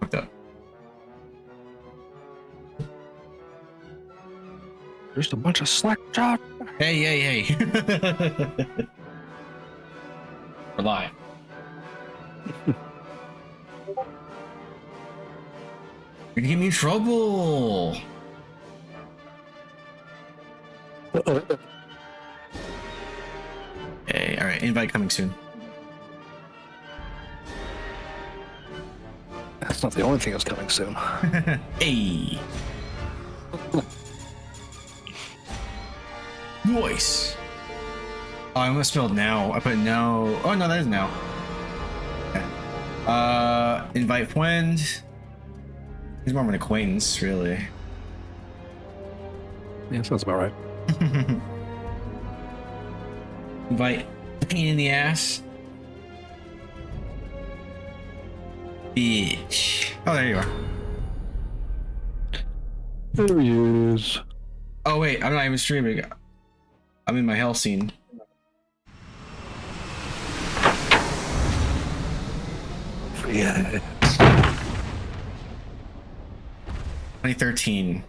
Fucked up. Just a bunch of slack job. Hey. We're live. You're gonna get me in trouble. Hey, all right. Invite coming soon. That's not the only thing that's coming soon. Hey. Nice. Oh, I almost spelled now. I put no. Oh no, that is now. Okay. Invite friend. He's more of an acquaintance, really. Yeah, sounds about right. Invite pain in the ass. Bitch. Oh, there you are. There he is. Oh wait, I'm not even streaming. I'm in my hell scene. Yeah. 2013.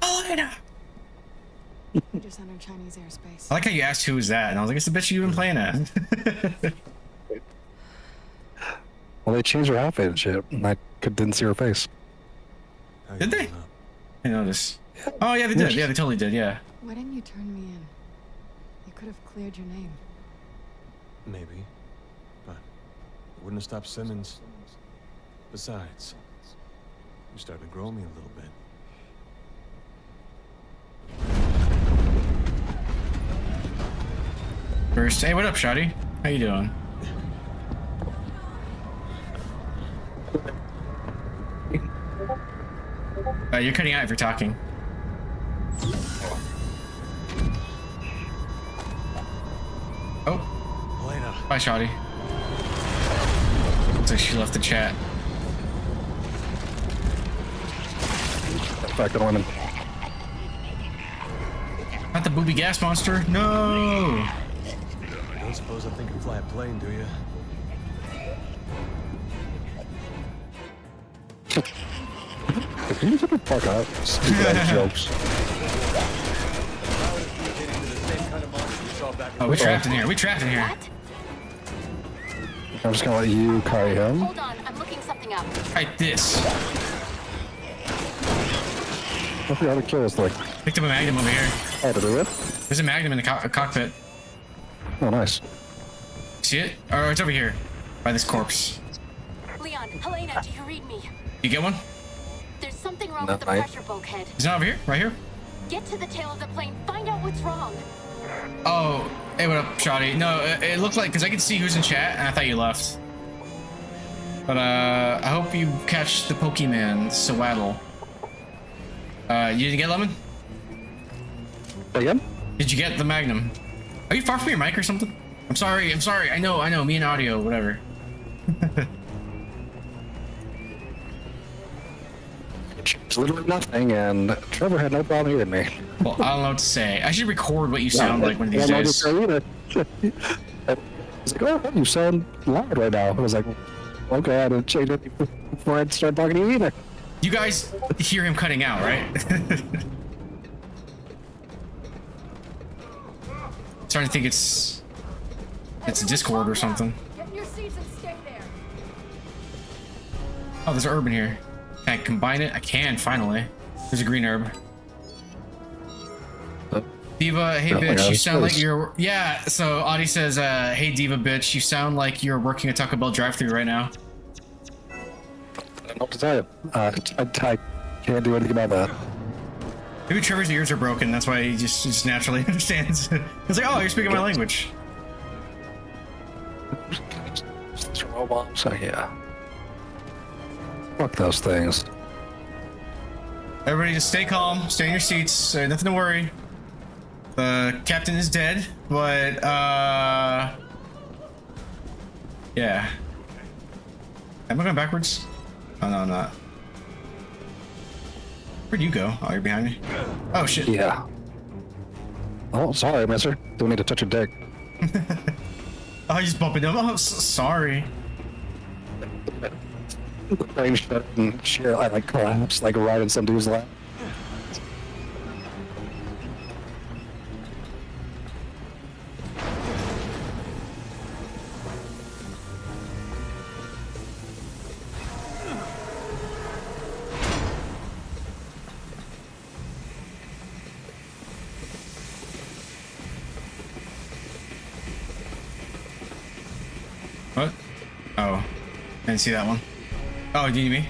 Oh, I know. We just entered Chinese airspace. I like how you asked who was that, and I was like, it's the bitch you've been playing at. Well, they changed her outfit and shit, and I didn't see her face. Did they? I noticed. Oh yeah, they did. Yeah, they totally did. Yeah. Why didn't you turn me in? You could have cleared your name. Maybe, but it wouldn't have stopped Simmons. Besides, you started to grow me a little bit. First, hey, what up, Shotty? How you doing? You're cutting out if you're talking. Oh. Elena. Bye, Shotty. Looks like she left the chat. Back to the women. Not the booby gas monster. No. I don't suppose I think you can fly a plane, do you? Can you shut the fuck up? Stupid ass jokes. Oh, we trapped in here. We trapped in here. What? I'm just gonna let you carry him. Hold on, I'm looking something up. Right, this. I forgot to kill this thing. Picked up a magnum over here. Oh, to do it? There's a magnum in the cockpit. Oh, nice. See it? Oh, it's over here. By this corpse. Leon, Helena, do you read me? You get one? There's something wrong No, with the I- pressure bulkhead. Is it over here? Right here? Get to the tail of the plane, find out what's wrong. Oh, hey, what up, Shotty? No, it looked like, because I could see who's in chat, and I thought you left. But, I hope you catch the Pokemon, Sewaddle. You didn't get Lemon? Again? Did you get the Magnum? Are you far from your mic or something? I'm sorry, I know, me and audio, whatever. It's literally nothing, and Trevor had no problem hearing me. Well, I don't know what to say. I should record what you sound like one of these Yeah, no, days. I was like, oh, you sound loud right now. I was like, okay, I didn't change it before I started talking to you either. You guys hear him cutting out, right? Starting to think it's a Discord or something. Get in your seats and stay there. Oh, there's an herb in here. Can I combine it? I can, finally. There's a green herb. Diva, hey bitch, you sound like you're... Yeah, so Audie says, hey Diva bitch, you sound like you're working a Taco Bell drive-thru right now. I don't know what to tell you. I can't do anything about that. Maybe Trevor's ears are broken, that's why he just naturally understands. It's like, oh, you're speaking my language. It's robots, so yeah. Fuck those things. Everybody just stay calm, stay in your seats, nothing to worry. The captain is dead, but, yeah. Am I going backwards? Oh, no, I'm not. Where'd you go? Oh, you're behind me. Oh, shit. Yeah. Oh, sorry, mister. Don't need to touch your dick. Oh, he's bumping him. Oh, sorry. The plane shut and shit, I like collapsed like right in some dude's lap. What? Oh, I didn't see that one. Oh, do you need me?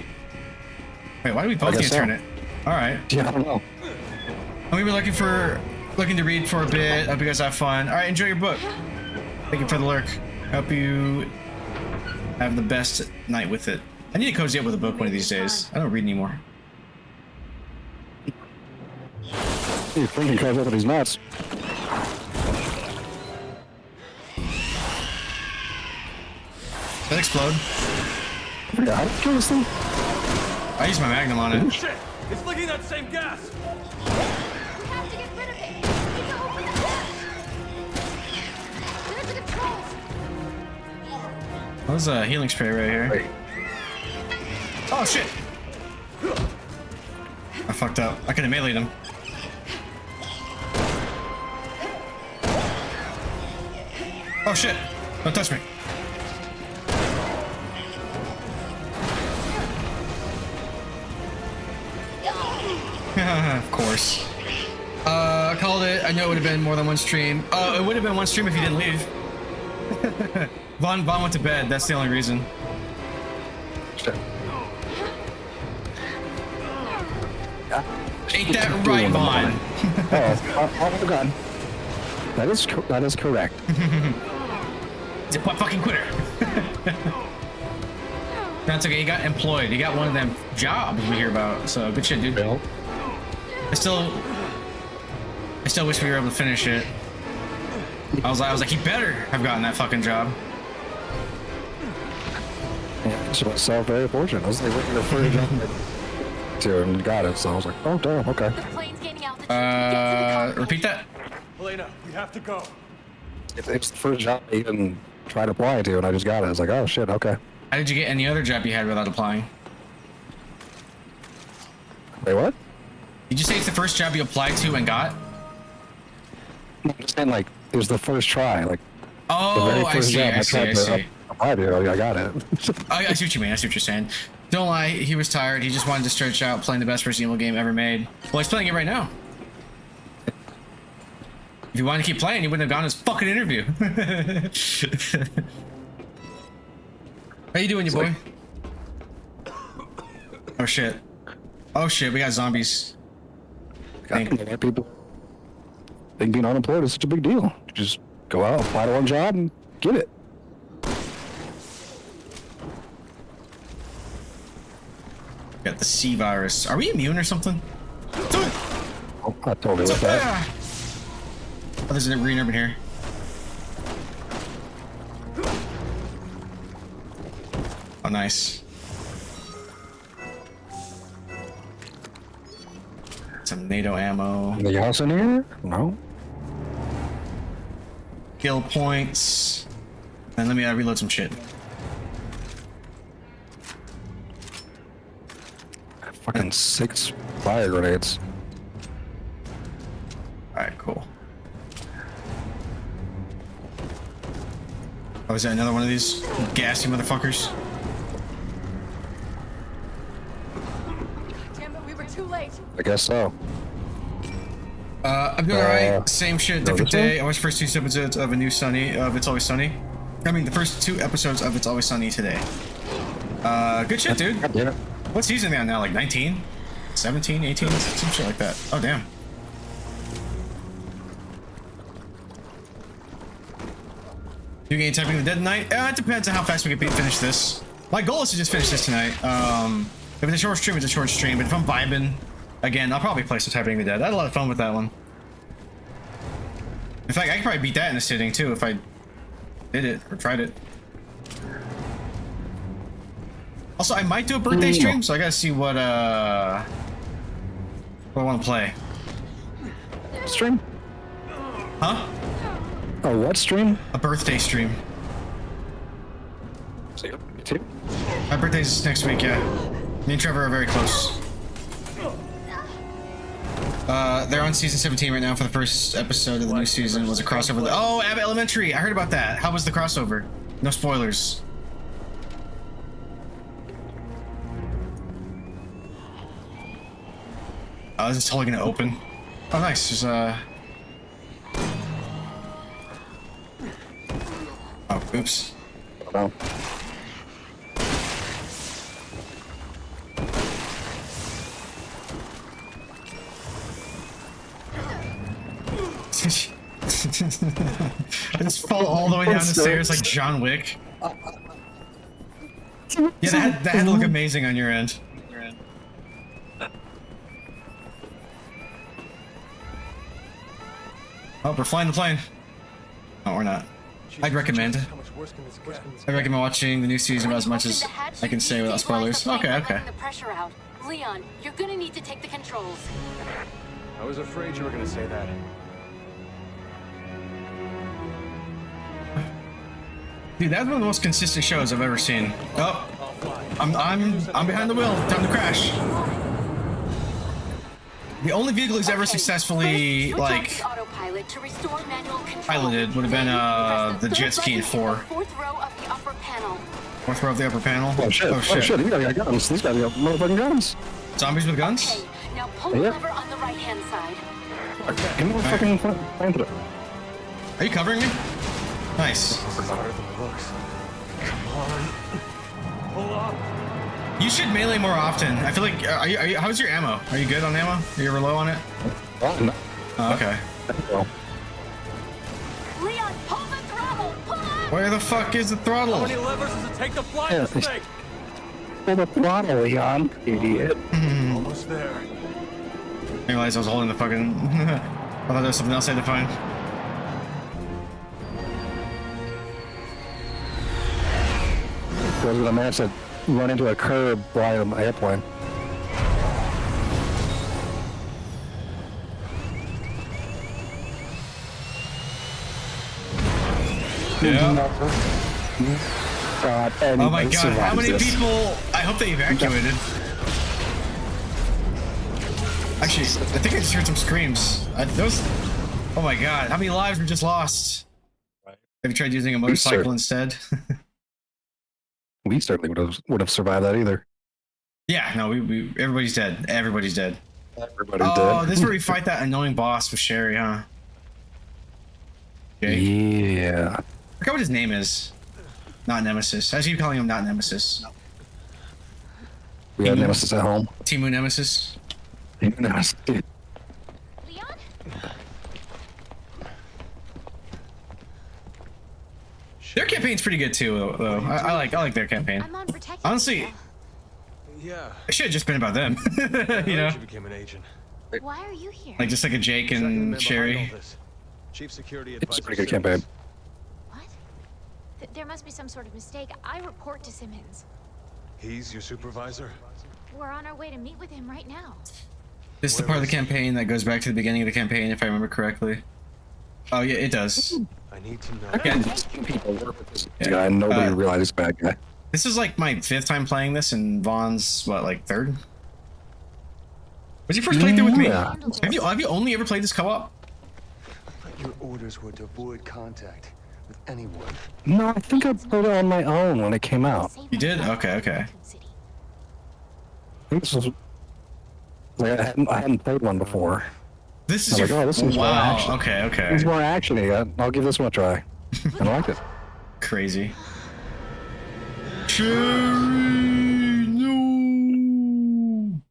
Wait, why do we both need to turn it? All right. Yeah, I don't know. We were looking to read for a bit. Hope you guys have fun. All right, enjoy your book. Thank you for the lurk. Hope you have the best night with it. I need to cozy up with a book one of these days. I don't read anymore. He's thinking comes up with his nuts. Did that explode? Yeah, how did you kill this thing? I used my magnum on it. Shit! It's leaking that same gas! We have to get rid of it. We need to open the hatch. There's the controls. There's a healing spray right here. Wait. Oh shit! I fucked up. I could have meleeed him. Oh shit! Don't touch me. Of course. I called it. I know it would have been more than one stream. Oh, it would have been one stream if you didn't leave. Vaughn went to bed. That's the only reason. Shit. Ain't that right, Vaughn? Oh my god. That is correct. He's a fucking quitter. That's okay. He got employed. He got one of them jobs we hear about. So good shit, dude. Bill. I still wish we were able to finish it. I was like, he better have gotten that fucking job. Yeah, so it sounded very fortunate. I was like looking for a job to and got it. So I was like, oh damn, okay. The plane's gaining altitude. Get to the cockpit. Repeat that. Helena, we have to go. It's the first job I even tried applying to, and I just got it. I was like, oh shit, okay. How did you get any other job you had without applying? Wait, what? Did you say it's the first job you applied to and got? I'm just saying, like, it was the first try. Like, the Oh, very I first see, job I see, I tried see. to apply to, I got it. I see what you mean. I see what you're saying. Don't lie, he was tired. He just wanted to stretch out playing the best Resident Evil game ever made. Well, he's playing it right now. If you wanted to keep playing, he wouldn't have gone to his fucking interview. How you doing, you boy? Oh shit. Oh shit, we got zombies. People think being unemployed is such a big deal. You just go out, apply to one job, and get it. Got the C virus. Are we immune or something? Oh, I totally with that. Oh, there's a green urban here. Oh, nice. Some NATO ammo. Anything else in here? No. Kill points. And let me reload some shit. Fucking 6 fire grenades. Alright, cool. Oh, is that another one of these gassy motherfuckers? Damn it, we were too late. I guess so. I'm doing alright. Same shit, different this one? day. I watched the first 2 episodes of It's Always Sunny. I mean, the first 2 episodes of It's Always Sunny today. Good shit, dude. Yeah. What season are they on now? Like 19? 17? 18? Some shit like that. Oh, damn. You getting Typing the Dead tonight? It depends on how fast we can finish this. My goal is to just finish this tonight. If it's a short stream, it's a short stream. But if I'm vibing, again, I'll probably play some Typing the Dead. I had a lot of fun with that one. In fact, I could probably beat that in a sitting too if I did it or tried it. Also, I might do a birthday stream, so I gotta see what I want to play. Stream? Huh? Oh, what stream? A birthday stream. Me too. My birthday's next week, yeah. Me and Trevor are very close. They're on season 17 right now for the first episode of the new season. Was a crossover. Oh, Abbott Elementary! I heard about that. How was the crossover? No spoilers. Oh, is this totally gonna open? Oh, nice. There's Oh, oops. No. I just fall all the way down the stairs like John Wick. Yeah, that had to look amazing on your end. Oh, we're flying the plane. Oh, we're not. I'd recommend watching the new season about as much as I can say without spoilers. Okay, okay. The pressure out. Leon, you're gonna need to take the controls. I was afraid you were gonna say that. Dude, that's one of the most consistent shows I've ever seen. Oh, I'm behind the wheel. Time to crash. The only vehicle he's ever successfully like piloted would have been the jet ski in 4. Fourth row of the upper panel. Fourth row of the upper panel. Oh shit! Oh shit! Oh shit! These guys got guns. These guys got motherfucking guns. Zombies with guns? Okay, now pull the lever on the right hand side. Give me the fucking plane through. Are you covering me? Nice. Harder than it looks. Come on. Pull up. You should melee more often. I feel like. Are you, how's your ammo? Are you good on ammo? Are you ever low on it? Oh, no. Oh, okay. Well, Leon, pull the throttle. Pull up. Where the fuck is the throttle? How many levers does it take to fly Yeah, this thing? pull the throttle, Leon, idiot. Almost there. I realized I was holding the fucking. I thought there was something else I had to find. I was gonna manage to run into a curb flying an airplane. Yeah. God, Oh my god, how many people? I hope they evacuated. Actually, I think I just heard some screams. Oh my god, how many lives were just lost? Have you tried using a motorcycle instead? We certainly would have survived that either. Yeah, no, we everybody's dead. Everybody's dead. Everybody's Oh, dead. this is where we fight that annoying boss with Sherry, huh? Jake? Yeah. I forgot what his name is. Not Nemesis. I keep calling him not Nemesis. We had Nemesis at home. Timu Nemesis. Nemesis. Leon? Their campaign's pretty good too, though. I like their campaign. I'm on protective. Honestly, Yeah. it should have just been about them. You know, She became an agent. Why are you here? like just like a Jake Second man and behind Sherry. all this. Chief Security It's Advisor. a pretty good campaign. What? There must be some sort of mistake. I report to Simmons. He's your supervisor? We're on our way to meet with him right now. This is the part of the campaign that goes back to the beginning of the campaign, if I remember correctly. Oh yeah, it does. I need to know. Again, people work with this guy and nobody realizes he's a bad guy. This is like my 5th time playing this, and Vaughn's what, like 3rd? Was your first playthrough with me? Yeah. Have you only ever played this co-op? Your orders were to avoid contact with anyone. No, I think I played it on my own when it came out. You did? Okay, okay. I think this was like I hadn't played one before. This is I'm your like, oh, this is more wow. action. Okay, okay. It's more actiony. I'll give this one a try. I liked it. Crazy. Cherry, no.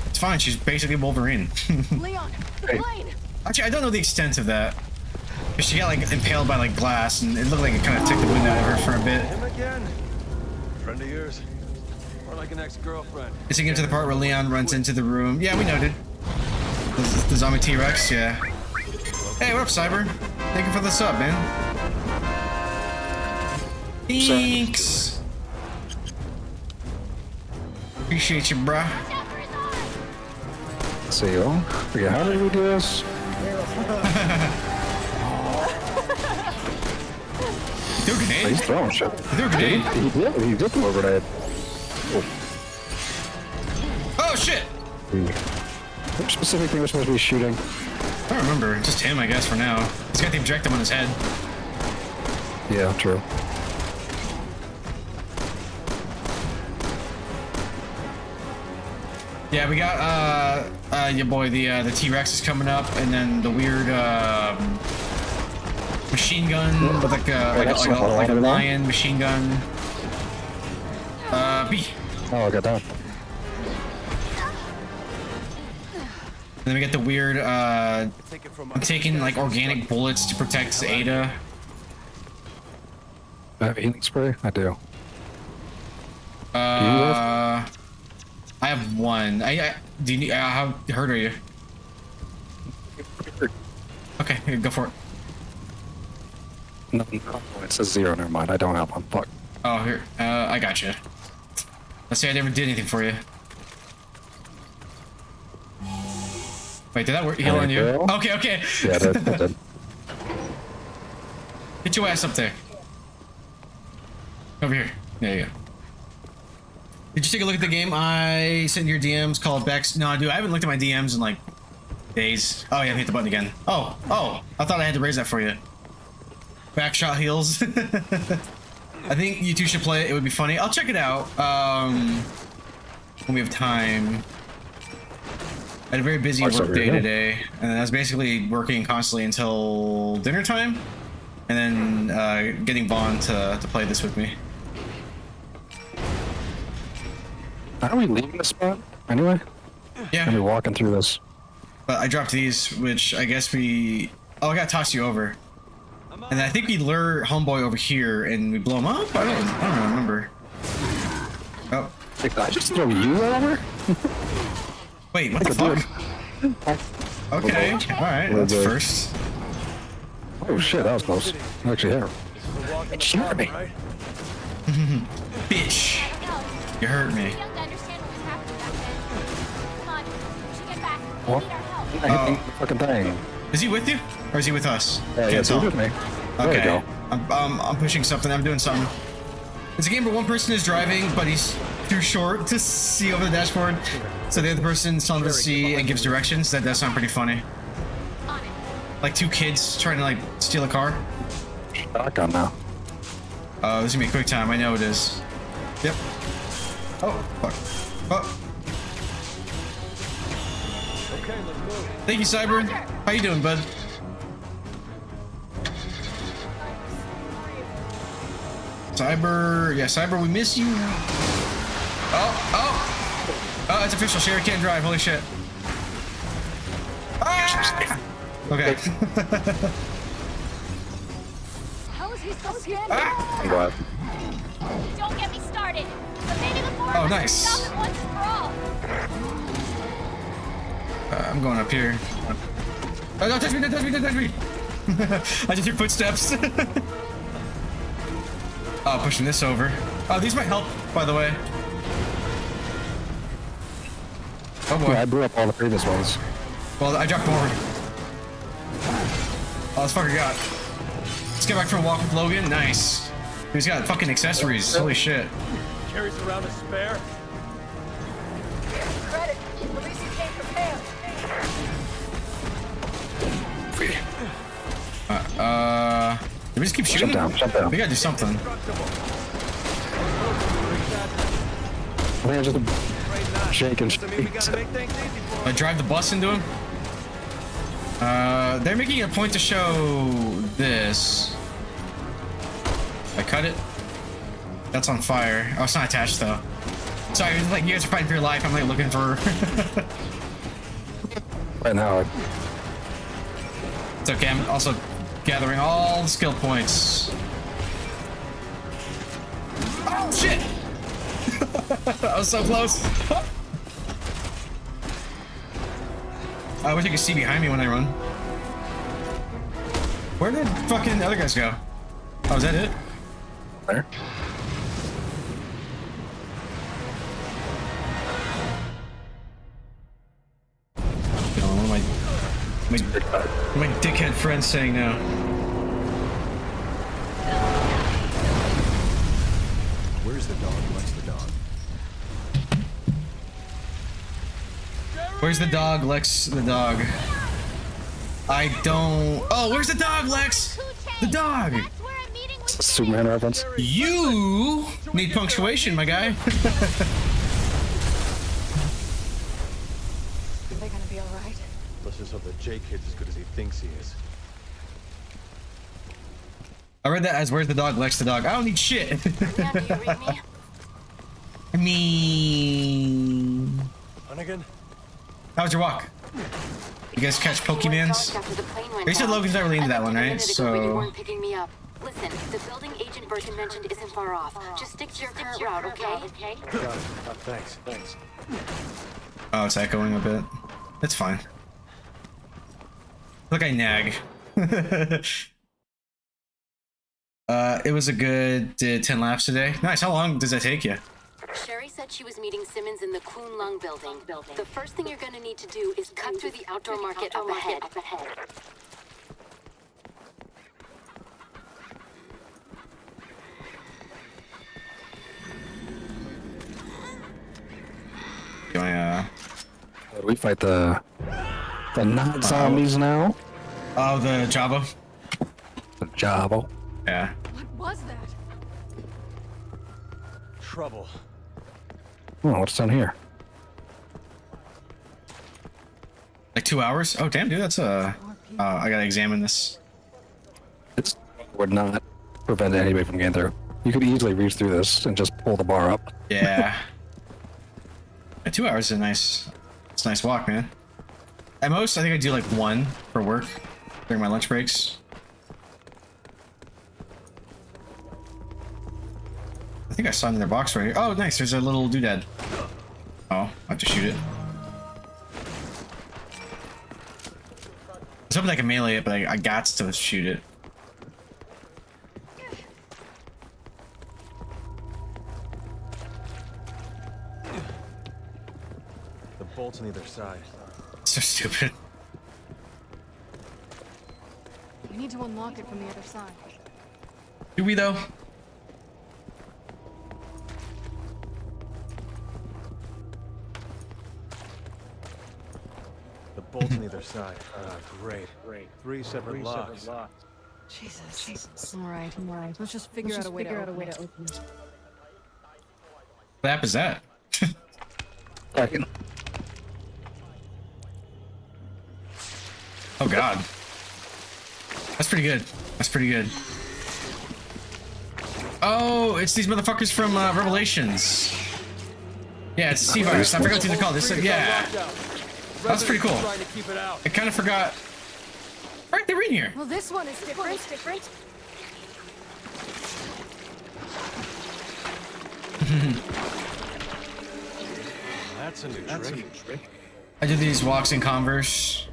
It's fine. She's basically Wolverine. Leon, the Hey. plane. Actually, I don't know the extent of that. But she got like impaled by like glass, and it looked like it kind of took the wind out of her for a bit. Him again? Friend of yours? Or like an ex-girlfriend? Is he getting to the part where Leon runs into the room? Yeah, we know, dude. The zombie T-Rex, yeah. Hey, what up, Cyber? Thank you for the sub, man. Thanks. Appreciate you, bruh. Let's see. Oh, okay, how did we do this? Threw a grenade. He's throwing shit. He threw a grenade. He did throw a grenade. Oh shit! Which specific thing was supposed to be shooting? I don't remember. Just him, I guess, for now. He's got the objective on his head. Yeah, true. Yeah, we got your boy, the T-Rex is coming up, and then the weird machine gun with like a lion machine gun. B. Oh, I got that. And then we get the weird I'm taking like organic bullets to protect Ada. I have healing spray? I do. I have one. Do you need, how hurt are you? Okay, here, go for it. No, it says 0. Never mind. I don't have one. Fuck. Oh, here. I got you. Let's say I never did anything for you. Wait, did that work? Heal on you? Okay, okay. Yeah, that did. Get your ass up there. Over here. There you go. Did you take a look at the game I sent your DMs called Bex? No, dude, I haven't looked at my DMs in like days. Oh, yeah, hit the button again. Oh, I thought I had to raise that for you. Backshot heals. I think you two should play it. It would be funny. I'll check it out when we have time. I had a very busy work day today, and I was basically working constantly until dinner time, and then getting Vaughn to play this with me. How are we leaving this spot anyway? Yeah. Are we walking through this? But I dropped these, which I guess we... Oh, I gotta toss you over. And I think we lure Homeboy over here and we blow him up? I don't remember. Oh. Did I just throw you over? Wait, what the fuck? Okay, alright, that's first. Oh shit, that was close. Actually, here. It shot me. Bitch. You hurt me. What? I hit the fucking thing. Is he with you? Or is he with us? Yeah, Can't he's tell. with me. There Okay. you go. I'm pushing something. I'm doing something. It's a game where one person is driving, but he's too short to see over the dashboard. So the other person's telling him to see and gives directions. That does sound pretty funny. Like two kids trying to like steal a car. Shotgun now. This is gonna be a quick time. I know it is. Yep. Oh, fuck. Oh. Okay, let's move. Thank you, Cyber. How you doing, bud? Cyber, yeah, Cyber, we miss you. Oh, it's official. Sherry can't drive. Holy shit. Ah! Okay. How is he so scared? I'm glad. Don't get me started. But maybe the four of us nice. can stop it once and for all. I'm going up here. Oh, don't touch me, don't touch me, don't touch me. I just hear footsteps. Oh, pushing this over. Oh, these might help, by the way. Oh boy. Yeah, I blew up all the previous ones. Well, I dropped forward. Oh, this fucker got. Let's get back for a walk with Logan. Nice. He's got fucking accessories. Holy shit. Carries around a spare. Credit. At least you came prepared. Did we just keep shooting? Jump down. We gotta do something. I think I just shake and I drive the bus into him. They're making a point to show this. I cut it. That's on fire. Oh, it's not attached though. Sorry, it's like you guys are fighting for your life. I'm like looking for. right now. It's okay. I'm also gathering all the skill points. Oh shit! That was so close. I wish I could see behind me when I run. Where did fucking other guys go? Oh, is that it? There. My dickhead friend's saying no. Where's the dog? What's the dog? Where's the dog, Lex? The dog. I don't. Oh, where's the dog, Lex? The dog. That's where I'm meeting with Superman reference. You need punctuation, my guy. Are they gonna be alright? Let's just hope that Jay kid's as good as he thinks he is. I read that as where's the dog, Lex the dog. I don't need shit. Now, do you read me? I mean, Hunnigan? how was your walk? You guys catch Pokemans? They said Logan's not really into that one, right? So Picking me up. Listen, the building Agent Birkin mentioned isn't far off. Just stick to your current route, okay? Thanks. oh, it's echoing a bit. It's fine. Look, I nag. It was a good 10 laps today. Nice. How long does that take you? Sherry said she was meeting Simmons in the Kuhn Lung building. The first thing you're gonna need to do is cut through the outdoor market up ahead. Do I, We fight the not zombies now. oh, the Java? The Javo. Yeah. What was that? Trouble. Oh, what's down here? Like 2 hours? Oh, damn, dude, that's I gotta examine this. This would not prevent anybody from getting through. You could easily reach through this and just pull the bar up. Yeah. 2 hours is it's a nice walk, man. At most, I think I do like 1 for work during my lunch breaks. I think I saw another box right here. Oh, nice. There's a little doodad. Oh, I have to shoot it. I was hoping I could melee it, but I got to shoot it. The bolt's on either side. So stupid. We need to unlock it from the other side. Do we though? The bolt's on either side. Great. 3 separate locks. Jesus. All right. Let's just figure out a way to open it. What app is that? Second. Oh god. That's pretty good. That's pretty good. Oh, it's these motherfuckers from Revelations. Yeah, it's C-Virus. I forgot what they're called. This, yeah. That's pretty cool. I kind of forgot. Right, they're in here. Well, this one is different. That's a new trick. I did these walks in Converse.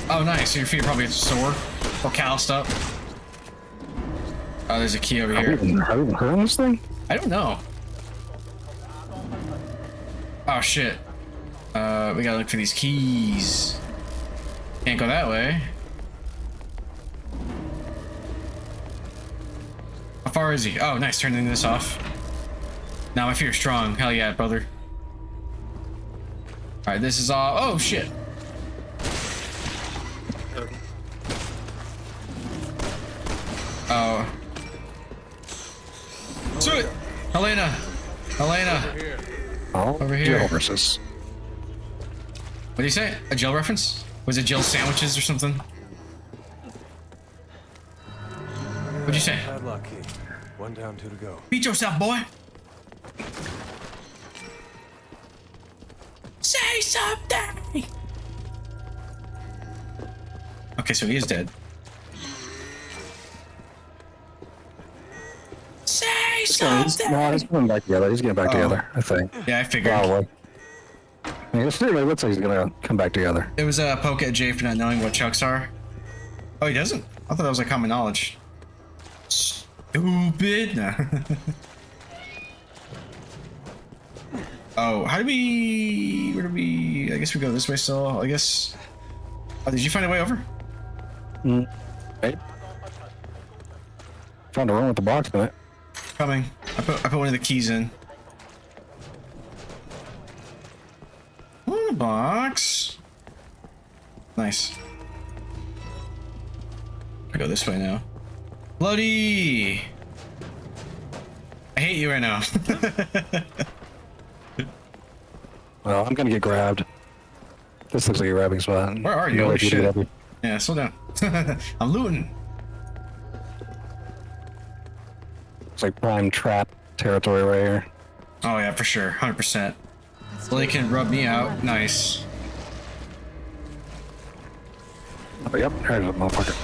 Oh, nice. Your feet are probably sore or calloused up. Oh, there's a key over here. Have you even heard of this thing? I don't know. Oh shit. We gotta look for these keys. Can't go that way. How far is he? Oh, nice. Turning this off. Now my feet are strong. Hell yeah, brother. Alright, this is all. Oh shit. Oh. Sweet! Helena! Oh, Over here. jail horses. What do you say? A Jill reference? Was it Jill sandwiches or something? What'd you say? Padlock key. 1 down, 2 to go. Beat yourself, boy! Say something! Okay, so he is dead. Say something! No, he's coming back together. He's getting back together, I think. Yeah, I figured. Probably. I mean, it looks like he's gonna come back together. It was a poke at Jay for not knowing what chucks are. Oh, he doesn't? I thought that was like common knowledge. Stupid. No. Oh, how do we... Where do we... I guess we go this way still. I guess... Oh, did you find a way over? Right. Found a room with the box in it. Coming. I put one of the keys in. One box. Nice. I go this way now. Bloody! I hate you right now. Well, I'm gonna get grabbed. This looks like a grabbing spot. Where are you? No Holy way for to shit. get up Yeah, slow down. I'm looting. It's like prime trap territory right here. Oh yeah, for sure. 100%. Well, they can rub me out. Nice. Oh, yep, there's a motherfucker.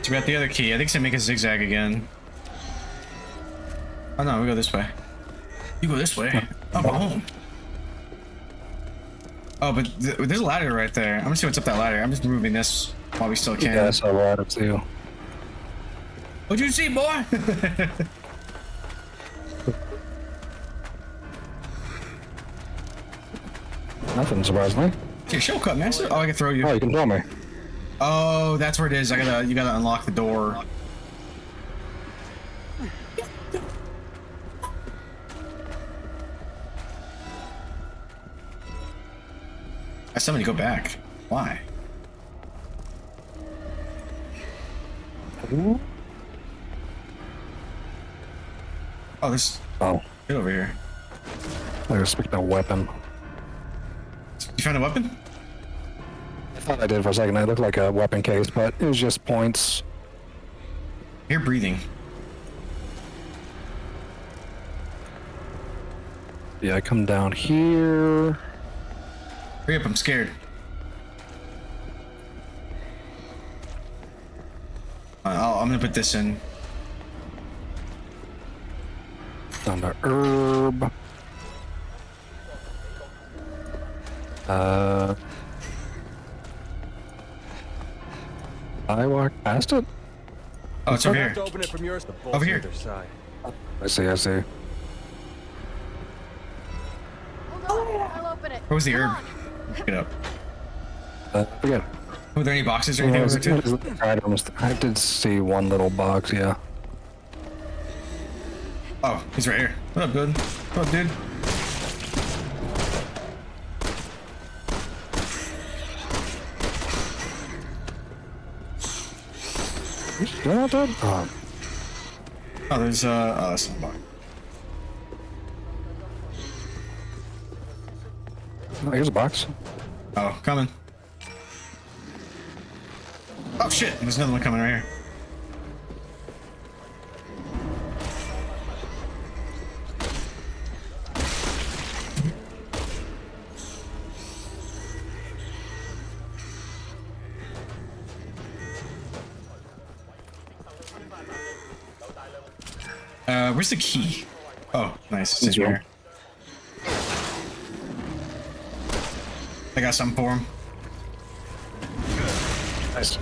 So we got the other key. I think it's gonna make a zigzag again. Oh no, we go this way. You go this way. I'm home. Oh, but there's a ladder right there. I'm gonna see what's up that ladder. I'm just moving this while we still can. Yeah, I saw a ladder too. What'd you see, boy? Nothing, surprisingly. Your shortcut, master. Oh, I can throw you. Oh, you can throw me. Oh, that's where it is. You gotta unlock the door. I summoned to go back. Why? Ooh. Oh, there's Oh, shit over here. I was speaking of weapon. You found a weapon? I thought I did for a second. It looked like a weapon case, but it was just points. You're breathing. Yeah, I come down here. Hurry up, I'm scared. I'm gonna put this in. Down to herb. I walked past it? Oh, it's over You here. have to open it from yours. The bolt's Over here. on the other side. I see. Hold on, I'll open it. Where was the Come herb? on. Pick it up. Forget. Were there any boxes or anything over there too? I did see one little box, yeah. Oh, he's right here. What up, dude? What up, dude? Yeah, dude. Oh, Oh, there's oh, that's not a box. here's a box. Oh, coming. Oh shit, there's another one coming right here. Where's the key? Oh, nice. It's in here. I got something for him. Nice.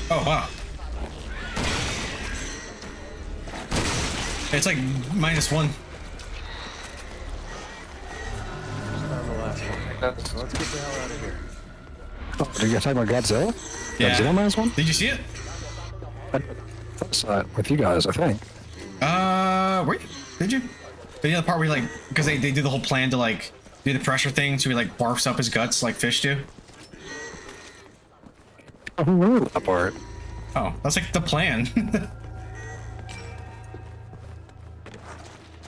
Oh, wow. It's like -1. Found the last one. So let's get the hell out of here. Oh, did you guys talk about Godzilla? Yeah. Godzilla minus one? Did you see it? I saw it with you guys, I think. Were you? Did you? But yeah, the part where like, because they do the whole plan to like do the pressure thing, so he like barfs up his guts like fish do. I don't remember that part. Oh, that's like the plan.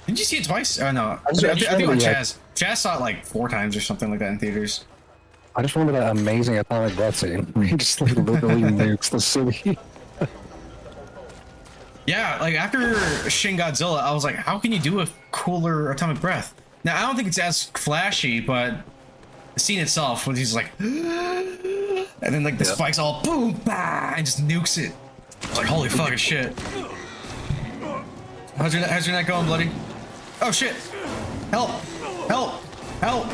Did you see it twice? Oh no, I think on Chaz. Chaz saw it like 4 times or something like that in theaters. I just remember that amazing atomic breath scene where he just like literally nukes the city. Yeah, like after Shin Godzilla, I was like, how can you do a cooler atomic breath? Now, I don't think it's as flashy, but the scene itself, when he's like, and then like the spikes all boom, bah, and just nukes it. It's like, holy fucking shit. How's your neck going, bloody? Oh shit! Help! Help! Help!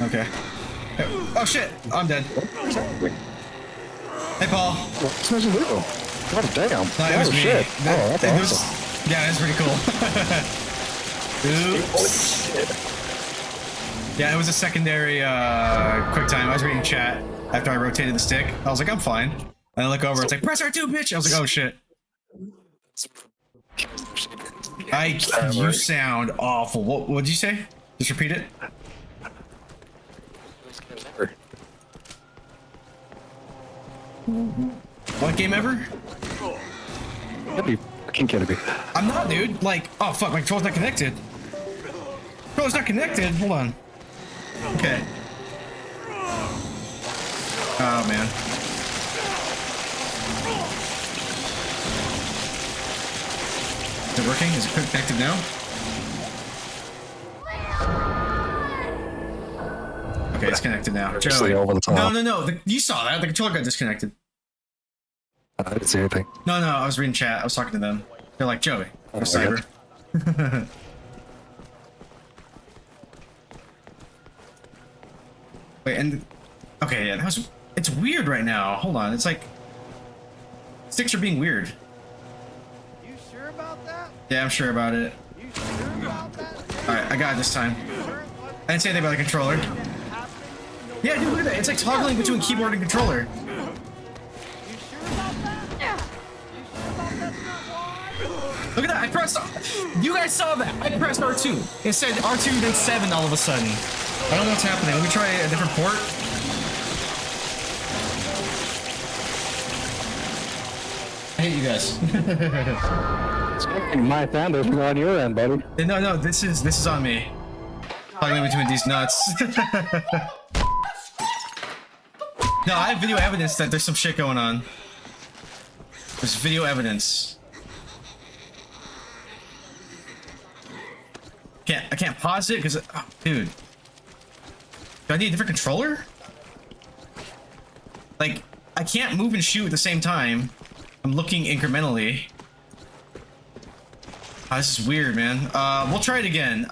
Okay. Oh shit! I'm dead. Hey, Paul. What's supposed to do? Oh, damn. No, it was oh, me. shit. That- Oh, it that's was- awesome. Yeah, that's pretty cool. Oops. Yeah, it was a secondary quick time. I was reading chat after I rotated the stick. I was like, I'm fine. And I look over, it's like, press R2, bitch! I was like, oh shit. You sound awful. What'd you say? Just repeat it. What game ever? Can't be fucking kidding me. I'm not, dude. Like, oh fuck, my controller's not connected. Controller's not connected. Hold on. Okay. Oh man. Is it working? Is it connected now? Okay, it's connected now. Seriously, over the top. No. You saw that. The controller got disconnected. I didn't see anything. No, I was reading chat. I was talking to them. They're like, Joey, Oh or my Cyber. Wait, and okay, yeah, it's weird right now. Hold on, it's like sticks are being weird. You sure about that? Yeah, I'm sure about it. You sure about that? All right, I got it this time. Sure? I didn't say anything about the controller. Yeah, dude, look at that. It's like toggling between keyboard and controller. You sure about that? You sure about that's not why? Look at that. I pressed. You guys saw that. I pressed R2. It said R2 then 7 all of a sudden. I don't know what's happening. Let me try a different port. I hate you guys. My sound is on your end, buddy. No, this is on me. Toggling between these nuts. No, I have video evidence that there's some shit going on. There's video evidence. I can't pause it because, oh, dude. Do I need a different controller? Like, I can't move and shoot at the same time. I'm looking incrementally. Oh, this is weird, man. We'll try it again.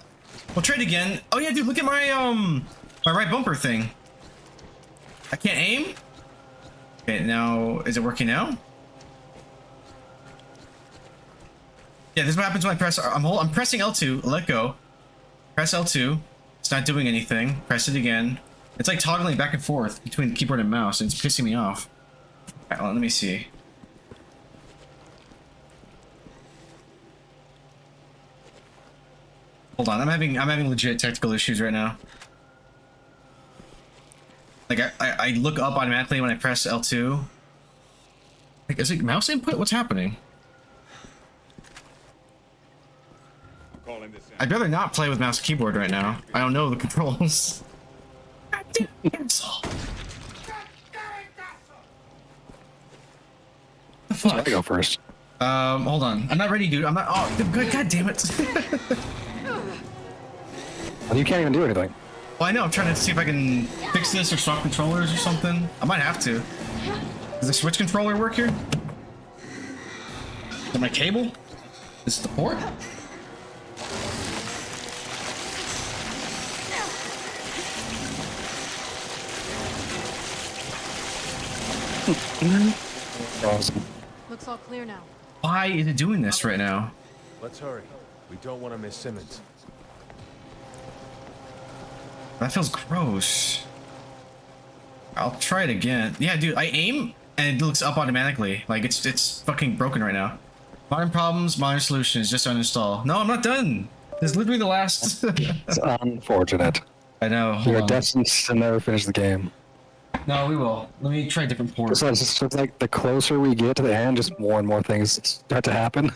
Oh yeah, dude, look at my my right bumper thing. I can't aim? Okay, now, is it working now? Yeah, this is what happens when I press, I'm pressing L2, let go. Press L2, it's not doing anything. Press it again. It's like toggling back and forth between keyboard and mouse, and it's pissing me off. Alright, well, let me see. Hold on, I'm having legit technical issues right now. Like I look up automatically when I press L2. Like, is it mouse input? What's happening? I'd rather not play with mouse and keyboard right now. I don't know the controls. God damn asshole. The fuck? I go first. Hold on. I'm not ready, dude. I'm not. Oh, God damn it. Well, you can't even do anything. Well, I know. I'm trying to see if I can fix this or swap controllers or something. I might have to. Does the switch controller work here? Is it my cable? Is it the port? Awesome. Looks all clear now. Why is it doing this right now? Let's hurry. We don't want to miss Simmons. That feels gross. I'll try it again. Yeah, dude, I aim and it looks up automatically. Like it's fucking broken right now. Modern problems, modern solutions, just uninstall. No, I'm not done. This is literally the last. It's unfortunate. I know. Hold You're on. destined to never finish the game. No, we will. Let me try a different port. So it's just like the closer we get to the end, just more and more things start to happen.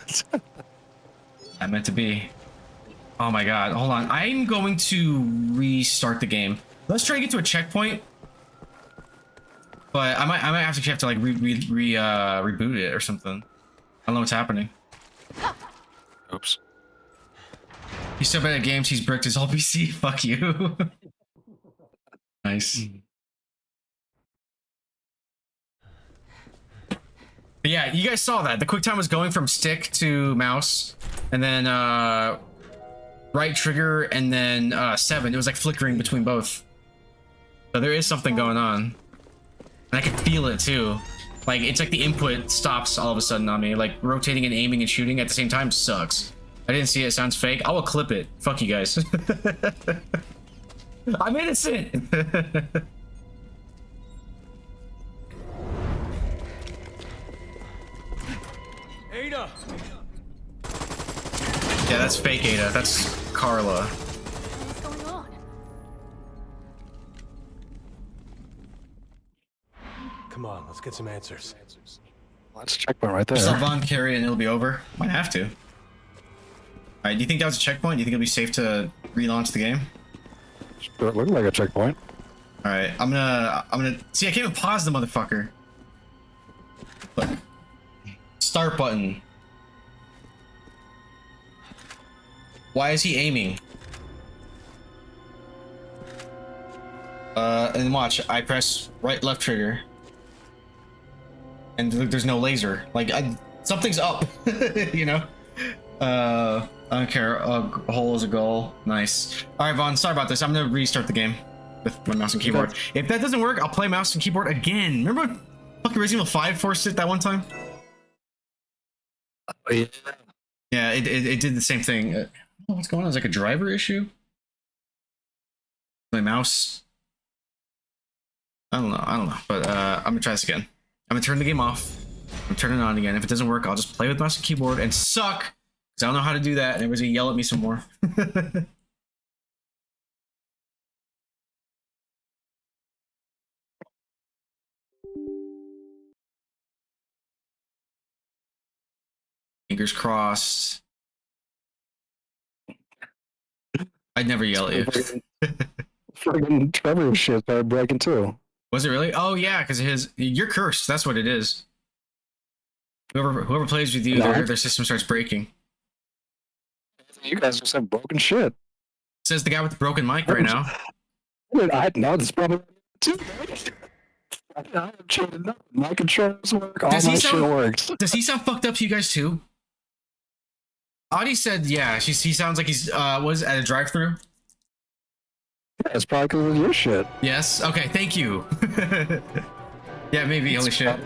I meant to be. Oh my god, hold on. I'm going to restart the game. Let's try to get to a checkpoint. But I might actually have to like reboot it or something. I don't know what's happening. Oops. He's so bad at games, he's bricked his whole PC. Fuck you. Nice. But yeah, you guys saw that. The quick time was going from stick to mouse, and then right trigger, and then 7. It was like flickering between both. So there is something going on. And I can feel it too. Like, it's like the input stops all of a sudden on me. Like, rotating and aiming and shooting at the same time sucks. I didn't see it. It sounds fake. I will clip it. Fuck you guys. I'm innocent. Ada! Yeah, that's fake Ada. That's Carla. What's going on? Come on, let's get some answers. That's a checkpoint right Just there. let Vaughn carry and it'll be over. Might have to. Alright, do you think that was a checkpoint? Do you think it'll be safe to relaunch the game? Sure, it looked like a checkpoint. Alright, I'm gonna see. I can't even pause the motherfucker. Look, start button. Why is he aiming? And watch. I press right, left trigger, and there's no laser. Like something's up, you know. I don't care. A hole is a goal. Nice. All right, Vaughn. Sorry about this. I'm gonna restart the game with my mouse and keyboard. If that doesn't work, I'll play mouse and keyboard again. Remember when fucking Resident Evil 5 forced it that one time? Oh, yeah. Yeah, it did the same thing. I don't know what's going on? Is like a driver issue? My mouse. I don't know. But I'm gonna try this again. I'm gonna turn the game off. I'm turning it on again. If it doesn't work, I'll just play with mouse and keyboard and suck. I don't know how to do that, and everybody's gonna yell at me some more. Fingers crossed. I'd never yell at you. Friggin' Trevor shit started breaking too. Was it really? Oh yeah, because you're cursed. That's what it is. Whoever plays with you, No. their system starts breaking. You guys just have broken shit. Says the guy with the broken mic right now. Dude, I know this probably too. I'm changing up. My controls work. All my shit works. Does he sound fucked up to you guys too? Audie said, yeah. He sounds like he's was at a drive-through. Yeah, it's probably because of your shit. Yes. Okay. Thank you. Yeah, maybe. Holy shit.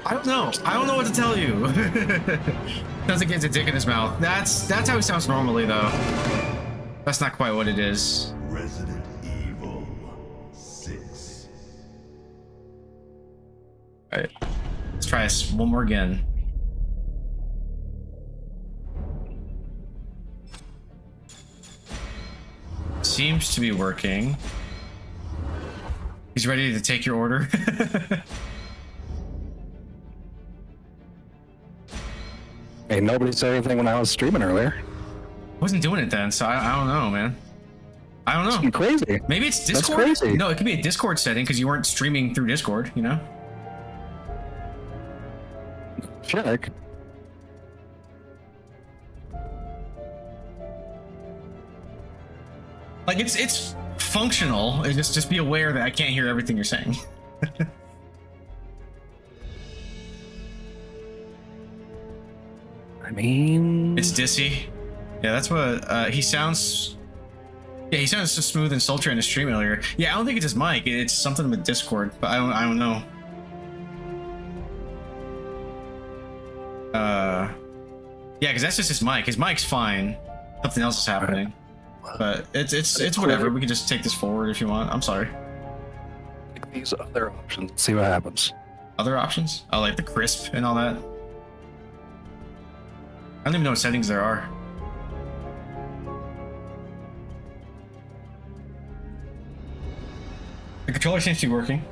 I don't know. I don't know what to tell you. Sounds like he has a dick in his mouth. That's how he sounds normally, though. That's not quite what it is. Resident Evil 6. All right. Let's try this one more again. Seems to be working. He's ready to take your order. Hey, nobody said anything when I was streaming earlier. Wasn't doing it then, so I don't know, man. I don't know. That's crazy. Maybe it's That's Discord. crazy. No, it could be a Discord setting because you weren't streaming through Discord, you know? Check. Like it's functional. It's just be aware that I can't hear everything you're saying. I mean, It's Dissy. Yeah, that's what he sounds. Yeah, he sounds so smooth and sultry in his stream earlier. Yeah, I don't think it's his mic. It's something with Discord, but I don't know. Yeah, because that's just his mic. His mic's fine. Something else is happening. But it's whatever. We can just take this forward if you want. I'm sorry. Take these other options and see what happens. Other options? Oh, like the crisp and all that. I don't even know what settings there are. The controller seems to be working.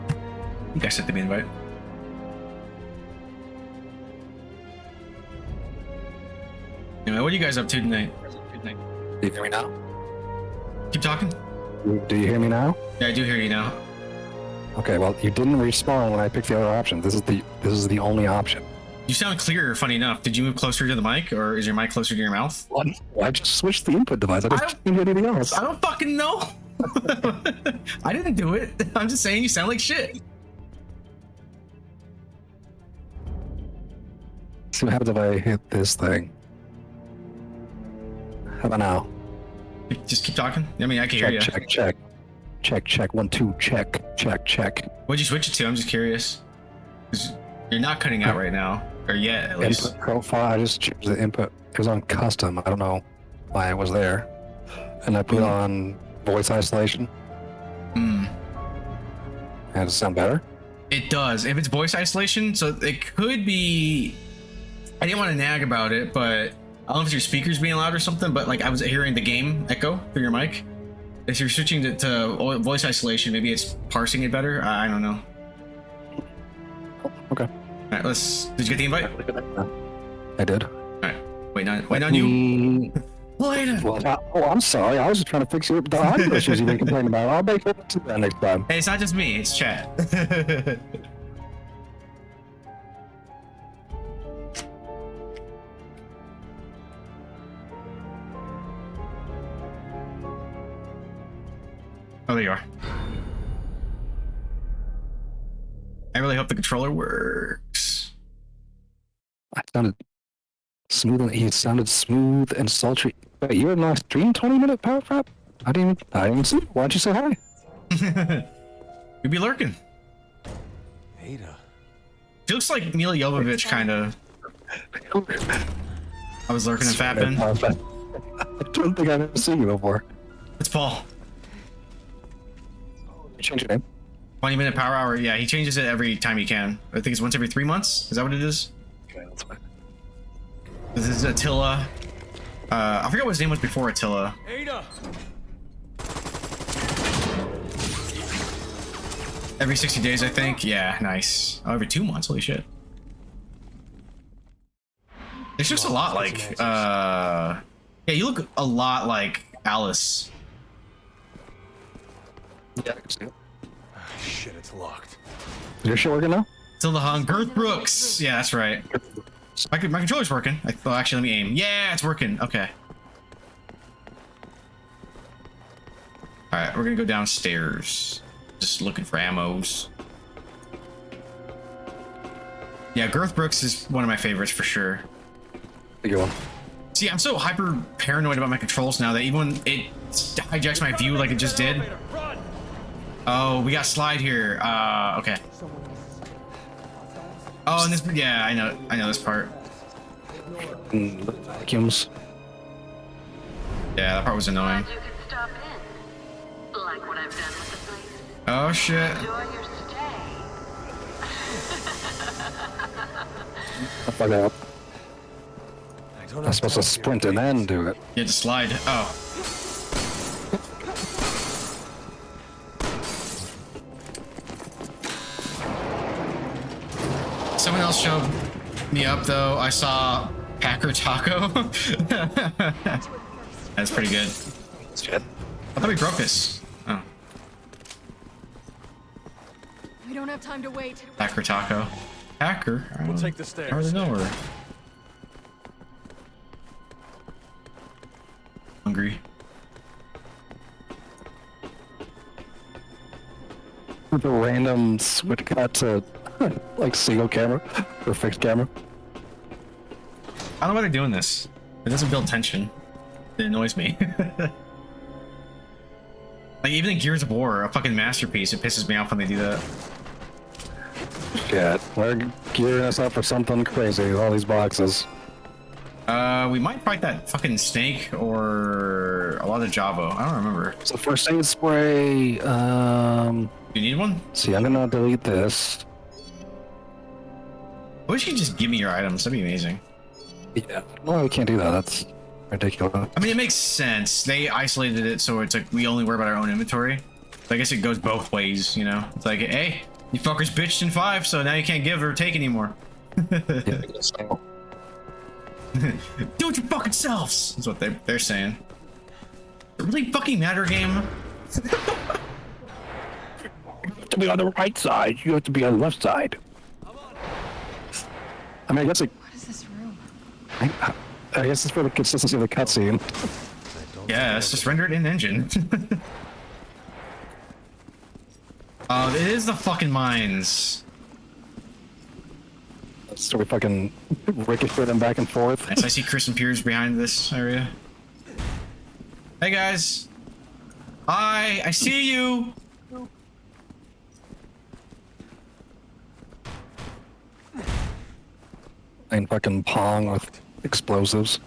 I think I set the invite. Anyway, what are you guys up to tonight? Do you hear me now? Keep talking? Do you hear me now? Yeah, I do hear you now. Okay, well, you didn't respawn when I picked the other option. This is the only option. You sound clearer, funny enough. Did you move closer to the mic, or is your mic closer to your mouth? What? Well, I just switched the input device. I didn't change anything else. I don't fucking know. I didn't do it. I'm just saying you sound like shit. See what happens if I hit this thing. How about now? Just keep talking. I mean, I can hear you. Check. 1, 2. Check. What'd you switch it to? I'm just curious. 'Cause you're not cutting out right now, or yet at least. Input profile. I just changed the input. It was on custom. I don't know why it was there. And I put on voice isolation. Does it sound better? It does. If it's voice isolation, so it could be. I didn't want to nag about it, but I don't know if it's your speakers being loud or something. But like I was hearing the game echo through your mic. If you're switching to voice isolation, maybe it's parsing it better. I don't know. Okay. All right, Did you get the invite? I did. All right. Wait on you. Wait. Well, I'm sorry. I was just trying to fix the audio issues you've been complaining about. I'll make it to that next time. Hey, it's not just me. It's chat. Oh, there you are. I really hope the controller works. I sounded smooth. He sounded smooth and sultry. Wait, you're in my stream 20-minute power prep? I didn't even see you. Why'd you say hi? You'd be lurking. Ada. She looks like Mila Jovovich, kind of. I was lurking and fapping. I don't think I've ever seen you before. It's Paul. You change your name? 20-minute power hour. Yeah, he changes it every time he can. I think it's once every 3 months. Is that what it is? Okay, that's fine. This is Attila. I forgot what his name was before Attila. Ada. Every 60 days, I think. Yeah, nice. Oh, every 2 months. Holy shit. It's just a lot like. Yeah, you look a lot like Alice. Yeah, I can see it. Shit, it's locked. Is your shit working now? Attila Hung. Girth Brooks. Yeah, that's right. My controller's working. Oh, actually, let me aim. Yeah, it's working. Okay. All right, we're gonna go downstairs. Just looking for ammos. Yeah, Girth Brooks is one of my favorites for sure. Good one. See, I'm so hyper paranoid about my controls now that even when it hijacks my view like it just did. Oh, we got slide here. Okay. Oh, and this, yeah, I know this part. Vacuums. Yeah, that part was annoying. You can stop in. Like what I've done with the place. Oh shit. Enjoy your stay. I fucked up. I'm supposed to sprint and then do it. You had to slide. Oh. Someone else showed me up though. I saw Packer Taco. That's pretty good. Shit. I thought we broke this. Oh. We don't have time to wait. Packer Taco. Packer? We'll take the stairs. I already know her. Hungry. The random switch cut to like single camera or fixed camera. I don't know why they're doing this. It doesn't build tension. It annoys me. Like even in Gears of War, a fucking masterpiece, it pisses me off when they do that. Shit, we're gearing us up for something crazy with all these boxes. We might fight that fucking snake or a lot of Javo. I don't remember. So first aid spray, You need one? see, I'm gonna delete this. I wish you could just give me your items. That'd be amazing. Yeah. No, we can't do that. That's ridiculous. I mean, it makes sense. They isolated it so it's like we only worry about our own inventory. So I guess it goes both ways, you know? It's like, hey, you fuckers bitched in 5, so now you can't give or take anymore. Yeah, Do it your fucking selves! That's what they're saying. Does it really fucking matter, game? you have to be on the right side. You have to be on the left side. I mean, I guess What is this room? I guess it's for the consistency of the cutscene. Yeah, let's just render it in engine. It is the fucking mines. So we fucking ricochet them back and forth. Nice, I see Chris and Piers behind this area. Hey guys. Hi, I see you. And fucking Pong with explosives.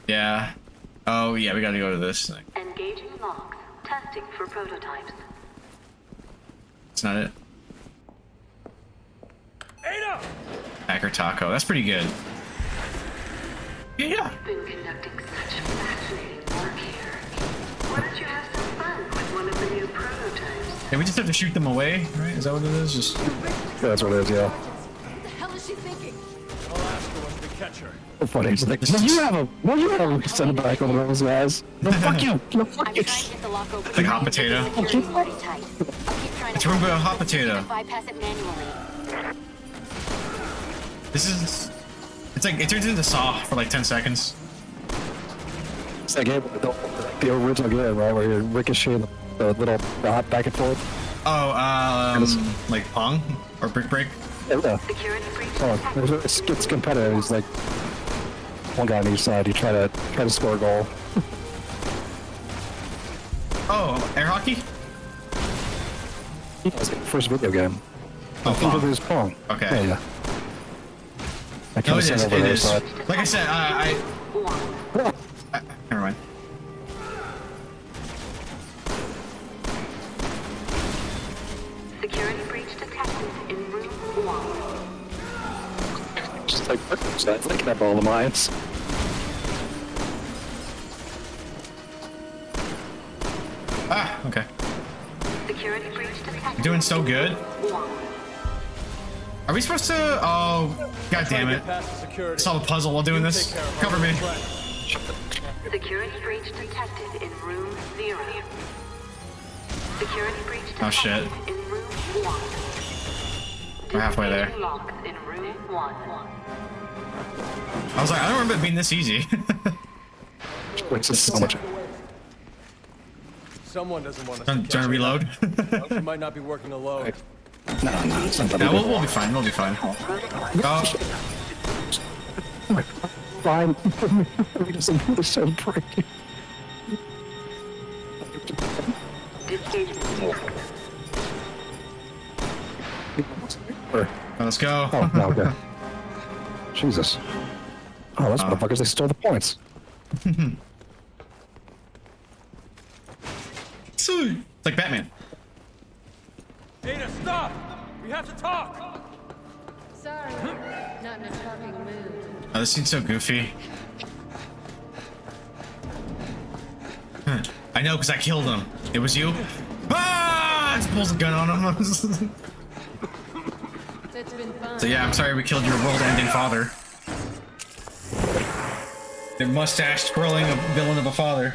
Yeah. Oh yeah, we gotta go to this thing. Engaging logs. Testing for prototypes. It's not it. Ada! Hacker taco. That's pretty good. Yeah. Been conducting such fascinating work here. Why don't you have some fun with one of the new prototypes? Yeah, we just have to shoot them away, right? Is that what it is? Just. Yeah, that's what it is, yeah. What the hell is she thinking? I'll ask her when we catch her. So funny. It's like, will you have a send it back on those guys? No, fuck you. No, fuck I'm you. trying to get the lock open. Like hot potato. Security's pretty tight. I'll keep trying It's to room for a hot potato. bypass it manually. This is. It's like it turns into Saw for like 10 seconds. It's that game, the original game, right? Where you ricochet the little dot back and forth. Oh, like Pong or Brick Break. Yeah. Security breach Oh, it's competitive. It's like one guy on each side. You try to score a goal. Oh, air hockey. It's the first video game. Oh, I think Pong. it was Pong. Okay. Yeah. I No, can't it send is. over It there, is. so Like I said, never mind. Security breach detected in room 1. just like it's like up all the mines. Ah, okay. Security breach detected. You're doing so good. 1. Are we supposed to? Oh, god damn it! Past the security. Saw the puzzle while doing this. Cover me. Security breach detected in room 0. Security breach detected Oh, shit. in room 1. We're halfway there. Disabling locks in room 1. I was like, I don't remember it being this easy. It's just so much. Someone doesn't want us Trying to reload. She might not be working the load. No, it's not that Yeah, big. we'll be fine. We'll be fine. Oh, Fine. We just need to start breaking. let's go. Oh, no, okay. Jesus. Oh, those motherfuckers, they stole the points. It's like Batman. Ada, stop! We have to talk! Sorry, not in a talking mood. Oh, this seems so goofy. I know, because I killed him. It was you? Ah! Just pulls a gun on him. It's been fun. So yeah, I'm sorry we killed your world-ending father. The mustache twirling a villain of a father.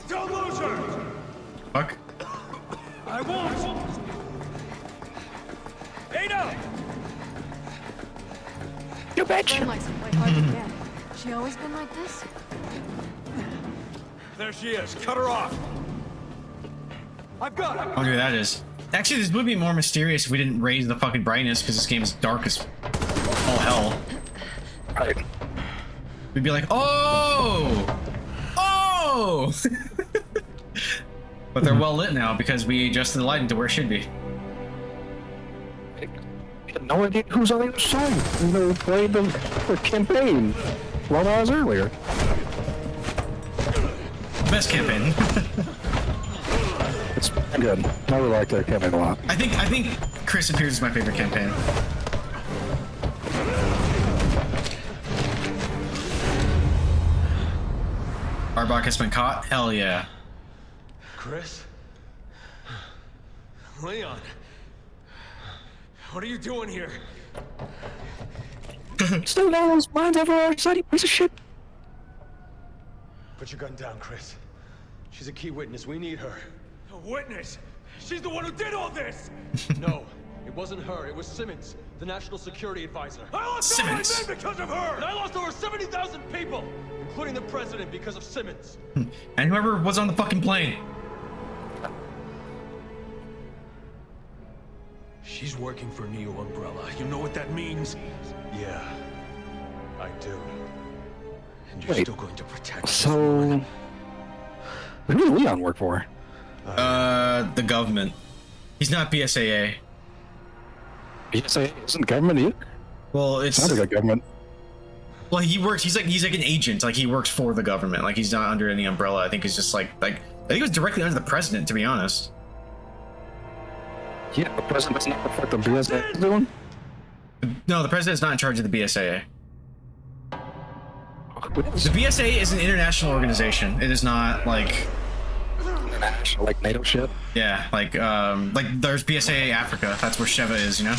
Don't lose her! Fuck. I won't! Ada! You bitch! Friend likes to play hard to get. She always been like this? There she is. Cut her off. I've got I her. wonder who that is. Actually, this would be more mysterious if we didn't raise the fucking brightness, because this game is dark as all hell. Right. We'd be like, oh! Oh! But they're well lit now because we adjusted the lighting to where it should be. I had no idea who's on the other side. They played the campaign 12 hours earlier. Best campaign. It's good. I really like their campaign a lot. I think Chris Appears is my favorite campaign. Arbok has been caught? Hell yeah. Chris? Leon? What are you doing here? Still all those mines over our side, you piece of shit. Put your gun down, Chris. She's a key witness. We need her. A witness? She's the one who did all this! No, it wasn't her. It was Simmons, the national security advisor. I lost all my Simmons. men because of her! And I lost over 70,000 people, including the president, because of Simmons. And whoever was on the fucking plane. She's working for Neo Umbrella. You know what that means? Yeah, I do. And you're Wait, still going to protect us. So, who does Leon work for? The government. He's not BSAA. BSA isn't government either. Well, it's Sounds like a government. well, he works. He's like an agent. Like he works for the government. Like he's not under any umbrella. I think he's just like I think it was directly under the president. To be honest. Yeah, the president doesn't know what the BSA is doing. No, the president's not in charge of the BSAA. The BSA is an international organization. It is not like International, like NATO shit. yeah, like there's BSAA Africa. That's where Sheva is, you know.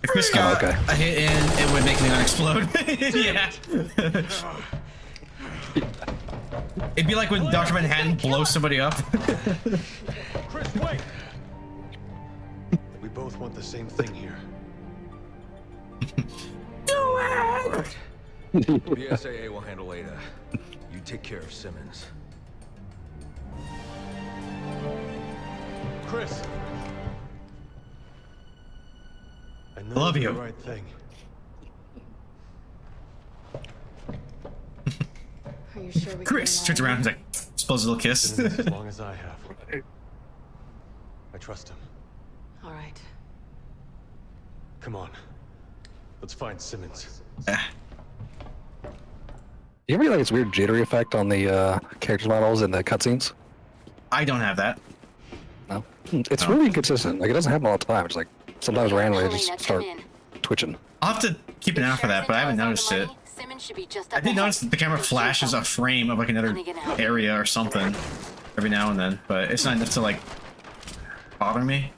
If Chris got a hit in, it would make Leon explode. Yeah. It'd be like when Dr. Manhattan blows somebody up. Chris, wait! We both want the same thing here. Do it! BSAA will handle Ada. You take care of Simmons. Chris! I know Love you you. did the right thing. Are you sure we Chris can turns around and he's like, suppose a little kiss. Been in this as long as I have. I trust him. All right. Come on. Let's find Simmons. You ever get like this weird jittery effect on the characters models in the cutscenes? I don't have that. No. It's really inconsistent. Like it doesn't happen all the time. It's like sometimes randomly I just start twitching. I'll have to keep an eye out for that, but I haven't noticed it. I did notice that the camera flashes a frame of like another area or something every now and then, but it's not enough to like bother me.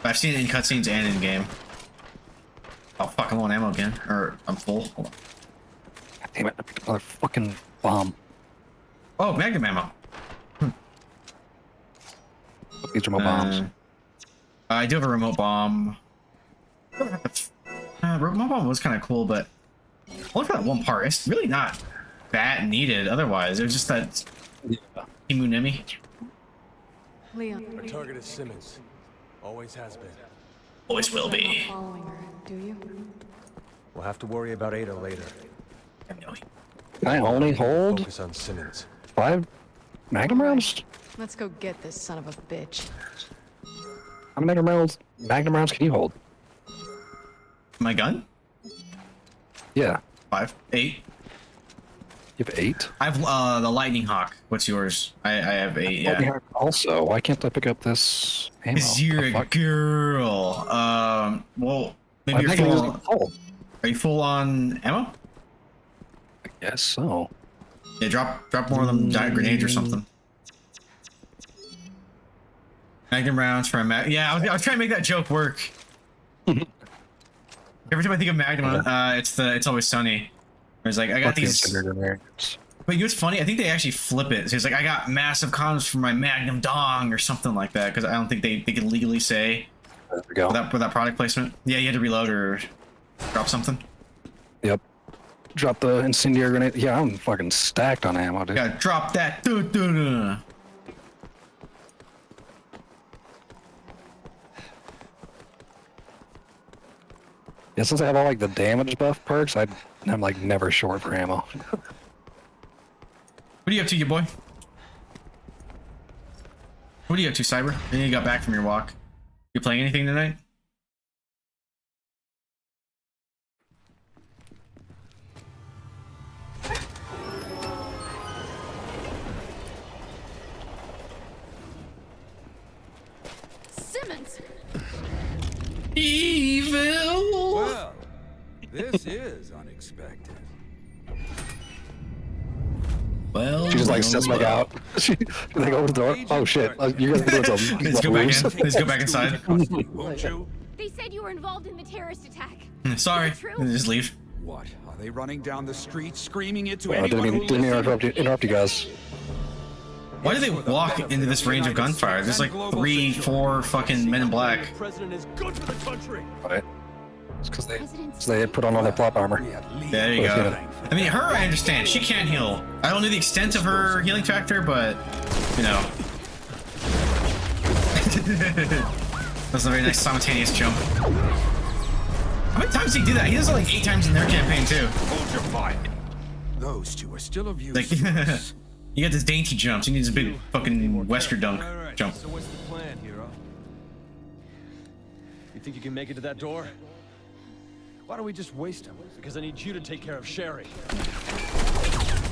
But I've seen it in cutscenes and in game. Oh fuck, I'm on ammo again. Or I'm full. Hold on. God damn it, I picked another fucking bomb. Oh, magnum ammo. These are my bombs. I do have a remote bomb. Remote bomb was kind of cool, but only for that one part. It's really not that needed otherwise. It was just that Imunemi. Leon, Our target is Simmons. Always has been. Always will you're not be. following her, do you? We'll have to worry about Ada later. Can I only hold Focus on Simmons. 5 magnum rounds? Let's go get this son of a bitch. How many magnum rounds can you hold? My gun? Yeah. 5, 8. You have 8? I have the Lightning Hawk. What's yours? I have 8. Yeah. Also, why can't I pick up this ammo? Cause you're The a fuck? girl. Well, maybe My you're magnum full. isn't full. Are you full on ammo? I guess so. Yeah, drop more of them giant grenades or something. Magnum rounds for a mag. Yeah, I was trying to make that joke work. Every time I think of Magnum, it's Always Sunny. It's like I got these. But you know what's funny? I think they actually flip it. So it's like I got massive condoms for my Magnum dong or something like that because I don't think they can legally say There we go. with that product placement. Yeah, you had to reload or drop something. Yep. Drop the incendiary grenade. Yeah, I'm fucking stacked on ammo, dude. Yeah, drop that. Doo-doo-doo. Yeah, since I have all like the damage buff perks, I'm like never short for ammo. What are you up to, you boy? What are you up to, Cyber? I think you got back from your walk. You playing anything tonight? Simmons! Evil! Well, this is unexpected. Well, She just like steps back out. She like opens the door. Oh shit! You guys are doing something. Let's go back in. Let's go back inside. Won't you? They said you were involved in the terrorist attack. Sorry. Is it true? Just leave. What? Are they running down the street screaming it to I anyone who didn't mean listens? to interrupt you guys. Why do they walk into this range of gunfire? There's like 3, 4 fucking men in black. President is good for the country. Right? It's because they had put on all their plot armor. We at least There you Yeah. go. I mean, her, I understand. She can't heal. I don't know the extent of her healing factor, but, you know. That's a very nice simultaneous jump. How many times did he do that? He does it like 8 times in their campaign too. Hold your fire. Those two are still of use. Like, to us. you got this dainty jumps. He needs a big fucking Western dunk jump. So what's the plan, hero? You think you can make it to that door? Why don't we just waste him? Because I need you to take care of Sherry.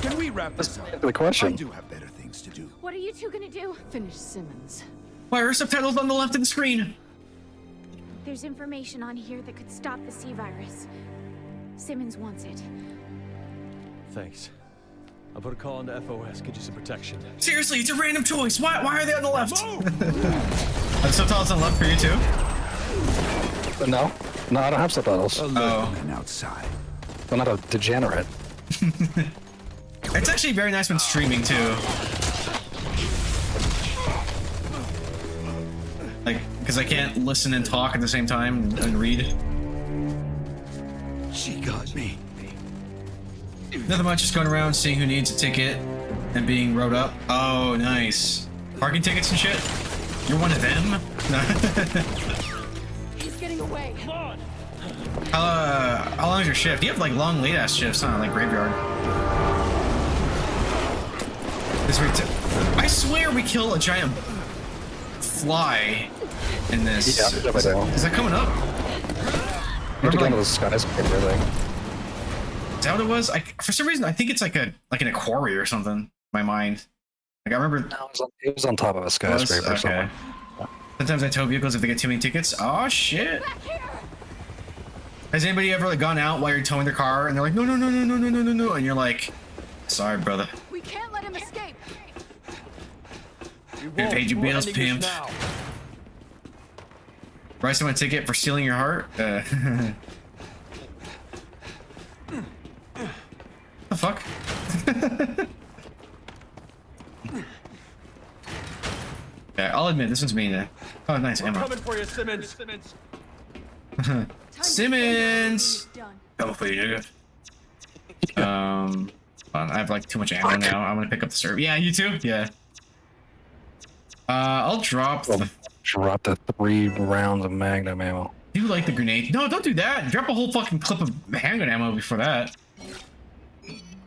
Can we wrap this up? The question. I do have better things to do. What are you two gonna do? Finish Simmons. Why are subtitles on the left of the screen? There's information on here that could stop the C virus. Simmons wants it. Thanks. I'll put a call into FOS, get you some protection. Seriously, it's a random choice. Why are they on the left? Are the subtitles on the left for you too? No, I don't have subtitles. Oh. Outside. I'm not a degenerate. It's actually very nice when streaming too. Like, because I can't listen and talk at the same time and read. She got me. Nothing much, just going around seeing who needs a ticket and being rode up. Oh, nice. Parking tickets and shit? You're one of them? He's getting away. How long is your shift? You have like long late ass shifts, huh? Like graveyard. I swear we kill a giant fly in this. Yeah, Is that coming up? You have to go into the skyscraper thing. Is that what it was? For some reason, I think it's like an quarry or something. In my mind. Like I remember. No, it was on top of a skyscraper. Okay. Somewhere. Sometimes I tow vehicles if they get too many tickets. Oh shit! Has anybody ever like gone out while you're towing their car and they're like, no, and you're like, sorry, brother. We can't let him escape. We paid you bills, pimp. Write someone a ticket for stealing your heart. The fuck? Yeah, I'll admit this one's me then. Oh, nice ammo. Coming for you, Simmons. Simmons. Done. Coming for you, nigga. I have like too much ammo now. I'm gonna pick up the serve. Yeah, you too. Yeah. I'll drop. Drop the 3 rounds of Magnum ammo. Do you like the grenade? No, don't do that. Drop a whole fucking clip of handgun ammo before that.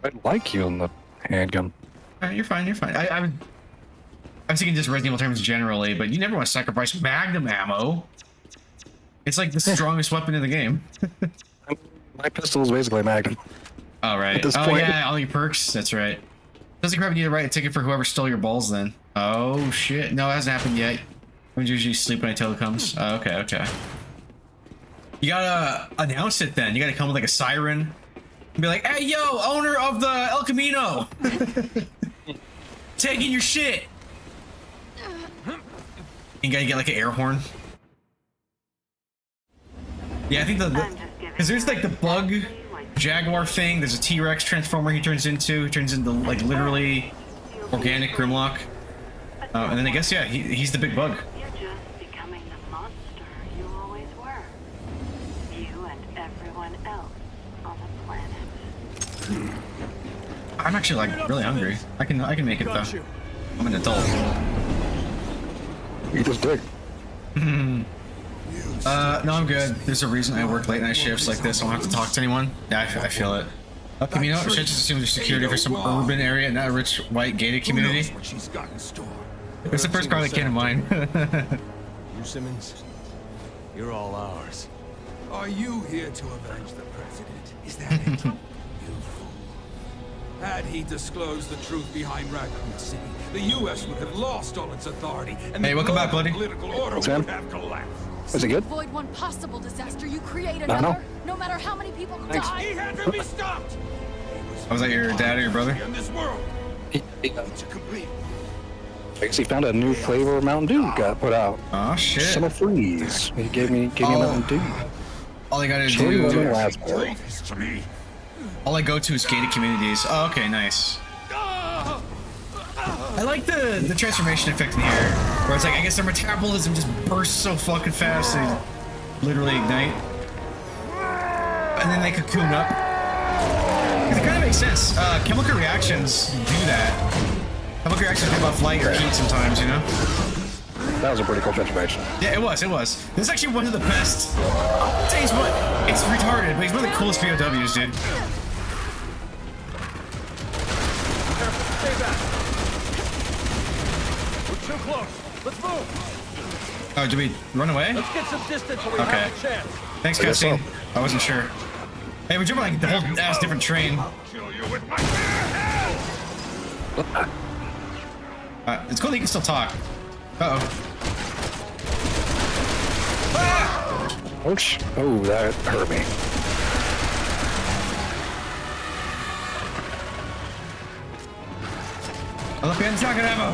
I like you in the handgun. You're fine. You're fine. I'm thinking just Resident Evil terms generally, but you never want to sacrifice Magnum ammo. It's like the strongest weapon in the game. My pistol is basically Magnum. Oh, right. Oh, yeah, all your perks. That's right. Doesn't crap, you need to write a ticket for whoever stole your balls then. Oh, shit. No, it hasn't happened yet. I usually sleep when I tell it comes. Oh, okay. You gotta announce it then. You gotta come with like a siren. And be like, hey, yo, owner of the El Camino. Taking your shit. You gotta get like an air horn. Yeah, I think because there's like the bug jaguar thing. There's a T-Rex transformer he turns into. He turns into like literally organic Grimlock. And then I guess, yeah, he's the big bug. You're just becoming the monster you always were. You and everyone else on the planet. I'm actually like really hungry. I can make it though. I'm an adult. You just did. No, I'm good. There's a reason I work late night shifts like this. I don't have to talk to anyone. Yeah, I feel it. You know, should just assume there's security for some urban area, not a rich white gated community. It's the first car that came to mind. You, Simmons, you're all ours. Are you here to avenge the president? Is that it? You fool. Had he disclosed the truth behind Raccoon City, the U.S. would have lost all its authority, and hey, welcome back, buddy. Political order would have collapsed. Is it good? Avoid one possible disaster, you create another. No matter how many people die. He had to be stopped. Was that your dad or your brother? In this world, It's complete. I guess he found a new flavor of Mountain Dew got put out. Oh shit! Summer Freeze. He gave me Mountain Dew. All I gotta Cherry do. lemon raspberry. All I go to is gated communities. Oh, okay, nice. I like the transformation effect in here, where it's like I guess their metabolism just bursts so fucking fast they literally ignite, and then they cocoon up. It kind of makes sense. Chemical reactions do that. Chemical reactions do about flight or heat sometimes, you know. That was a pretty cool transformation. Yeah, it was. It was. This is actually one of the best. I'll tell you what, it's retarded, but he's one of the coolest POWs, dude. Stay back. We're too close. Let's move. Oh, did we run away? Let's get some distance so we Okay. have a chance. Thanks, I guess so. cutscene. I wasn't sure. Hey, we're jumping like the whole ass different train. It's cool that you can still talk. Uh-oh. Ouch. Oh, that hurt me. I left behind the shotgun ammo.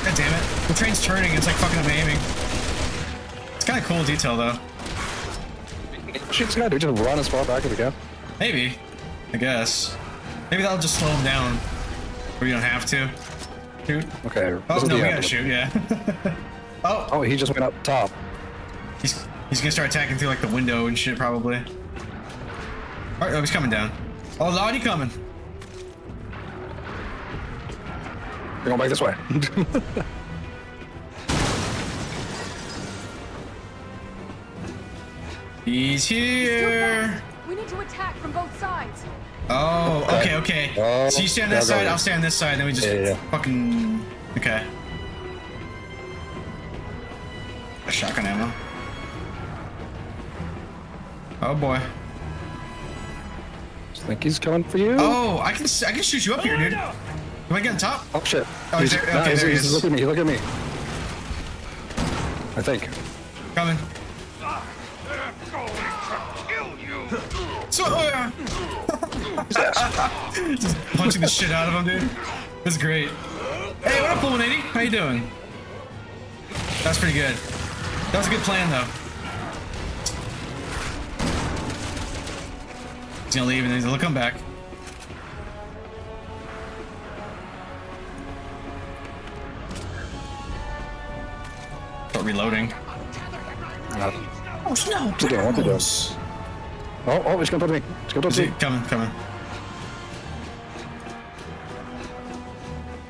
God damn it. The train's turning. It's like fucking up aiming. It's kind of cool detail, though. Shit's gonna do just run as far back as we can. Maybe. I guess. Maybe that'll just slow him down. Where you don't have to. Shoot. Okay. Oh, this is no, the we end. gotta shoot, yeah. Oh. Oh, he just went up top. He's gonna start attacking through like the window and shit, probably. Alright, oh, he's coming down. Oh, Lottie coming. We're going back this way. He's here. We need to attack from both sides. Oh, okay. Oh, So you stay on that side, I'll stay on this side, and then we just fucking... Okay. A shotgun ammo. Oh boy. I think he's coming for you. Oh, I can shoot you up here, dude. Am I getting top? Oh shit. Oh, he's there. Okay, there he he's is. looking at me. He's looking at me. I think. Coming. So, just punching the shit out of him, dude. That's great. Hey, what up, 180? How you doing? That's pretty good. That was a good plan, though. He's gonna leave and then he'll come back. Start reloading. Oh, no! What's he doing? What's he doing? Oh, he's gonna put me. He's gonna put me. Coming.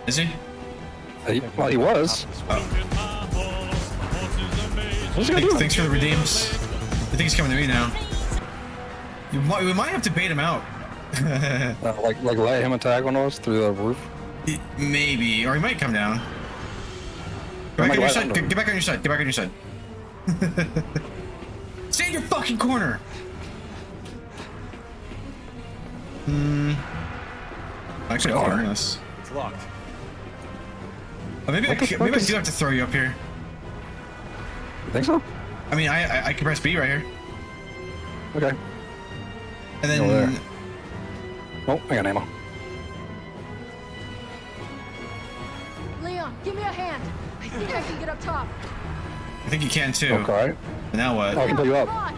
Is he? Well, he was. What's he gonna do? Thanks for the redeems. I think he's coming to me now. We might have to bait him out. Like let him attack on us through the roof. Maybe, or he might come down. Get back on your side. Get back on your side. Get back on your side. Stay in your fucking corner. Actually, I'll burn this. It's locked. Oh, maybe I do have to throw you up here. You think so? I mean, I can press B right here. Okay. And then. Over there. Oh, I got ammo. Leon, give me a hand. I think I can get up top. I think you can too. Okay. And now what? Oh, I can pull you up. Come on.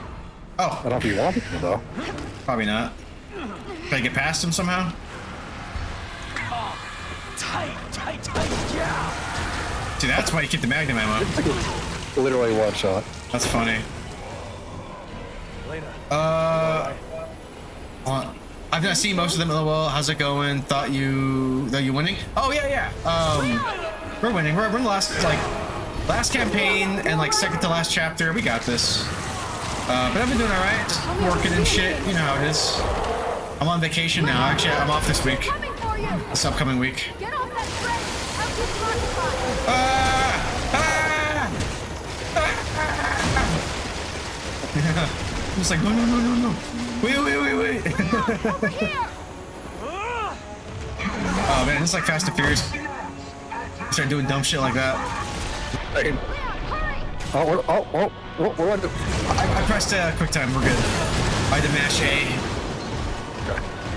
Oh, I don't know if you want it though. probably not. Can I get past him somehow? Tight, yeah. See, that's why you keep the magnum ammo. Literally one shot. That's funny. I've not seen most of them. Well, how's it going? Thought you winning? Oh yeah. We're winning. We're in the last campaign and like second to last chapter. We got this. But I've been doing all right. Working and shit. You know how it is. I'm on vacation now. Actually, I'm off this week. This upcoming week. Get off that train. Help you I'm just like, no. Wait. Oh man, it's like Fast and Furious. Start doing dumb shit like that. What do I do? I pressed quick time. We're good. I had to mash A.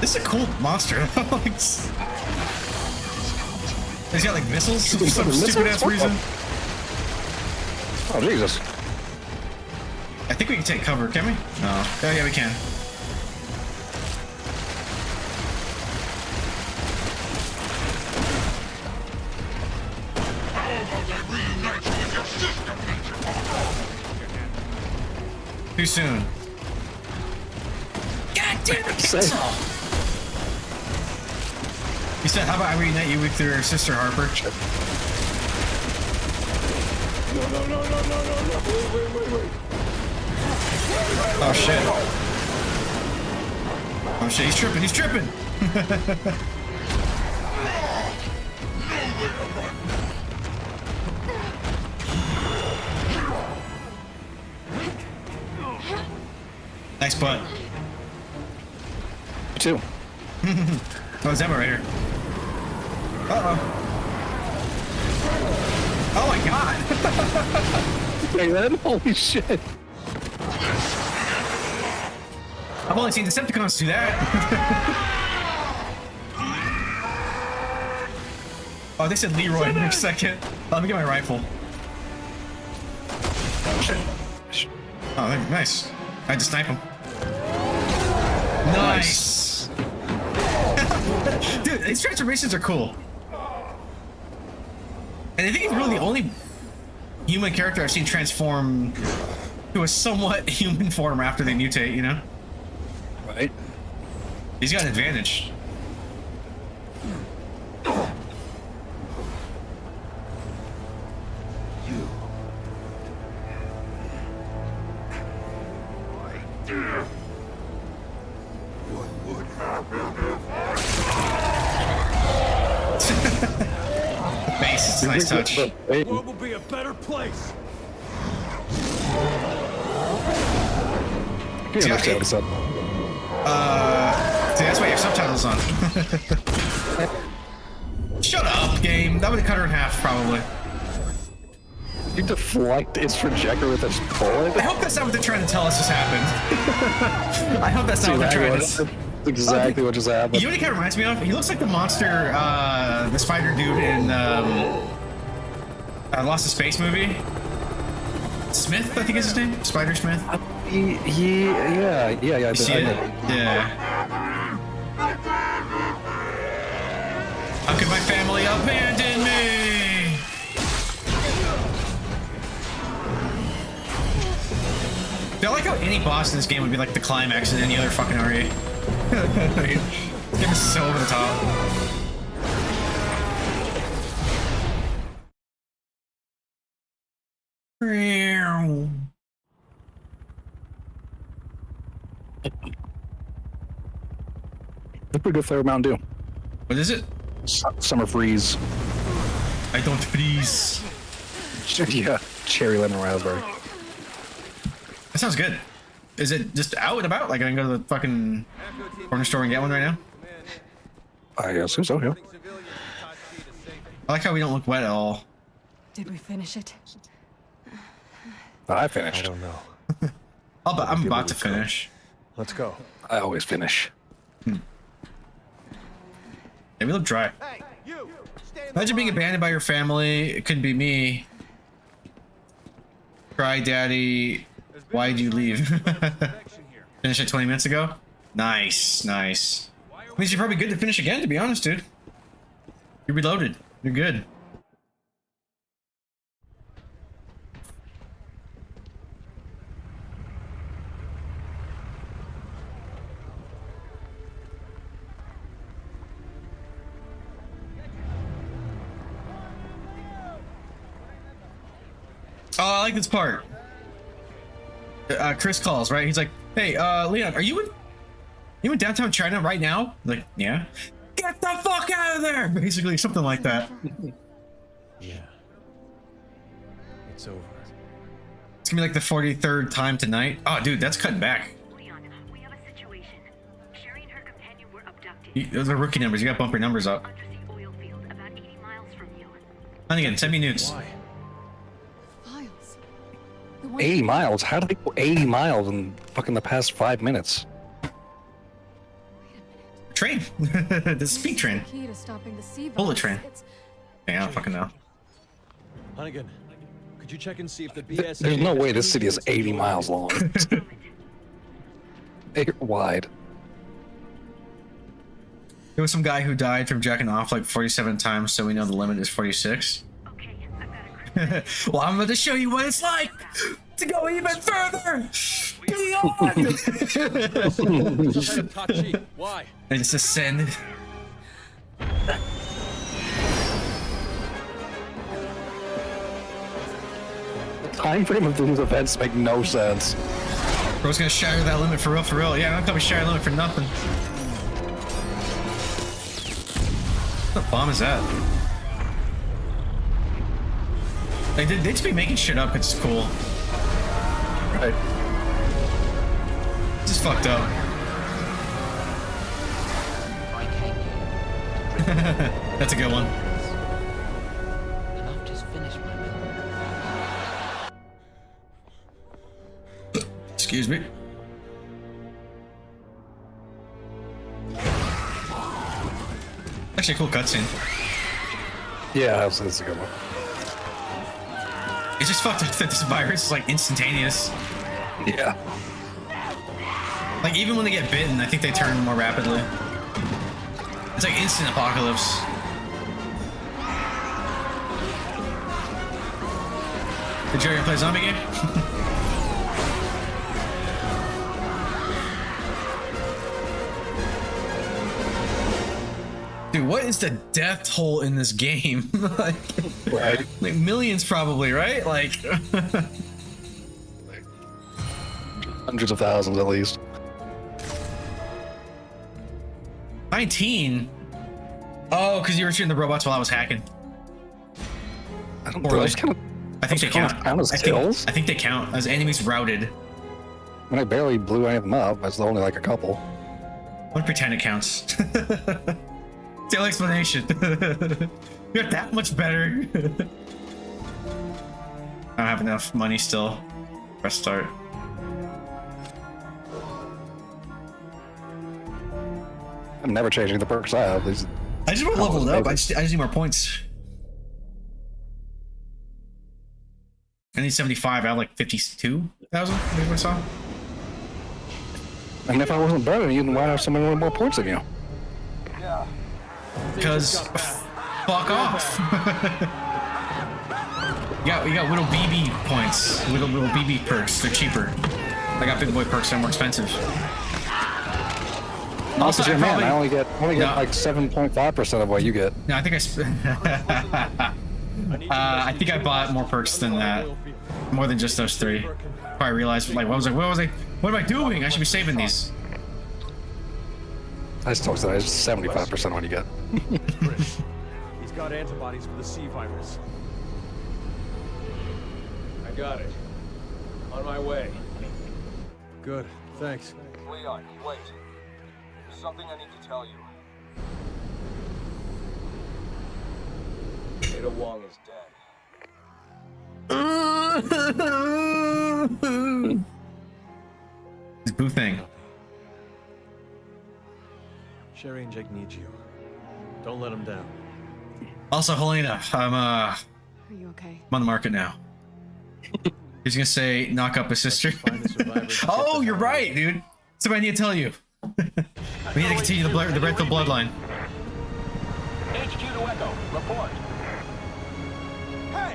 This is a cool monster. He's got like missiles for some stupid ass reason. Oh Jesus! I think we can take cover, can we? No. Oh yeah, we can. Too soon. God damn it! He said, "How about I reunite you with your sister, Harper?" Oh shit. Oh shit, he's tripping, he's tripping! Nice butt. You too. Oh, it's Emma right here. Uh-oh. Oh my god! Hey, man, holy shit. I've only seen Decepticons do that. Oh, they said Leroy in a second. Oh, let me get my rifle. Oh, nice. I had to snipe him. Nice. Dude, these transformations are cool. And I think he's really the only human character I've seen transform to a somewhat human form after they mutate, you know? Right. He's got an advantage. Face, it's a nice touch. The world will be a better place. See, that's why you have subtitles on. Shut up, game. That would have cut her in half, probably. You deflect its trajectory with this bullet? I hope that's not what they're trying to tell us just happened. I hope that's not what they're trying to... Exactly what just happened. You know what he kind of reminds me of? He looks like the monster, the spider dude in Lost in Space movie. Smith, I think is his name? Spider Smith? Yeah. You see it? Yeah. How could my family abandon me? I like how any boss in this game would be like the climax in any other fucking RE. This game is so over the top. They're pretty good flavor Mountain Dew. What is it? Summer Freeze. I don't freeze. Yeah, cherry lemon raspberry. That sounds good. Is it just out and about? Like I can go to the fucking corner store and get one right now? I assume so, yeah. I like how we don't look wet at all. Did we finish it? I finished. I don't know. I'm about to finish. Let's go. I always finish. Yeah, we look dry. Imagine being abandoned by your family. It couldn't be me. Cry, daddy. Why'd you leave? Finished it 20 minutes ago? Nice, nice. Means you're probably good to finish again, to be honest, dude. You're reloaded. You're good. Oh, I like this part. Chris calls, right? He's like, "Hey, Leon, are you in downtown China right now?" Like, yeah. Get the fuck out of there! Basically, something like that. Yeah. It's over. It's gonna be like the 43rd time tonight. Oh, dude, that's cutting back. Leon, we have a situation. Sherry and her companion were abducted. Those are rookie numbers. You got bumper numbers up. Undersea oil field about 80 miles from you. Hunnigan, send me nudes. Why? Files. 80 miles? How did they go 80 miles in fucking the past 5 minutes? Train. The speed train. Key to stopping the sea Bullet virus. train. Yeah, I don't fucking know. Hunnigan, could you check and see if the BS... There's no way this city is 80 miles long. Wide. There was some guy who died from jacking off like 47 times, so we know the limit is 46. Okay, I've got a Well, I'm going to show you what it's like to go even further beyond. Tachi, why? And just ascend. time frame of these events make no sense. Bro's gonna shatter that limit for real. Yeah, I'm not gonna shatter limit for nothing. What the bomb is that? Like, they just be making shit up. It's cool. Right. Just fucked up. That's a good one. And I've just finished my meal. Excuse me. Actually, a cool cutscene. Yeah, that's a good one. It's just fucked up that this virus is like instantaneous. Yeah. Like even when they get bitten, I think they turn more rapidly. It's like instant apocalypse. Did you ever play a zombie game? Dude, what is the death toll in this game? Like, right. Like millions probably, right? Like hundreds of thousands at least. 19? Oh, because you were shooting the robots while I was hacking. I don't know. I think they count. I think they count as enemies routed. I mean, I barely blew any of them up. That's only like a couple. I'm gonna pretend it counts. It's the only explanation. You're that much better. I don't have enough money still. Press start. I'm never changing the perks I have. I just want to level it up. I just need more points. I need 75 out of like 52,000. I saw. And if I wasn't better than you, then why have so many more points than you? Because fuck off. You got little BB points, little BB perks. They're cheaper. I got big boy perks that are more expensive. Also, I only get like 7.5% of what you get. No, I think I think I bought more perks than that. More than just those three. Probably realized like what am I doing? I should be saving these. I just told you that it's 75% what you get. Chris, he's got antibodies for the C virus. I got it. On my way. Good, thanks. Leon, wait. There's something I need to tell you. Ada Wong is dead. This boo thing. Sherry and Jake need you. Don't let them down. Also, Helena, Are you okay? I'm on the market now. He's gonna say knock up his sister. Oh, you're right, dude. Somebody I need to tell you. We need to continue the Redfield bloodline. HQ to Echo. Report.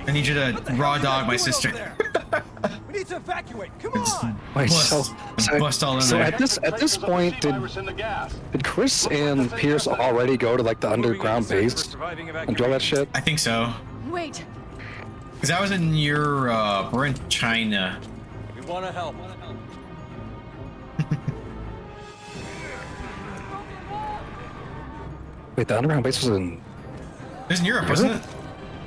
I need you to raw dog my sister. We need to evacuate. Come on. Wait, bust all in so there. at this point, did Chris and Pierce already go to like the underground base and do all that shit? I think so. Wait. Because I was in Europe. We're in China. We want to help. Wait, the underground base was in. It was in Europe, wasn't it?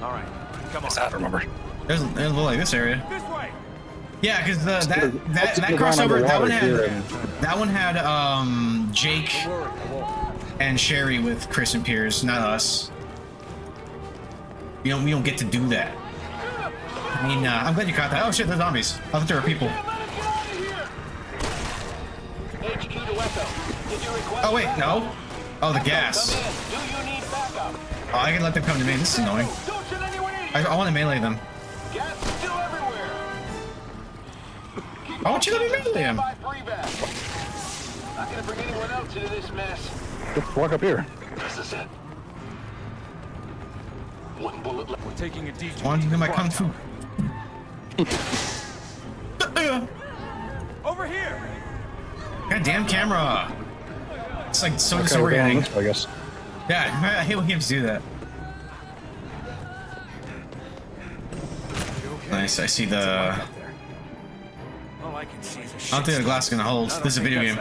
All right, come on. I don't remember. It doesn't look like this area. This way. Yeah, because that crossover, that one had Jake and Sherry with Chris and Piers, not us. We don't get to do that. I mean, I'm glad you caught that. Oh shit, they're zombies. I thought there were people. Oh wait, no. Oh, the gas. Oh, I can let them come to me. This is annoying. I want to melee them. Why won't you let me melee him? Not gonna bring anyone else into this mess. Let's walk up here. This is it. One bullet left. We're taking a detour. Want to do my kung fu? Over here. Goddamn camera! It's like so Okay, disorienting. I guess. Yeah, I hate when games do that. nice. I see the. All I can see is a I don't think the glass is gonna hold. This is a video game.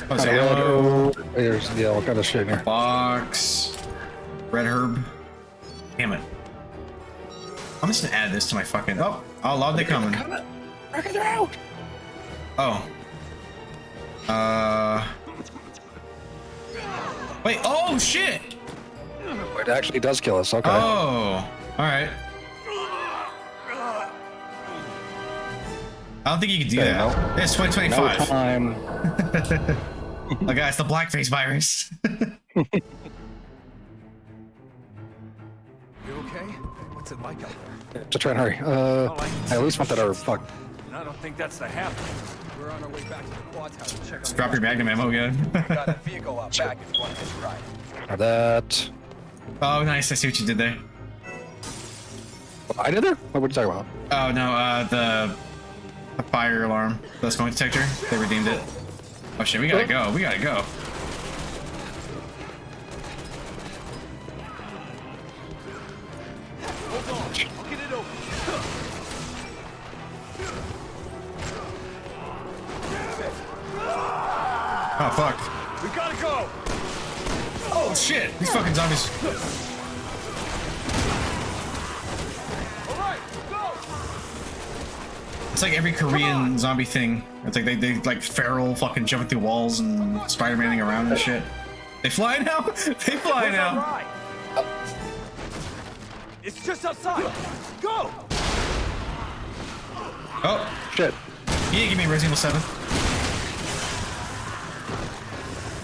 Oh, so Hello. There's what kind of shit in here? Box. Red herb. Damn it. I'm just gonna add this to my fucking. Oh, loud they coming. They're out. Oh. Wait. Oh shit. It actually does kill us. Okay. Oh. All right. I don't think you can do that. No. It's 2025. No time. Oh, guys, the blackface virus. You okay? What's it like out there? Just try and hurry. I at least want that herb. Fuck. I don't think that's the half. We're on our way back to the quad house to check on. Just drop your magnum ammo again. Got a vehicle out back if you want to hitch a ride. Or that. Oh, nice. I see what you did there. I did there? What were you talking about? Oh, no, the fire alarm, the smoke detector, they redeemed it. Oh shit, we gotta go. We gotta go. Hold on. I'll get it over. Oh, fuck. We gotta go. Oh shit, these fucking zombies. All right, go. It's like every Korean zombie thing. It's like they like feral fucking jumping through walls and Spider-Maning around and shit. They fly now? They fly now. Right. It's just outside. Go. Oh shit. Yeah, give me Resident Evil 7.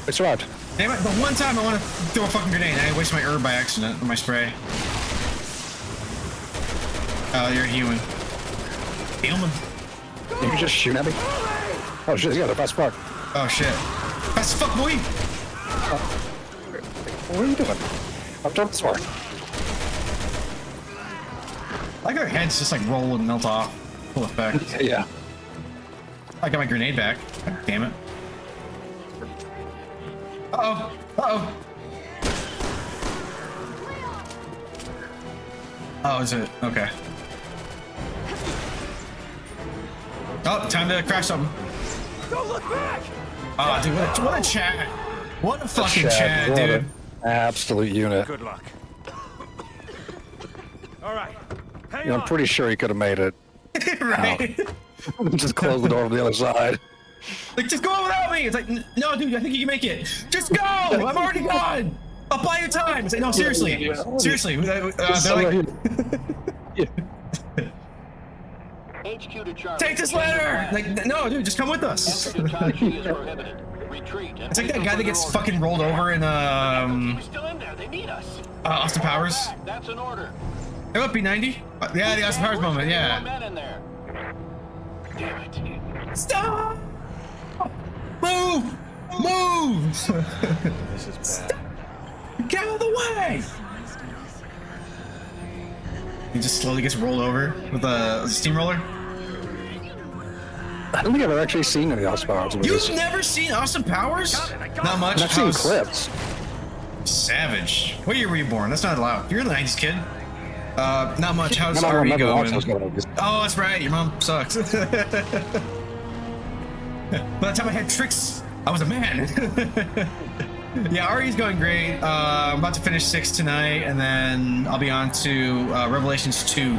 It's arrived. Damn it, the one time I want to throw a fucking grenade, I waste my herb by accident, or my spray. Oh, you're a human. Human. You can just shoot at me? Oh shit, yeah, they're fast fuck. Oh shit. Fast fuck, boy! What are you doing? I'm jumping smart. Like our heads just like roll and melt off. Full effect. Yeah. I got my grenade back. God damn it. Uh-oh. Uh-oh. Oh, is it? Okay. Oh, time to crash something. Don't look back. Oh, dude, what a chat. What a fucking chat, what dude. an absolute unit. Good luck. All right. Hang I'm on. pretty sure he could have made it. Right? Just close the door from the other side. Like, just go without me. It's like, no, dude, I think you can make it. Just go. I'm already gone. I'll buy you time. It's like, no, seriously. Seriously. They're like, HQ to Charlie. take this ladder. Like, no, dude, just come with us. It's like that guy that gets fucking rolled over in, Still in there. They need us. Austin Powers. That's an order. Hey, what, B90? Yeah, the Austin Powers moment, yeah. Man in there. Damn it. Stop! Move! Move! This is bad. Get out of the way! He just slowly gets rolled over with a steamroller. I don't think I've ever actually seen any Austin Powers movies. You've never seen Austin Powers? Not much. I've seen clips. Savage. What year were you born? That's not allowed. You're a 90s kid. Not much. How's I don't RE remember going? watching those movies. Oh, that's right. Your mom sucks. By the time I had tricks, I was a man. Yeah, RE's going great. I'm about to finish 6 tonight, and then I'll be on to Revelations 2.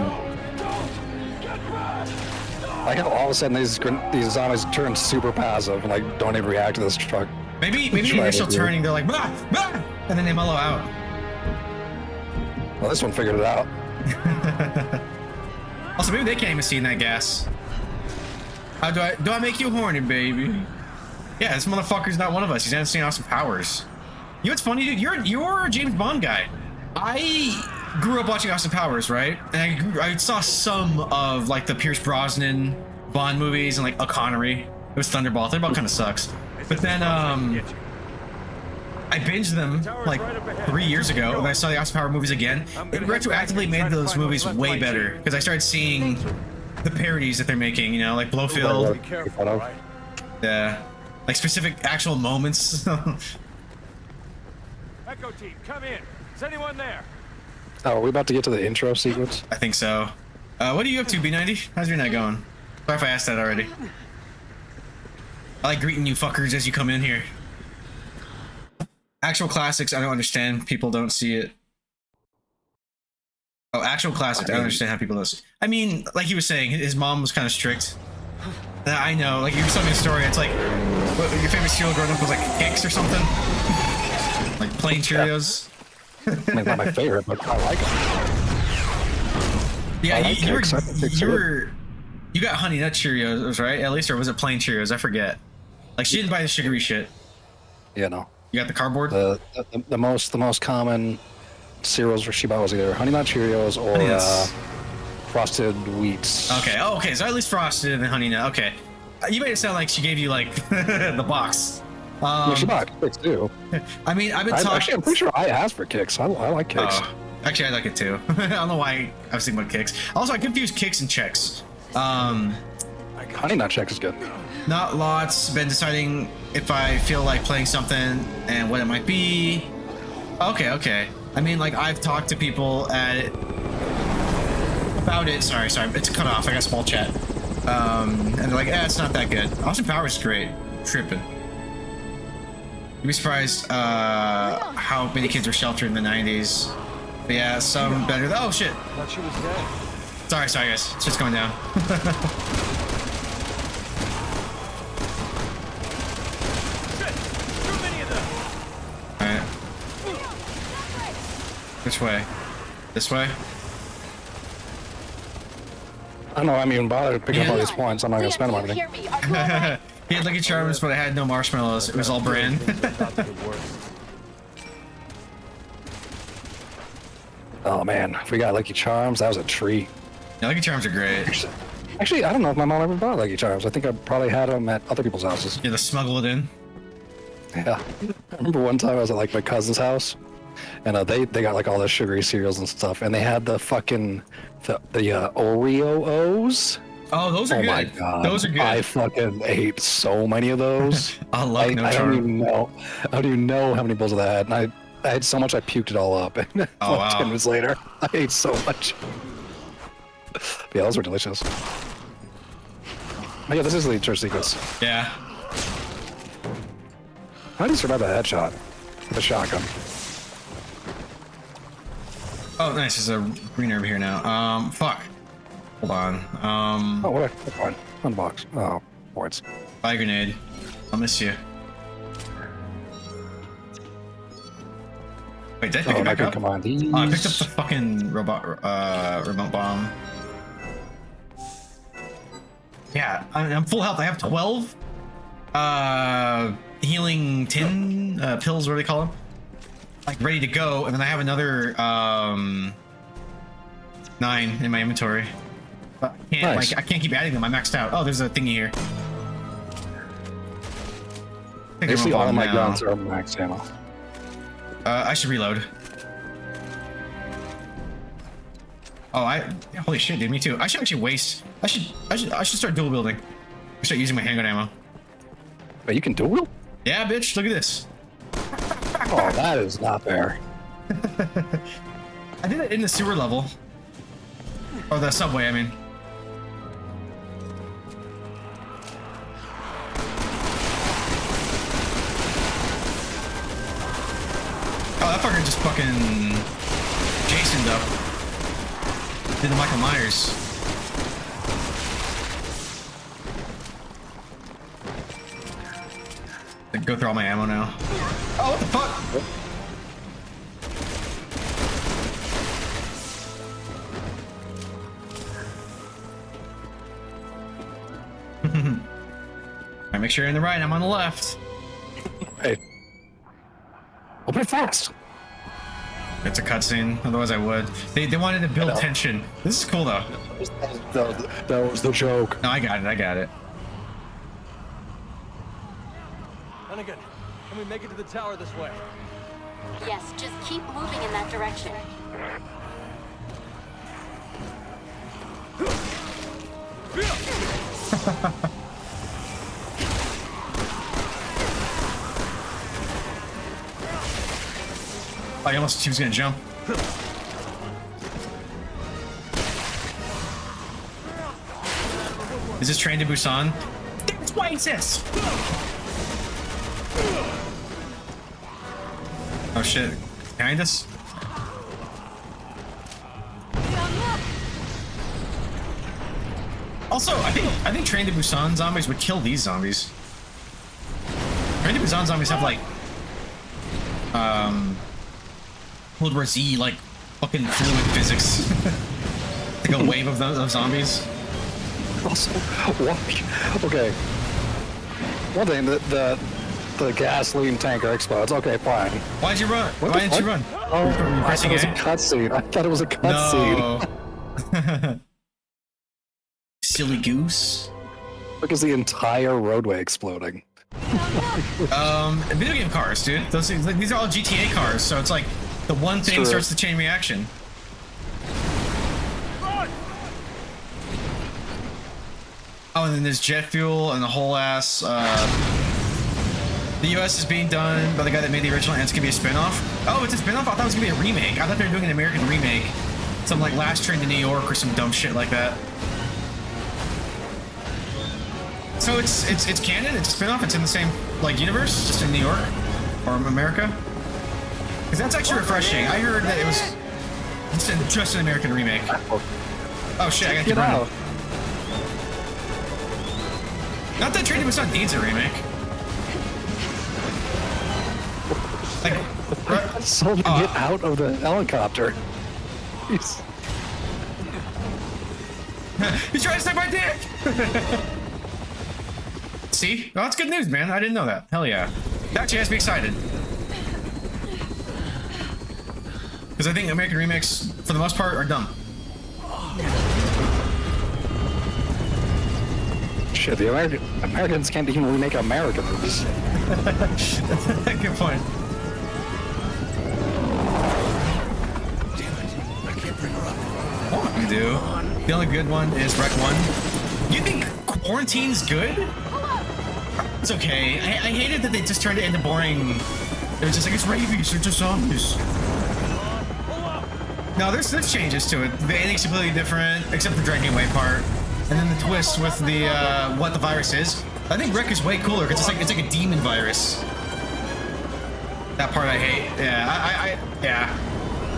Like how all of a sudden these zombies turn super passive and like don't even react to this truck. Maybe the initial turning, they're like, bah, bah, and then they mellow out. Well, this one figured it out. Also, maybe they can't even see in that gas. How do I make you horny, baby? Yeah, this motherfucker's not one of us. He's not seeing Austin Powers. You know what's funny, dude? You're a James Bond guy. I grew up watching Austin Powers, right? And I saw some of like the Pierce Brosnan Bond movies and like a Connery. It was Thunderball. Thunderball kind of sucks. But then I binged them like 3 years ago, and I saw the Austin Powers movies again. It retroactively made those movies way better because I started seeing the parodies that they're making. You know, like Blowfield. Yeah, like specific actual moments. Echo team, come in. Is anyone there? Oh, are we about to get to the intro sequence? I think so. What are you up to, B90? How's your night going? Sorry if I asked that already. I like greeting you fuckers as you come in here. Actual classics, I don't understand. People don't see it. Oh, actual classics, I don't understand how people don't see it. I mean, like he was saying, his mom was kind of strict. I know, like you were telling me a story, it's like, what, your favorite cereal growing up was like Kix or something? Like plain Cheerios? I mean, not my favorite, but I like them. Yeah, like you got Honey Nut Cheerios, right? At least, or was it plain Cheerios? I forget. Like she didn't buy the sugary shit. Yeah, no. You got the cardboard? The most common cereals she bought was either Honey Nut Cheerios or Frosted Wheats. Okay. Oh, okay. So at least Frosted and Honey Nut. Okay. You made it sound like she gave you like the box. Yeah, she bought Kix too. I mean, I've been talking. Actually, I'm pretty sure I asked for Kix. I like Kix. Actually, I like it too. I don't know why I was thinking about Kix. Also, I confused Kix and Chex. Honey Nut Chex is good. Not lots. Been deciding if I feel like playing something and what it might be. Okay. I mean, like I've talked to people about it. Sorry, it's cut off. I got a small chat. And they're like, it's not that good. Austin Powers is great. Tripping. You'd be surprised how many kids were sheltered in the 90s. But yeah, some better. Oh shit. Thought she was dead. Sorry guys. Shit's going down. Alright. Which way? This way? I don't know, I mean, bother picking up all these points. I'm not gonna spend them on anything. He had Lucky Charms, but it had no marshmallows. It was all bran. Oh man, if we got Lucky Charms, that was a treat. Yeah, Lucky Charms are great. Actually, I don't know if my mom ever bought Lucky Charms. I think I probably had them at other people's houses. Yeah, to smuggle it in. Yeah. I remember one time I was at like my cousin's house, and they got like all the sugary cereals and stuff, and they had the fucking the Oreo O's. Oh, those are good. Oh my god, those are good. I fucking ate so many of those. I love I don't even know how many bowls of that I had. And I had so much I puked it all up. And oh, like wow. 10 minutes later, I ate so much. But yeah, those were delicious. Oh, yeah, this is the intro sequence. Yeah. How do you survive a headshot with a shotgun? Oh, nice. There's a green herb here now. Fuck. Hold on. Oh, what a one. Unbox. Oh, points. Bye, grenade. I'll miss you. Wait, did I pick it back up? Come on, these. Oh, I picked up the fucking remote bomb. Yeah, I'm full health. I have 12 healing tin pills, what do they call them? Like ready to go, and then I have another 9 in my inventory. But I can't, nice. I can't keep adding them. I'm maxed out. Oh, there's a thingy here. Basically, all of my guns are max ammo. I should reload. Oh, holy shit, dude, me too. I should actually waste. I should start dual building. I start using my handgun ammo. But you can dual wield? Yeah, bitch, look at this. Oh, that is not fair. I did it in the sewer level. Or the subway, I mean. Oh, that fucker just fucking Jason'd up. Did the Michael Myers. Go through all my ammo now. Oh, what the fuck? Alright, make sure you're in the right, I'm on the left. Hey. Open it fast. It's a cutscene, otherwise I would. They wanted to build tension. This is cool though. That was the joke. No, I got it. Hunnigan, can we make it to the tower this way? Yes, just keep moving in that direction. Oh, she was gonna jump. Is this Train to Busan? That's why it's this. Oh shit. Behind us? Also, I think Train to Busan zombies would kill these zombies. Train to Busan zombies have like World War Z like fucking fluid physics. Like a wave of those zombies. Also, okay. One thing, the gasoline tanker explodes. Okay, fine. Why'd you run? Why didn't you run? Oh, I thought it was a cutscene. I thought it was a cutscene. No. Silly goose. Because the entire roadway exploding. Video game cars, dude. Those things, like, these are all GTA cars, so it's like the one thing starts the chain reaction. Oh, and then there's jet fuel and the whole ass. The US is being done by the guy that made the original, and it's gonna be a spin-off. Oh, it's a spin-off? I thought it was gonna be a remake. I thought they were doing an American remake. Some like Last Train to New York or some dumb shit like that. So it's canon, it's a spin-off, it's in the same like universe, just in New York or America. Because that's actually refreshing. I heard that it was just an American remake. Oh shit, I got to run. Not that Train to Busan needs a remake. Like, so to get out of the helicopter. He's trying to suck my dick! See? Well, that's good news, man. I didn't know that. Hell yeah. That actually has me excited. Because I think American remakes, for the most part, are dumb. Shit, the Americans can't even remake American movies. Good point. Damn it. I can't bring her up. Oh, you do. The only good one is Rec 1. You think Quarantine's good? It's okay. I hated that they just turned it into boring. It was just like, it's rabies, they're just zombies. No, there's changes to it. The ending's completely different, except the dragging away part. And then the twist with the, what the virus is. I think Rec is way cooler, because it's like a demon virus. That part I hate. Yeah, yeah.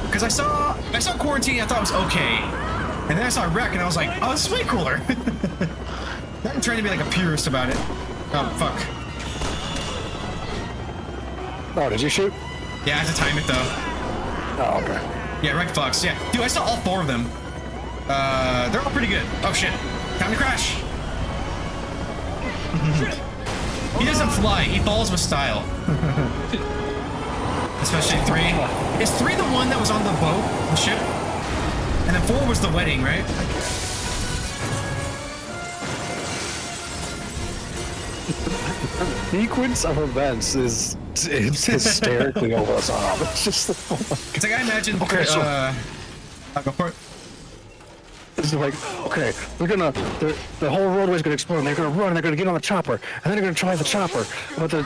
Because I saw Quarantine, I thought it was okay. And then I saw Rec, and I was like, oh, this is way cooler. I'm trying to be like a purist about it. Oh, fuck. Oh, did you shoot? Yeah, I have to time it, though. Oh, okay. Yeah, Rec fucks, yeah. Dude, I saw all 4 of them. They're all pretty good. Oh, shit. Time to crash. He doesn't fly, he falls with style. Especially 3. Is 3 the one that was on the boat, the ship? And then 4 was the wedding, right? Sequence of events is hysterically over us all. It's just it's like I imagine. Okay, so I'll go for it. It's like, okay, the whole roadway's gonna explode, and they're gonna run, and they're gonna get on the chopper, and then they're gonna try the chopper, but the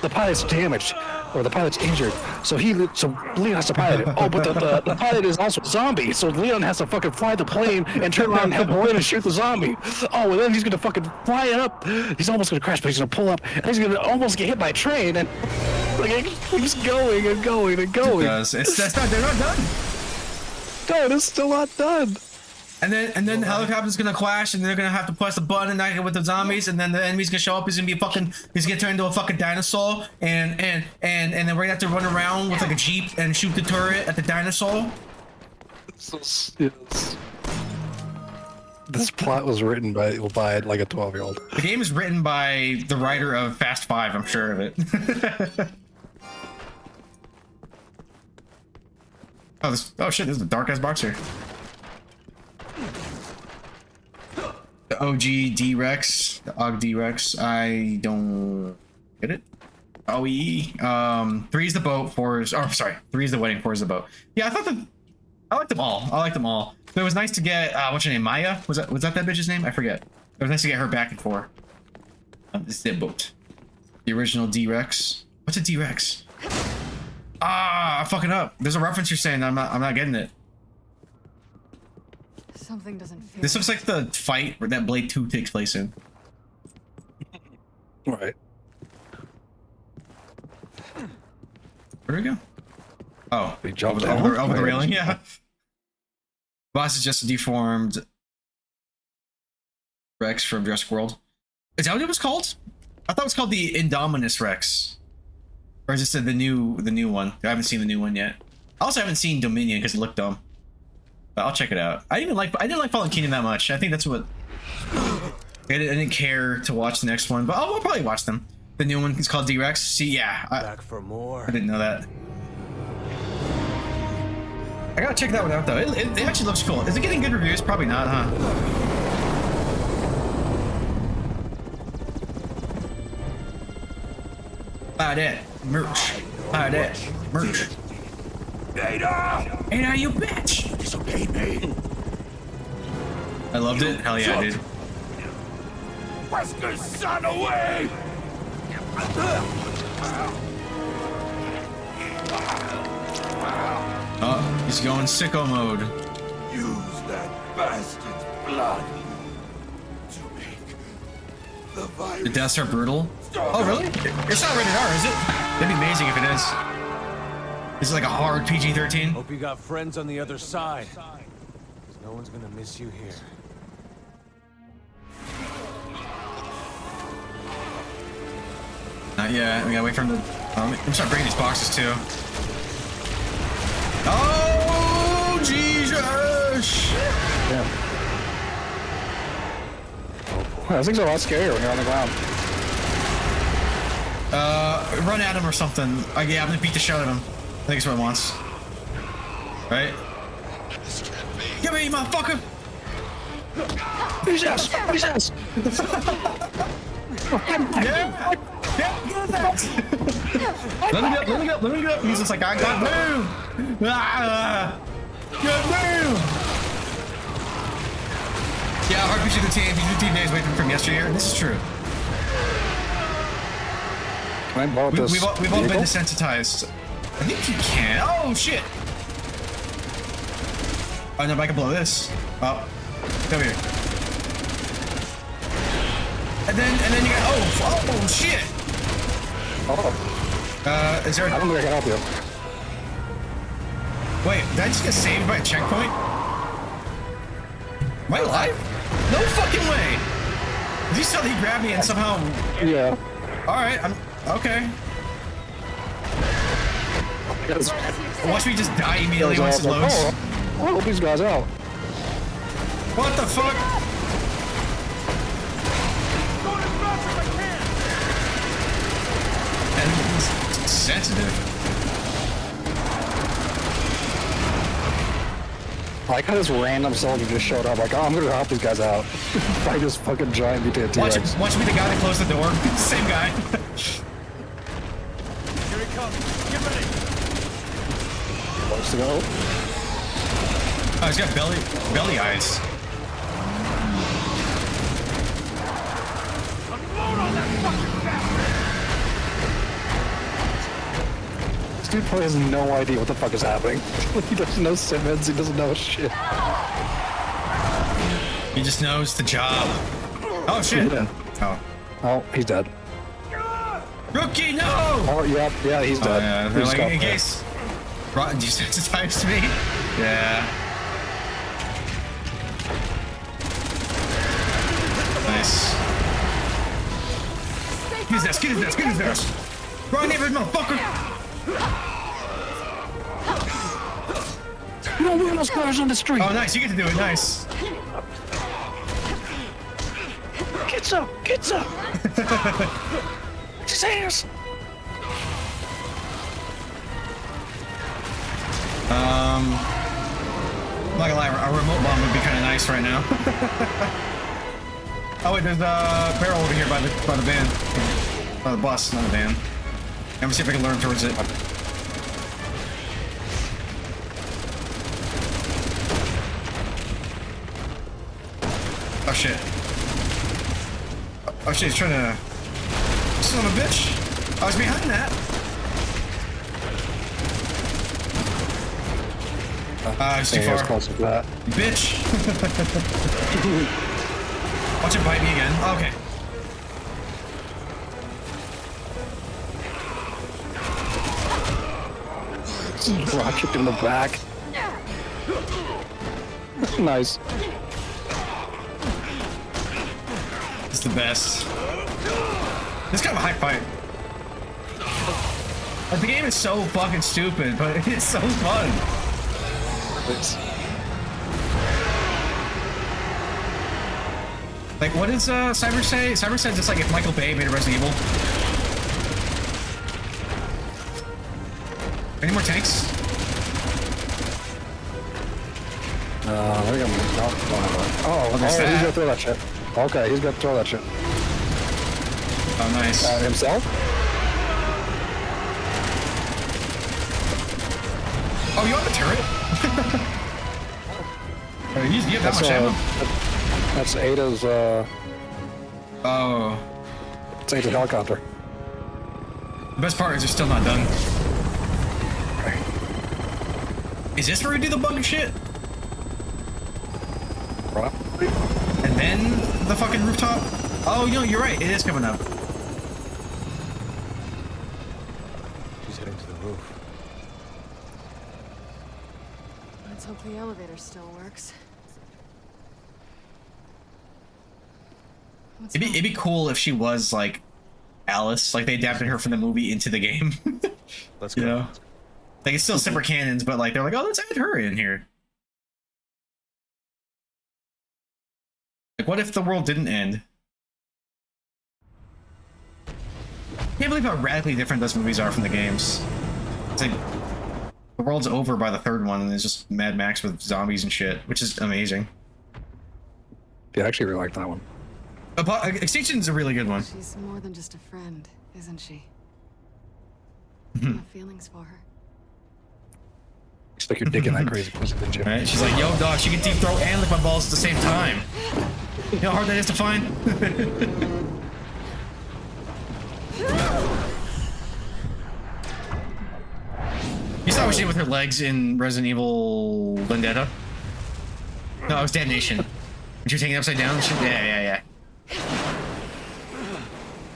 pilot's damaged, or the pilot's injured, so Leon has to pilot it. Oh, but the pilot is also a zombie, so Leon has to fucking fly the plane and turn around and help Helena and shoot the zombie. Oh, and then he's gonna fucking fly it up. He's almost gonna crash, but he's gonna pull up, and he's gonna almost get hit by a train, and like it keeps going and going and going. It does. They're not done. No, it's still not done. And then the helicopter's gonna crash, and they're gonna have to press the button and knock it with the zombies, and then the enemy's gonna show up. He's gonna turn into a fucking dinosaur, and then we're gonna have to run around with like a jeep and shoot the turret at the dinosaur. This plot was written by like a 12-year-old. The game is written by the writer of Fast 5. I'm sure of it. Oh shit! This is a dark ass box here. The OG D-Rex, the OG D-Rex. I don't get it. OE. 3 is the boat. 4 is. Oh, sorry. 3 is the wedding. 4 is the boat. Yeah, I liked them all. But it was nice to get. What's her name? Maya. Was that bitch's name? I forget. It was nice to get her back and forth. This is the boat. The original D-Rex. What's a D-Rex? Ah, I'm fucking up. There's a reference you're saying. I'm not getting it. Something doesn't feel. This looks like the fight where that Blade 2 takes place in. Right. Where do we go? Oh, We jumped over down. the railing, yeah. Boss is just a deformed Rex from Jurassic World. Is that what it was called? I thought it was called the Indominus Rex. Or is this the new one? I haven't seen the new one yet. I also haven't seen Dominion because it looked dumb. But I'll check it out. I didn't like Fallen Kingdom that much. I think that's what I didn't care to watch the next one, but I'll probably watch them. The new one is called D-Rex. See, yeah. Back for more. I didn't know that. I gotta check that one out though. It actually looks cool. Is it getting good reviews? Probably not, huh? Buy that merch. Buy that merch. Ada, you bitch! Disobeyed me. I loved it. Hell yeah, dude. Wesker's son away! Oh, he's going sicko mode. Use that bastard's blood to make the virus. The deaths are brutal. Oh, really? It's not rated R, is it? That'd be amazing if it is. This is like a hard PG-13. Hope you got friends on the other side. Because no one's gonna miss you here. Not yet. We gotta wait for him to. I'm start bringing these boxes too. Oh, Jesus! Yeah. This thing's a lot scarier when you're on the ground. Run at him or something. Yeah, I'm gonna beat the shit out of him. I think it's what it wants. Right? Give me, motherfucker! Who's this? Who's this? Yeah! Let me go. He's just like, I got move! Ah! Got move! Yeah, hard PG-13 days waiting from yesteryear. This is true. Can I borrow this We've all been vehicle? desensitized. I think you can. Oh shit! Oh no, but I can blow this. Oh, come here. And then you got oh shit! Oh. Is there? I don't think I can help you. Wait, did I just get saved by a checkpoint? Am I alive? No fucking way! Did you saw that he grabbed me and somehow? Yeah. All right, I'm okay. Watch me just die immediately once it loads. Oh, I'll help these guys out. What the fuck? And it's sensitive. I like how this random soldier just showed up. Like, oh, I'm gonna help these guys out. By this fucking giant mutated T-Rex. Watch me, the guy that closed the door. Same guy. Here he comes. Get ready. Close to go. Oh, he's got belly eyes. Unload on that fucking bastard! This dude probably has no idea what the fuck is happening. He doesn't know Simmons. He doesn't know shit. He just knows the job. Oh shit. Yeah. Oh, he's dead. Rookie, no! Oh, yeah, he's dead. Yeah, He's like, in got- case. Rotten desensitized me. Yeah. Nice. Get his ass. Wrong neighborhood, motherfucker. No wheels cars on the street. Oh, nice. You get to do it. Nice. Get some. His ass. I'm not gonna lie, a remote bomb would be kind of nice right now. Oh wait, there's a barrel over here by the van. By the bus, not a van. I'm gonna see if I can lure him towards it. Oh shit. Oh shit, he's trying to... Son of a bitch! I was behind that! It's too Yeah, it's far. close to that. Bitch! Watch it bite me again. Okay. Rocket in the back. Nice. It's the best. This kind of a high fight. Like, the game is so fucking stupid, but it's so fun. Like, what does Cyber say? Cyber says it's like if Michael Bay made a Resident Evil. Any more tanks? I think I'm oh, there's he's that. gonna throw that shit. Okay, he's gonna throw that shit. Oh, nice. Himself? Oh, you have a turret? Oh, you have that much ammo? That's Ada's, Oh. it's Ada's helicopter. The best part is they're still not done. Is this where we do the bug shit? Probably. And then the fucking rooftop? Oh, no, you're right. It is coming up. She's heading to the roof. Let's hope the elevator still works. It'd be cool if she was like Alice, like they adapted her from the movie into the game. Let's go. You know? Like it's still separate canons, but like they're like, oh, let's add her in here. Like, what if the world didn't end? Can't believe how radically different those movies are from the games. It's like the world's over by the third one, and it's just Mad Max with zombies and shit, which is amazing. Yeah, I actually really like that one. Extinction's a really good one. She's more than just a friend, isn't she? I have feelings for her. It's like you're digging that crazy pussy, didn't you? Right? She's like, yo, dog, she can deep throat and lick my balls at the same time. You know how hard that is to find? You saw what she did with her legs in Resident Evil Vendetta? No, it was Dead Nation. When she was taking it upside down? Yeah.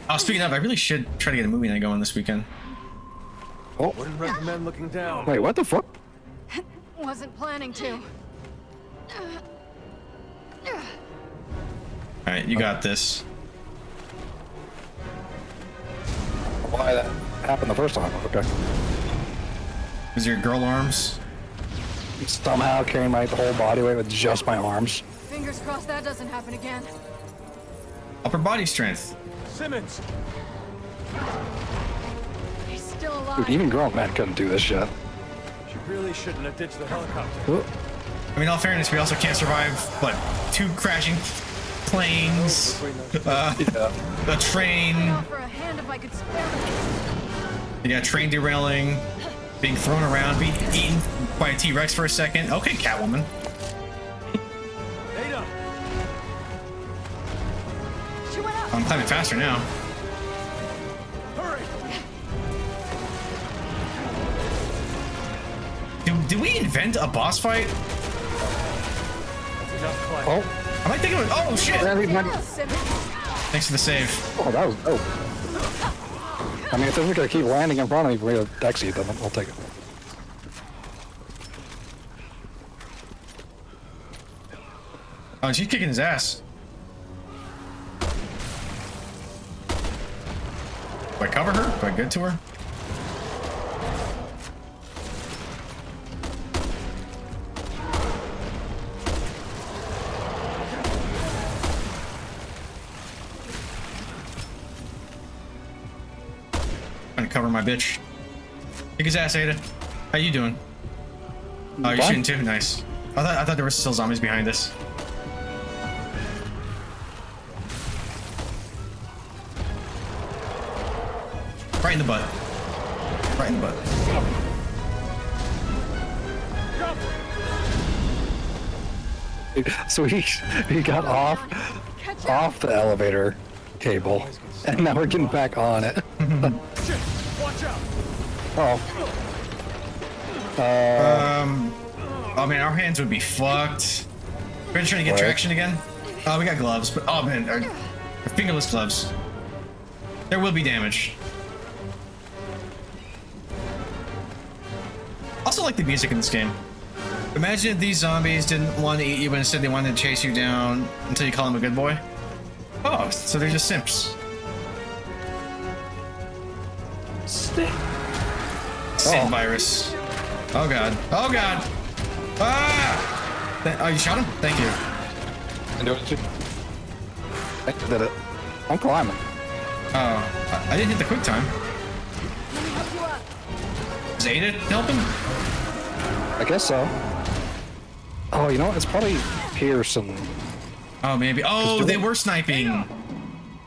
Oh, speaking of, I really should try to get a movie night going this weekend. Oh. Wouldn't recommend looking down. Wait, what the fuck? Wasn't planning to. Alright, you got this. Why that happened the first time? Okay. Is your girl arms? Somehow carrying my whole body weight with just my arms. Fingers crossed that doesn't happen again. Upper body strength. Simmons! He's still alive. Dude, even grown men couldn't do this shit. She really shouldn't have ditched the helicopter. I mean, in all fairness, we also can't survive, what, 2 crashing planes, a train, For a hand if I could spare it. you got a train derailing, being thrown around, being eaten by a T-Rex for a second. Okay, Catwoman. Ada! She went up. I'm climbing faster now. Hurry! Did we invent a boss fight? That's enough climb. Oh. Am I thinking of, oh shit! Simmons. Thanks for the save. Oh, that was dope. I mean, if they're gonna keep landing in front of me for me to execute them, I'll take it. Oh, she's kicking his ass. Do I cover her? Do I get to her? Trying to cover my bitch. Kick his ass, Ada. How you doing? Oh, you're shooting too? Nice. I thought there were still zombies behind us. Right in the butt. Right in the butt. So he got off the elevator cable, and now we're getting back on it. Watch out! Oh. Oh man, our hands would be fucked. We're trying to get traction again. Oh, we got gloves, but oh man, our fingerless gloves. There will be damage. Also like the music in this game. Imagine if these zombies didn't want to eat you, but instead they wanted to chase you down until you call them a good boy. Oh, so they're just simps. Simp virus. Oh god. Oh god. Ah! Oh, you shot him? Thank you. I did it. I'm climbing. Oh, I didn't hit the quick time. Is Ada helping? I guess so. Oh, you know what? It's probably Pierce and... Oh, maybe. Oh, they were sniping.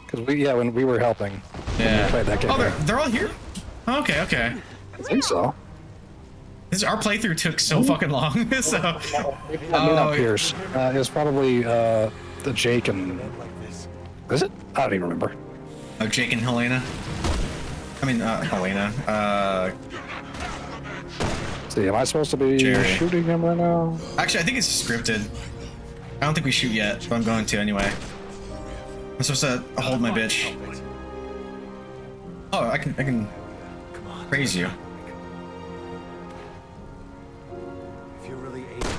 Because when we were helping. Yeah. We played that game. Oh, they're all here? Okay, okay. I think so. Our playthrough took so fucking long. So. Not Pierce. It was probably the Jake and... Is it? I don't even remember. Oh, Jake and Helena? I mean, Helena. See, am I supposed to be shooting him right now? Actually, I think it's scripted. I don't think we shoot yet, but I'm going to anyway. I'm supposed to hold my bitch. Oh, I can praise you. If you're really able,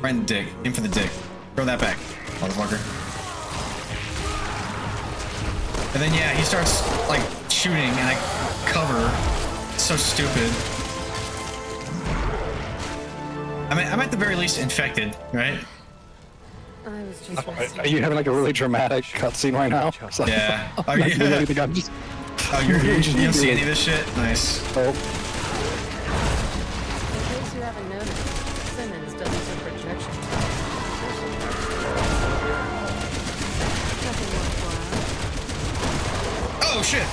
Right in the dick. Aim for the dick. Throw that back, motherfucker. And then yeah, he starts like shooting and I cover. It's so stupid. I mean, I'm at the very least infected, right? I was just Are you having like a really dramatic cutscene right now? Like, yeah. Oh, you don't see any of this shit? Nice. Oh. In case you haven't noticed, Simmons doesn't have projection. Oh shit!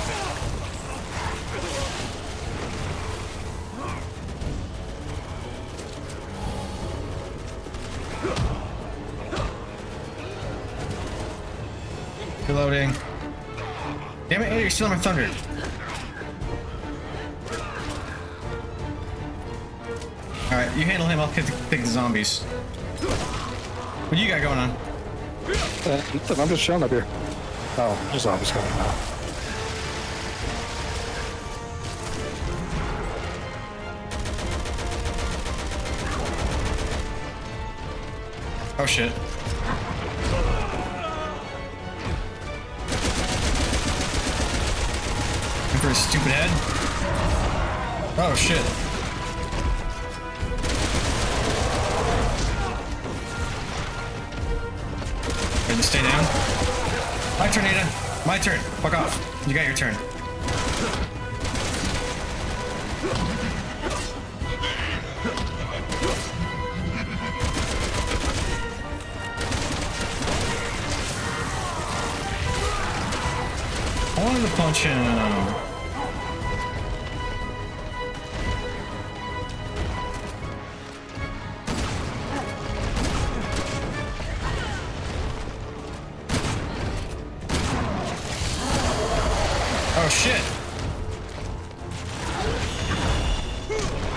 Reloading. Damn it, Ada, you're stealing my thunder. Alright, you handle him, I'll take the zombies. What do you got going on? I'm just chilling up here. Oh, there's zombies coming now. Oh shit. For his stupid head. Oh shit. Ready to stay down? My turn, Ada. My turn. Fuck off. You got your turn. I wanted to punch him. Oh shit!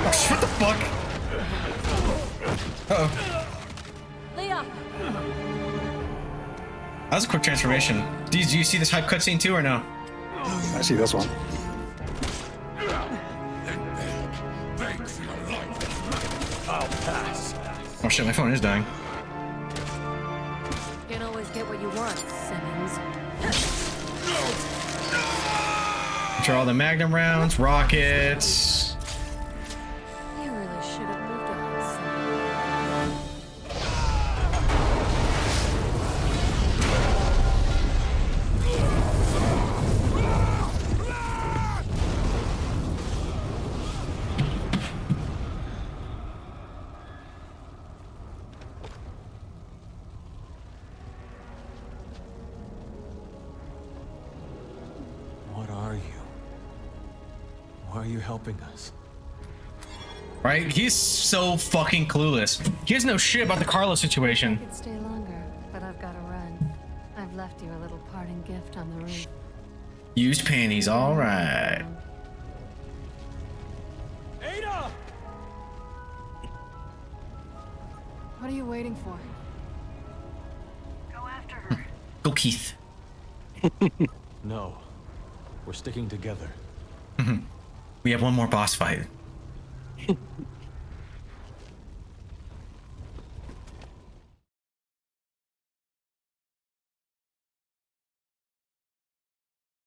Oh shit, what the fuck? Uh-oh. Leah! That was a quick transformation. Do you see this hype cutscene too or no? I see this one. I'll pass. Oh shit, my phone is dying. Can't always get what you want, Simmons. Draw all the magnum rounds, rockets. You really should have moved on, What are you? Why are you helping us? Right? He's so fucking clueless. He doesn't know shit about the Carlos situation. I could stay longer, but I've got to run. I've left you a little parting gift on the roof. Used panties, alright. Ada! you waiting for? Go after her. Go, Keith. No. We're sticking together. We have one more boss fight.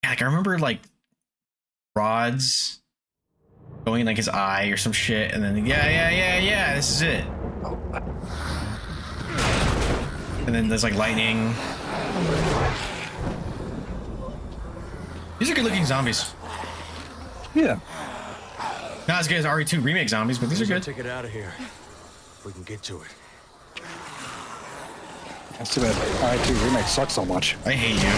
Like, I remember, like, rods going in, like, his eye or some shit, and then, yeah, this is it. And then there's, like, lightning. These are good-looking zombies. Yeah. Not as good as RE2 remake zombies, but these are good. Take it out of here. If we can get to it. That's too bad RE2 remake sucks so much. I hate you.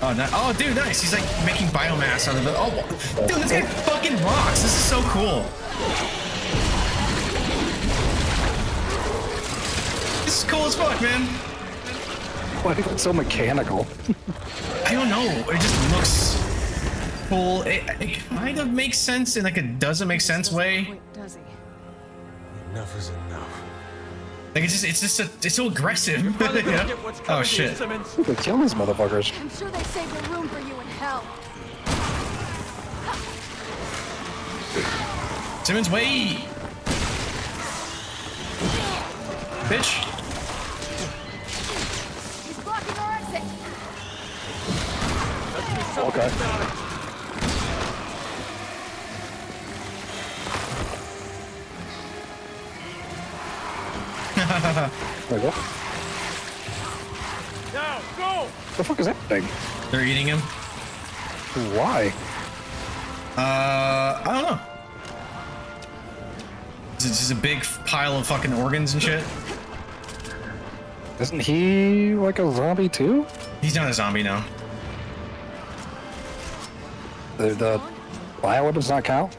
Oh, no. Oh, dude, nice. He's like making biomass out of it. Oh, dude, this guy fucking rocks. This is so cool. This is cool as fuck, man. Why is it so mechanical? I don't know. It just looks cool. It kind of makes sense in like a doesn't make sense way. Wait, does he? Enough is enough. Like it's so aggressive. Yeah. Oh shit. They kill these motherfuckers. I'm sure they saved a room for you in hell. Simmons, wait. Bitch. He's blocking our exit. Okay. There we go. Now, go! The fuck is that thing? They're eating him. Why? I don't know. It's just a big pile of fucking organs and shit. Isn't he like a zombie too? He's not a zombie, no. The bioweapons not count?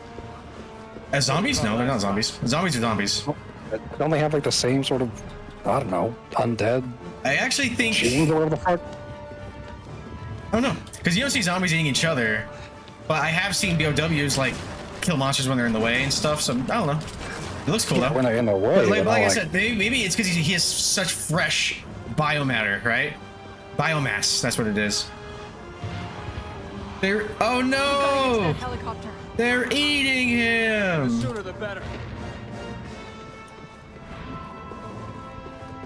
As zombies? No, they're not zombies. Zombies are zombies. Don't they have like the same sort of, I don't know, undead? I actually think... genes or whatever the fuck? I don't know. Because you don't see zombies eating each other. But I have seen BOWs like kill monsters when they're in the way and stuff, so I don't know. It looks cool though. When they're in the way. But like I said, maybe it's because he has such fresh biomatter, right? Biomass, that's what it is. They're... oh no! Helicopter. They're eating him! The sooner the better.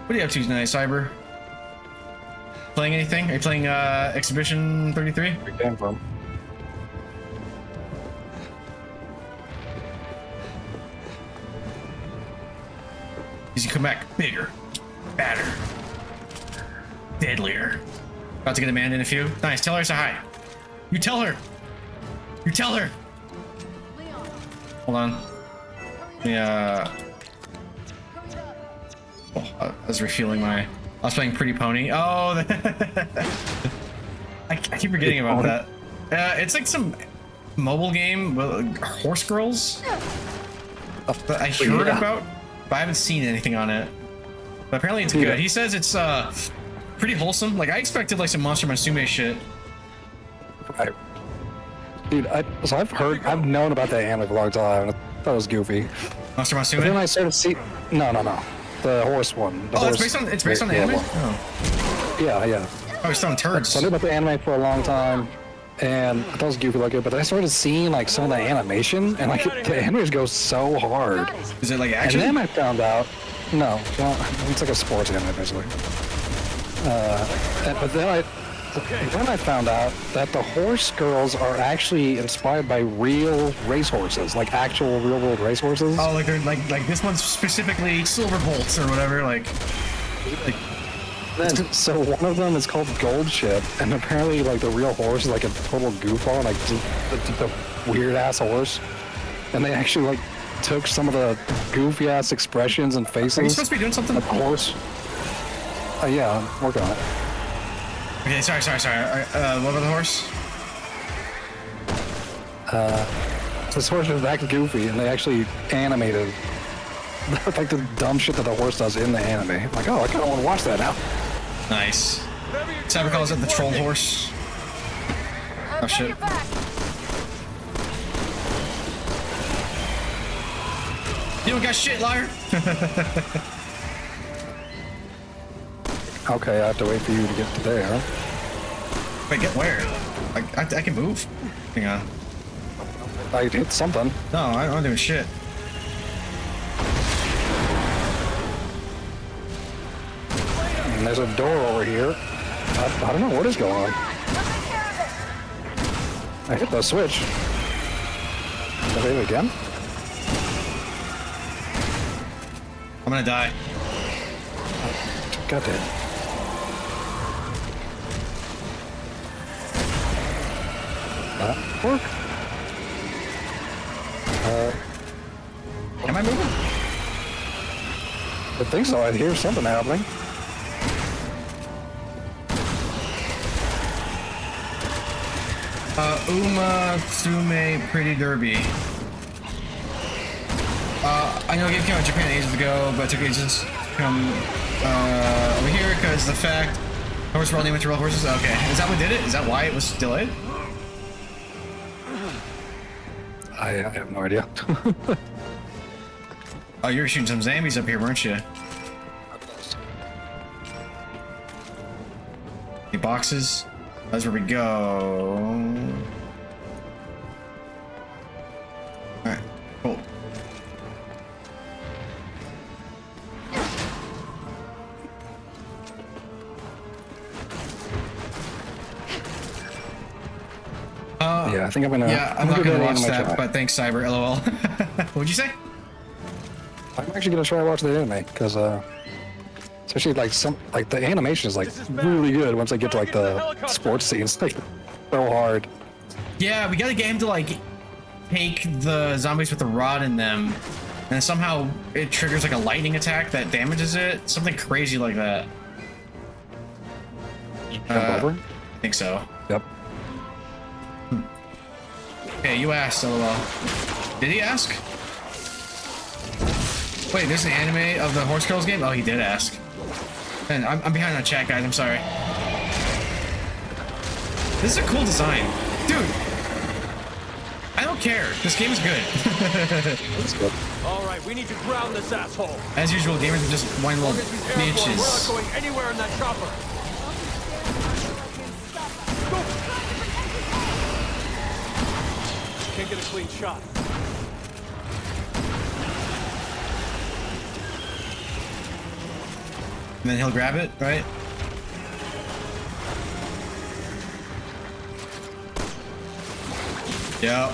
What are you up to tonight, Cyber? Playing anything? Are you playing Exhibition 33? Where you came from? He's gonna come back bigger, badder, deadlier. About to get Amanda in a few. Nice, tell her I say hi. You tell her! You tell her! Leon. Hold on. Yeah. Oh, I was refueling my... I was playing Pretty Pony. Oh, I keep forgetting about that. It's like some mobile game with horse girls that I heard about, but I haven't seen anything on it. But apparently it's good. He says it's pretty wholesome. Like I expected like some Monster Musume shit. Dude, so I've known about that anime for a long time. I thought it was goofy. Monster Musume? But then I started to see... No. The horse one. The horse, it's based on the anime? Oh. Yeah. Oh, it's on turds. So I knew about the anime for a long time, and I thought it was goofy looking, but then I started seeing like some of the animation, and like the animators go so hard. Is it like action? And then I found out, no, well, it's like a sports anime basically. But then I found out that the horse girls are actually inspired by real racehorses, like actual real-world racehorses. Oh, like they're like this one's specifically Silver Bolts or whatever, like. So one of them is called Gold Ship, and apparently like the real horse is like a total goofball, like the weird ass horse. And they actually like took some of the goofy ass expressions and faces. Are you supposed to be doing something? Of the horse. Yeah, I'm working on it. Okay, sorry. What about the horse? This horse is that goofy, and they actually animated like the dumb shit that the horse does in the anime. I'm like, oh, I kind of want to watch that now. Nice. Cyber calls it the troll horse. Oh shit. You don't got shit, liar. Okay, I have to wait for you to get to there. Wait, get where? I can move. Hang on. I hit something. No, I'm not doing shit. And there's a door over here. I don't know what is going on. I hit the switch. Did I hit it again? I'm gonna die. God damn. Work? Am I moving? I think so. I hear something happening. Uma Tsume Pretty Derby. I know a game came out in Japan ages ago, but it took ages to come over here because the fact horse were all named after real horses. Okay, is that what did it? Is that why it was delayed? I have no idea. Oh, you were shooting some zombies up here, weren't you? The boxes. That's where we go. Alright, cool. Yeah, I think I'm gonna. Yeah, I'm not gonna watch that, but thanks, Cyber. LOL. What'd you say? I'm actually gonna try to watch the anime because, especially like the animation is like really good once I get to like the sports scenes. Like so hard. Yeah, we gotta get him to like take the zombies with the rod in them, and somehow it triggers like a lightning attack that damages it. Something crazy like that. Jump over? I think so. Yep. Okay, you asked, LOL. Did he ask? Wait, there's an anime of the Horse Girls game? Oh, he did ask. And I'm behind on chat, guys. I'm sorry. This is a cool design. Dude! I don't care. This game is good. That's good. Alright, we need to ground this asshole. As usual, gamers are just one little We're not bitches. going anywhere in that chopper. Can't get a clean shot. And then he'll grab it, right? Yep.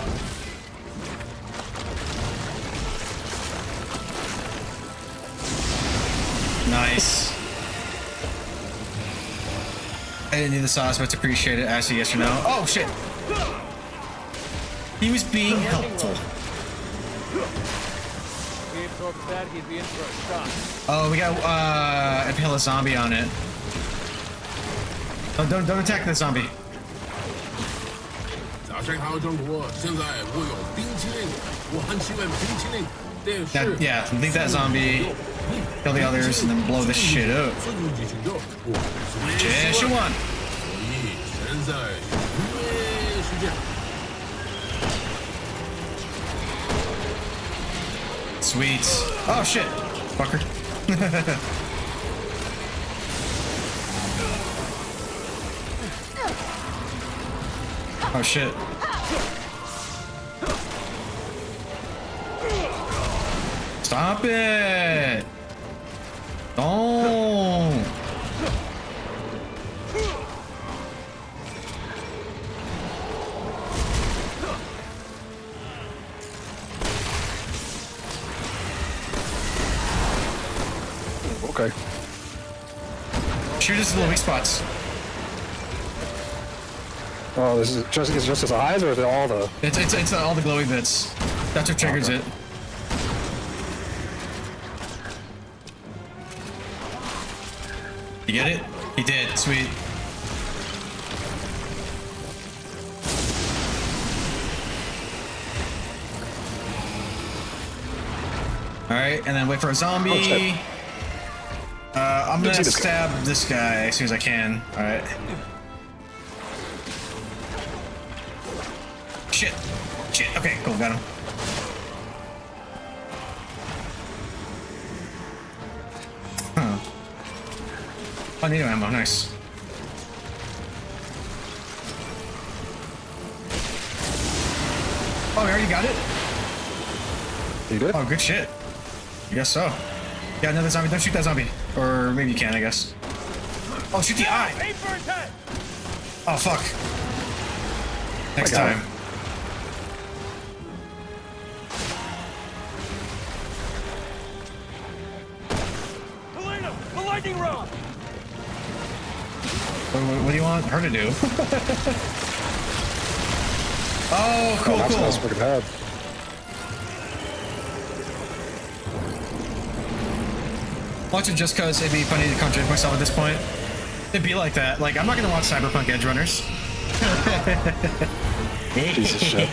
Nice. I didn't need the sauce, but to appreciate it. Ask you yes or no. Oh, shit. He was being helpful. He absorbs that, he'd be in for a shot. Oh, we got impale a zombie on it. Oh, don't attack the zombie. Yeah, leave that zombie, kill the others, and then blow this shit up. Just one. Sweet. Oh shit, fucker. Oh shit. Stop it! Don't! Okay. Shoot us the weak spots. Oh, this is just his eyes, or is it all the? It's all the glowy bits. That's what triggers it. You get it? He did. Sweet. All right, and then wait for a zombie. I'm gonna stab this guy as soon as I can. All right. Shit. Shit. Okay, cool. Got him. Oh, NATO ammo, nice. Oh, we already got it? You did? Oh, good shit. I guess so. Yeah, another zombie. Don't shoot that zombie. Or maybe you can, I guess. Oh, shoot the eye! Aim for his head! Oh, fuck. Next time. Helena, the lightning rod! What do you want her to do? Oh, cool, cool. That's fucking bad. Watch it just because it'd be funny to contradict myself at this point. It'd be like that. Like, I'm not gonna watch Cyberpunk Edge Runners. Piece of shit.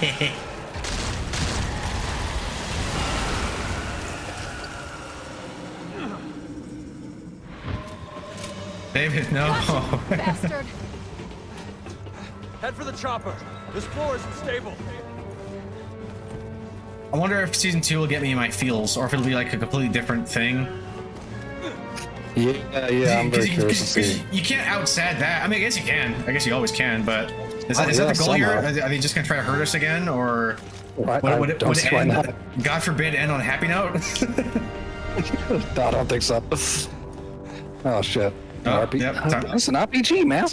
David, no. Bastard. Head for the chopper. This floor isn't stable. I wonder if season 2 will get me my feels, or if it'll be like a completely different thing. Yeah, I'm very curious to see. You can't outsad that. I mean, I guess you can. I guess you always can, but is that the goal here? Are they just gonna try to hurt us again, or would it end, God forbid, end on a happy note? No, I don't think so. Oh shit. Oh, It's an RPG, man.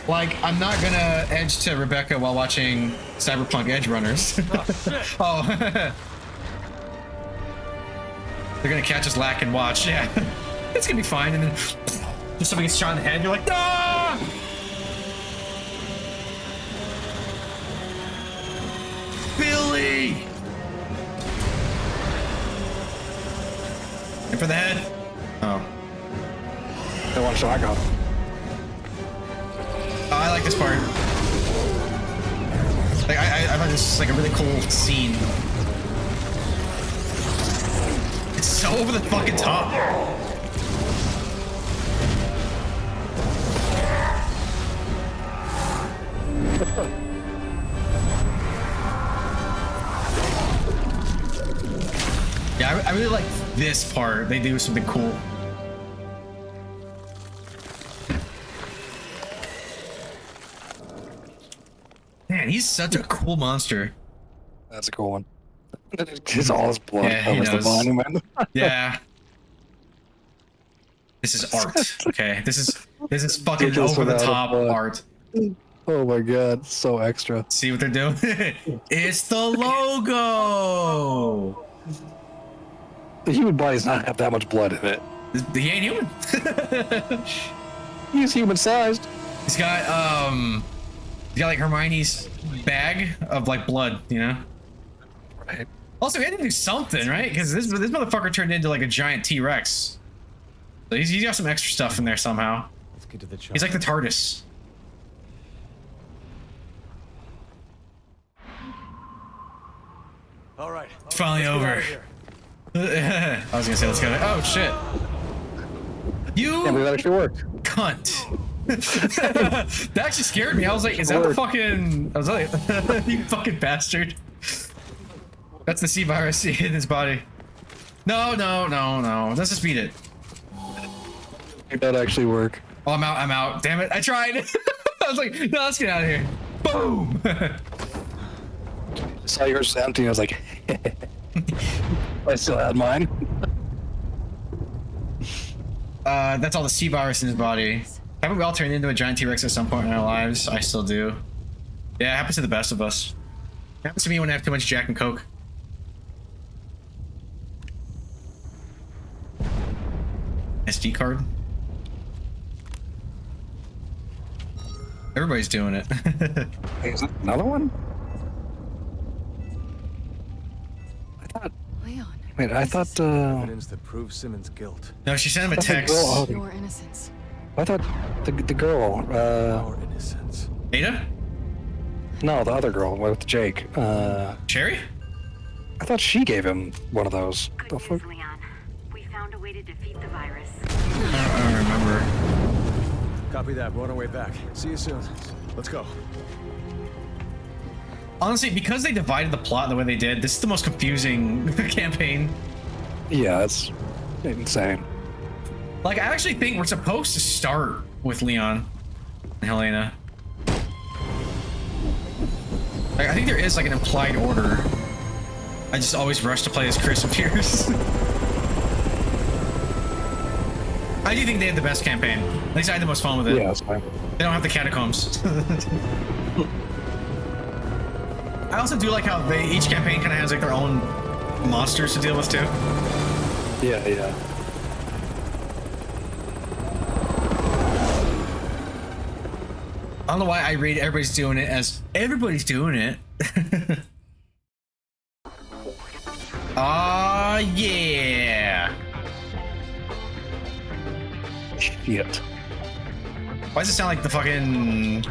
Like, I'm not gonna edge to Rebecca while watching Cyberpunk Edge Runners. Oh. They're gonna catch us lack and watch. Yeah. It's gonna be fine. And then just somebody gets shot in the head. You're like, ah! Billy! And for the head. Oh. The one shot I got. Oh, I like this part. Like, I thought this was like a really cool scene. It's so over the fucking top. Yeah, I really like this part. They do something cool. Man, he's such a cool monster. That's a cool one. It's all his blood. Yeah, he knows. The monument. Yeah. This is art. Okay, this is fucking over the top art. Oh my god, so extra. See what they're doing? It's the logo. The human body does not have that much blood in it. He ain't human. He's human sized. He's got like Hermione's bag of like blood, you know? Right. Also, he had to do something, right? Because this motherfucker turned into like a giant T-Rex. So he's got some extra stuff in there somehow. Let's get to the chopper. He's like the TARDIS. All right. It's finally over. I was gonna say, let's go. Oh shit! You Can't believe that actually worked. Cunt. That actually scared me. I was like, is that the fucking? I was like, you fucking bastard. That's the C virus in his body. No. Let's just beat it. Did that actually work? Oh, I'm out. Damn it! I tried. I was like, no, let's get out of here. Boom. I saw yours empty. I was like, I still had mine. That's all the C virus in his body. Haven't we all turned into a giant T-Rex at some point in our lives? I still do. Yeah, it happens to the best of us. It happens to me when I have too much Jack and Coke. SD card. Everybody's doing it. Hey, is that another one? Leon. Wait, I thought. Evidence that proves Simmons' guilt. No, she sent him a text. Your innocence. I thought the girl. Our innocence. Ada? No, the other girl with Jake. Cherry? I thought she gave him one of those. The fuck? Leon. We found a way to defeat the virus. I don't remember. Copy that. We're on our way back. See you soon. Let's go. Honestly, because they divided the plot the way they did, this is the most confusing campaign. Yeah, it's insane. Like, I actually think we're supposed to start with Leon and Helena. Like, I think there is like an implied order. I just always rush to play as Chris and Pierce. I do think they had the best campaign. At least I had the most fun with it. Yeah, that's fine. They don't have the catacombs. I also do like how each campaign kind of has like their own monsters to deal with too. Yeah, yeah. I don't know why I read everybody's doing it as everybody's doing it. Ah, yeah. Shit. Why does it sound like the fucking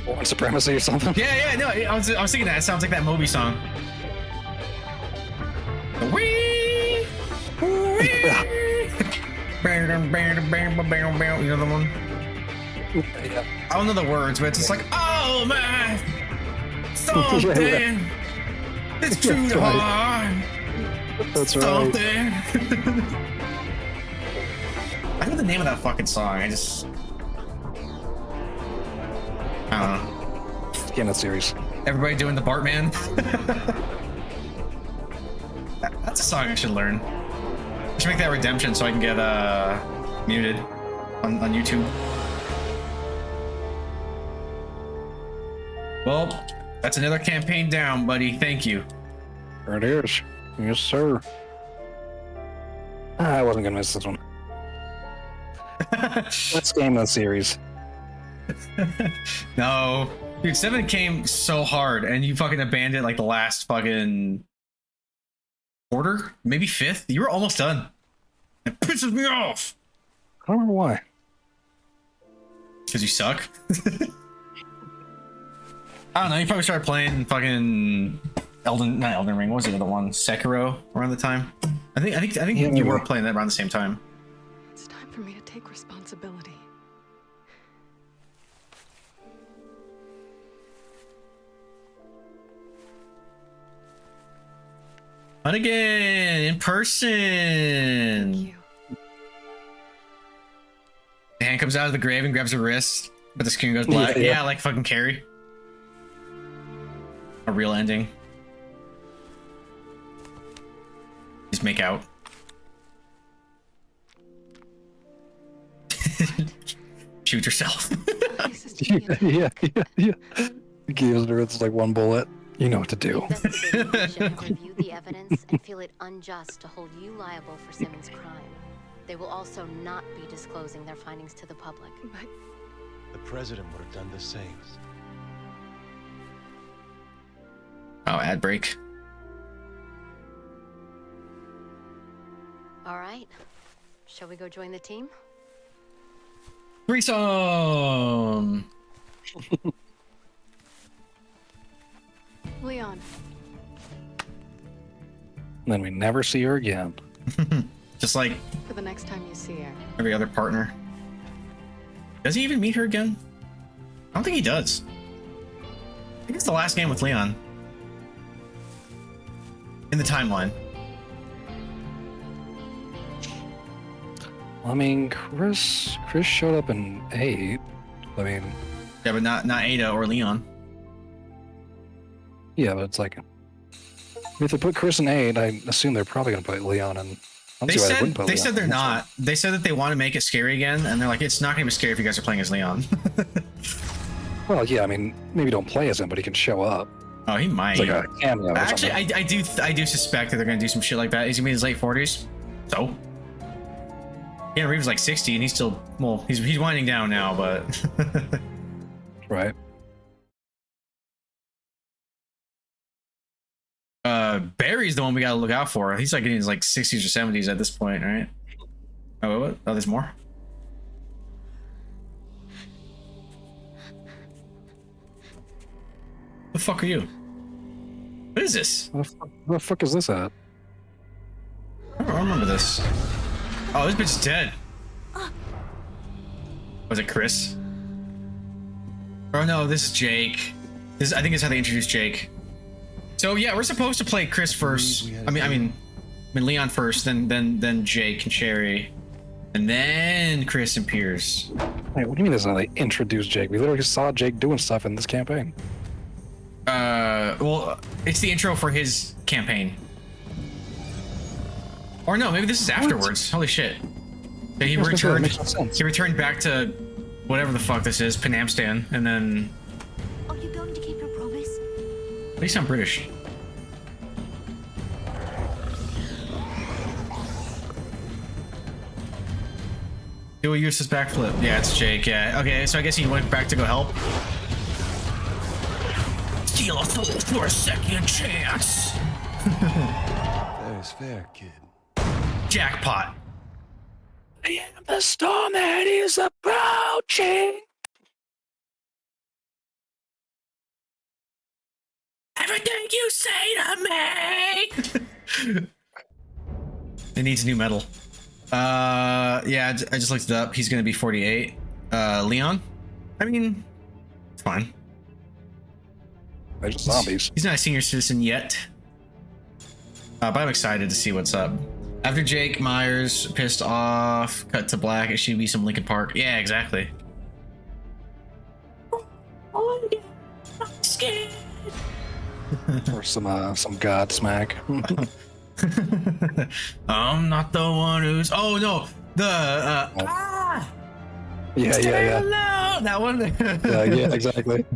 white supremacy or something? Yeah, no, I was thinking that. It sounds like that Moby song. Wee! Wee! You know the one? Yeah. I don't know the words, but it's just like, oh man, something. Yeah. It's true to Right. heart. That's something. I know the name of that fucking song. I don't know. In that series. Everybody doing the Bartman. That's a song I should learn. I should make that redemption so I can get muted on YouTube. Well, that's another campaign down, buddy. Thank you. There it is. Yes, sir. I wasn't gonna miss this one. Let's game the series. No. Dude, 7 came so hard and you fucking abandoned like the last fucking quarter, maybe 5th. You were almost done. It pisses me off. I don't remember why. Because you suck. I don't know, you probably started playing fucking not Elden Ring, what was the other one? Sekiro around the time? I think Yeah, you maybe. were playing that around the same time. It's time for me to take responsibility. And again, in person. Thank you. The hand comes out of the grave and grabs her wrist, but the screen goes black. Yeah, like fucking Carrie. A real ending. Just make out. Shoot yourself. yeah. Gives her it's like one bullet. You know what to do. Investigating Commission will review the evidence and feel it unjust to hold you liable for Simmons' crime. They will also not be disclosing their findings to the public. But The president would have done the same. Oh, ad break. All right. Shall we go join the team? Threesome. Leon, And then we never see her again. Just like for the next time you see her, every other partner. Does he even meet her again? I don't think he does. I think it's the last game with Leon. In the timeline. I mean, Chris showed up in 8. I mean, Yeah, but not Ada or Leon. yeah, but it's like if they put Chris in 8, I assume they're probably gonna put Leon in. I don't see why they wouldn't put Leon said they're in this not. They said that they want to make it scary again, and they're like, it's not gonna be scary if you guys are playing as Leon. one. Well, yeah, I mean, maybe don't play as him, but he can show up. Oh, he might. It's like a cameo. Or Actually, something. I do suspect that they're gonna do some shit like that. He's gonna be in his late 40s. So yeah, Reeves like 60, and he's still he's winding down now, but Right. Barry's the one we gotta look out for. He's like in his like 60s or 70s at this point, right? Oh, what? Oh, there's more. The fuck are you? What is this? Where the fuck is this at? I don't remember this. Oh, this bitch is dead. Was it Chris? Oh no, this is Jake. I think it's how they introduced Jake. So yeah, we're supposed to play Chris first. I mean Leon first, then Jake and Sherry, And then Chris and Pierce. Wait, what do you mean this is how they introduced Jake? We literally saw Jake doing stuff in this campaign. Well, it's the intro for his campaign. Or no, maybe this is afterwards. Holy shit. Yeah, he returned. He returned back to whatever the fuck this is, Panamstan, and then. Are you going to keep your promise? At least I'm British. Do a useless backflip. Yeah, it's Jake. Yeah. Okay, so I guess he went back to go help. Steal a soul for a second chance. That is fair, kid. Jackpot. I am the storm that is approaching. Everything you say to me. It needs new metal. Yeah, I just looked it up. He's gonna be 48. Leon? I mean, it's fine. They're just zombies. He's not a senior citizen yet. But I'm excited to see what's up. After Jake Myers pissed off, cut to black, it should be some Linkin Park. Yeah, exactly. Oh, yeah, I'm scared. Or some Godsmack. I'm not the one who's. Oh no, the Yeah. That one. Yeah, exactly.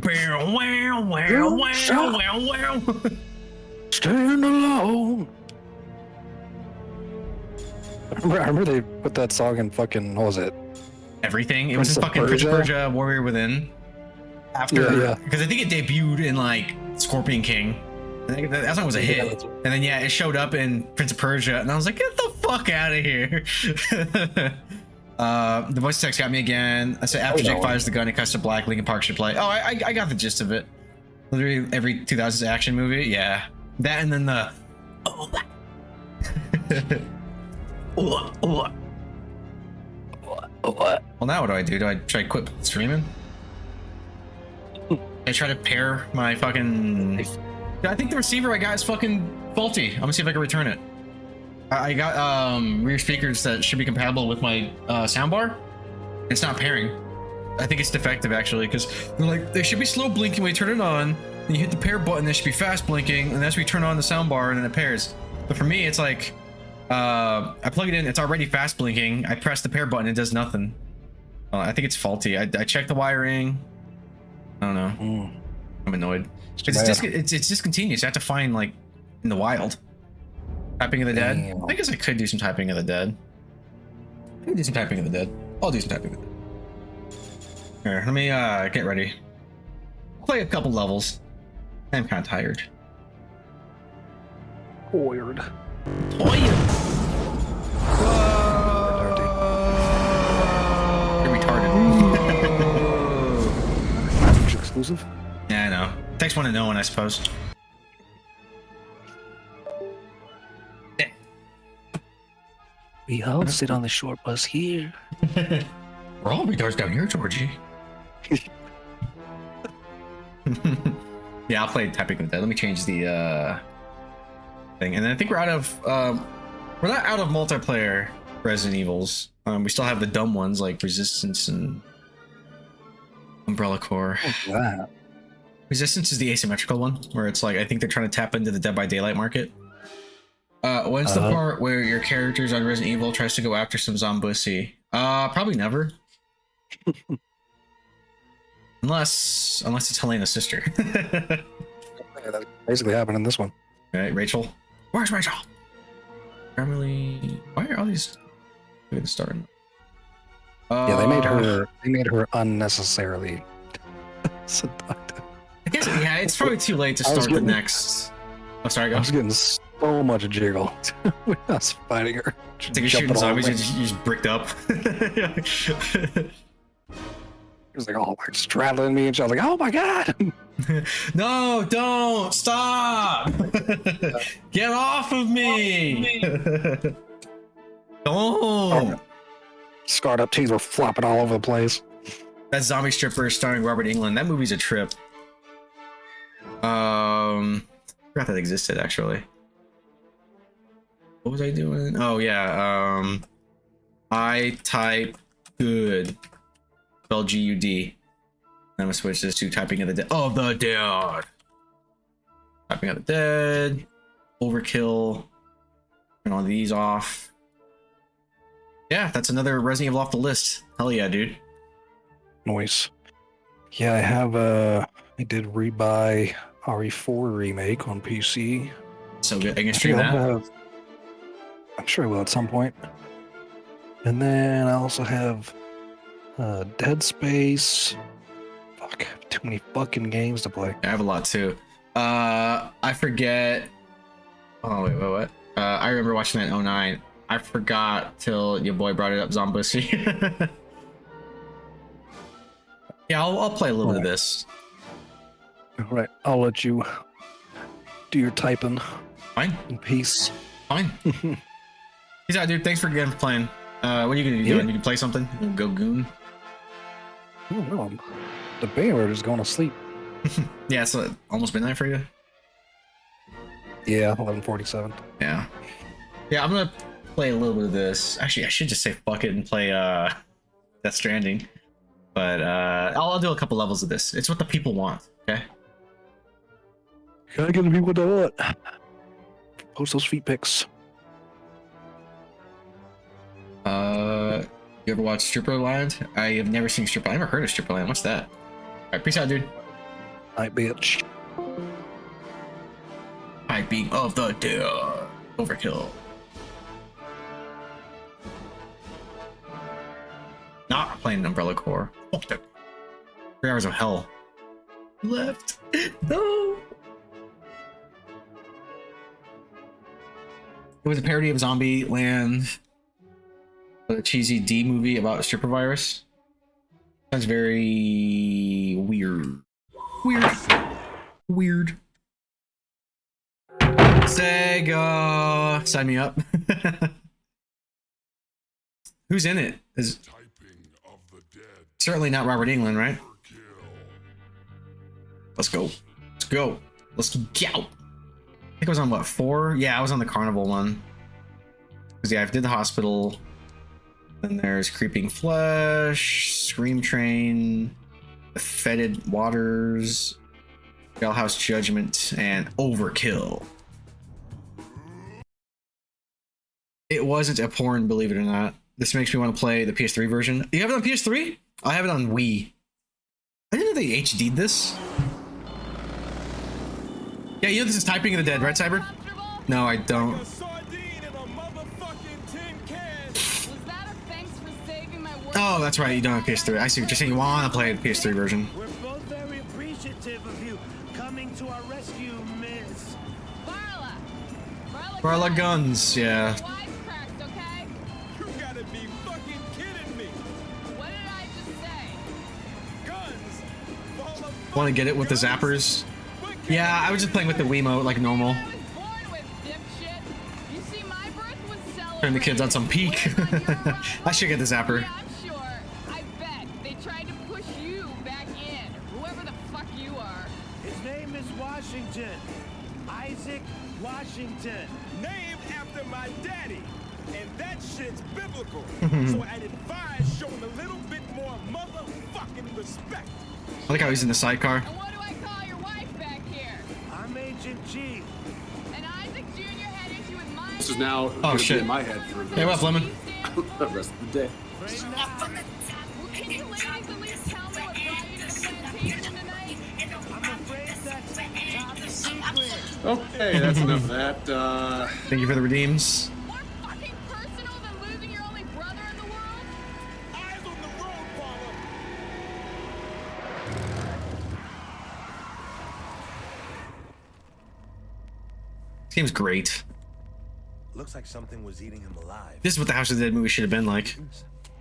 Stand alone. I remember they put that song in fucking, what was it? Everything. It was in fucking Prince of Persia, Warrior Within. After, because I think it debuted in like Scorpion King. I think that song was a hit. And then yeah, it showed up in Prince of Persia, and I was like, get the fuck out of here. The voice text got me again. I said after Jake fires the gun, it cuts to black. Linkin Park should play. Oh, I got the gist of it. Literally every 2000s action movie, yeah. That and then the Well, now what do? Do I try to quit streaming? I try to pair my fucking. I think the receiver I got is fucking faulty. I'm gonna see if I can return it. I got rear speakers that should be compatible with my soundbar. It's not pairing. I think it's defective actually, because they're like they should be slow blinking when you turn it on. Then you hit the pair button, they should be fast blinking, and that's when you turn on the soundbar and then it pairs. But for me, it's like I plug it in, it's already fast blinking. I press the pair button, it does nothing. I think it's faulty. I checked the wiring. I don't know. I'm annoyed. It's discontinuous. I have to find like in the wild. Typing of the Dead. I guess I could do some Typing of the Dead. I can do some Typing of the Dead. I'll do some Typing of the Dead. Here, let me get ready. Play a couple levels. I'm kind of tired. Tired. You're retarded. Exclusive? Yeah, I know. Takes one to know one, I suppose. We all sit on the short bus here. We're all retards down here, Georgie. Yeah, I'll play Typing of the Dead. Let me change the thing. And then I think we're out of we're not out of multiplayer Resident Evils. We still have the dumb ones like Resistance and Umbrella Corps. Wow. Resistance is the asymmetrical one, where it's like I think they're trying to tap into the Dead by Daylight market. When's the part where your characters on Resident Evil tries to go after some zombussy? Probably never. Unless it's Helena's sister. Yeah, that basically happened in this one. Right, Rachel. Where's Rachel? Emily. Why are all these starting? Yeah, they made her unnecessarily seductive. I guess yeah, it's probably too late to start the next. Oh, sorry, go. I was getting so much jiggle when I was fighting her. It's like you're shooting zombies, you just bricked up. He was like, oh, like straddling me, and she was like, oh my god. No, don't stop. Get off of me. Don't. Scarred up teeth were flopping all over the place. That Zombie Stripper starring Robert Englund. That movie's a trip. Forgot that existed actually. What was I doing? Oh yeah. I type good. Spell G-U-D. I'm gonna switch this to typing of the dead. Oh, the dead. Typing of the dead. Overkill. Turn all these off. Yeah, that's another Resident Evil off the list. Hell yeah, dude. Noise. Yeah, I have I did rebuy RE4 remake on PC. So good. I can stream that. I'm sure I will at some point. And then I also have Dead Space. Fuck, too many fucking games to play. I have a lot too. I forget. Oh wait, what? I remember watching that in 09. I forgot till your boy brought it up, Zombussy. Yeah, I'll play a little bit of this. All right, I'll let you do your typing. Fine. In peace. Fine. Peace out, dude. Thanks for again for playing. What are you gonna do? You can play something? Go goon. Oh no, the bear is going to sleep. Yeah, it's almost midnight for you. Yeah, 11:47. Yeah. Yeah, I'm gonna play a little bit of this. Actually, I should just say fuck it and play Death Stranding. But I'll do a couple levels of this. It's what the people want. Okay. Gotta get the people to what? Post those feet pics. You ever watched Stripper Land? I have never seen Stripper. I never heard of Stripper Land. What's that? All right, peace out, dude. Night, bitch. Piping of the dead. Overkill. Not playing Umbrella Corps. Fuck that. 3 hours of hell. Left. No. It was a parody of Zombie Land. A cheesy D movie about a stripper virus. Sounds very weird. Weird. Sega, sign me up. Who's in it? Is certainly not Robert Englund, right? Let's go. Let's go. Let's go. I think I was on what, 4? Yeah, I was on the Carnival one. Because yeah, I did the hospital. Then there's Creeping Flesh, Scream Train, The Fetid Waters, Jailhouse Judgment, and Overkill. It wasn't a porn, believe it or not. This makes me want to play the PS3 version. You have it on PS3? I have it on Wii. I didn't know they HD'd this. Yeah, you know this is Typing of the Dead, right, Cyber? No, I don't. Oh, that's right. You don't have PS3. I see what you're saying. You want to play the PS3 version. We're both very appreciative of you coming to our rescue, Miss Varla Guns, yeah. Okay? You gotta be fucking kidding me. What did I just say? Guns. Want to get it with the zappers? Yeah, I was just playing with the Wiimote like normal. Turn the kids on some peak. I should get the zapper. Washington. Isaac Washington. Named after my daddy. And that shit's biblical. So I'd advise showing a little bit more motherfucking respect. I like how he's in the sidecar. And what do I call your wife back here? I'm Agent G. And Isaac Jr. had issue with my This is now oh shit in my head for the hey, what's Lemon? the rest of the day. Can you ladies at least tell me what brought you to the plantation tonight? I'm afraid that's top secret. Okay, that's enough of that. Thank you for the redeems. More fucking personal than losing your only brother in the world? Eyes on the road, Paula. This game's great. Looks like something was eating him alive. This is what the House of the Dead movie should have been like.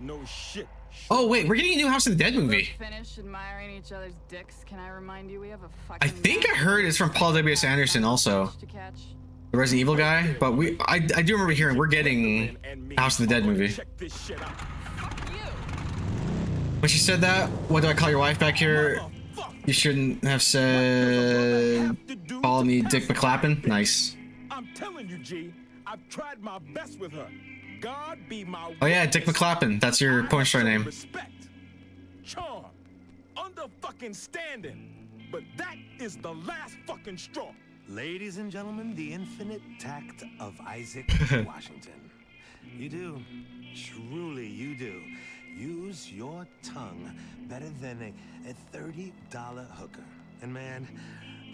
No shit. Oh wait, we're getting a new House of the Dead movie. Finish admiring each other's dicks. Can I remind you we have a fucking I think I heard it's from Paul W.S. Anderson also. The Resident Evil guy, but I do remember hearing we're getting House of the Dead movie. When she said that, what do I call your wife back here? You shouldn't have said call me Dick McClappin. Nice. I'm telling you, G, I've tried my best with her. God be my Oh yeah, Dick McClappin. That's your porn star name. respect, charm, under fucking standing. But that is the last fucking straw. Ladies and gentlemen, the infinite tact of Isaac Washington. You do. Truly, you do. Use your tongue better than a $30 hooker. And man,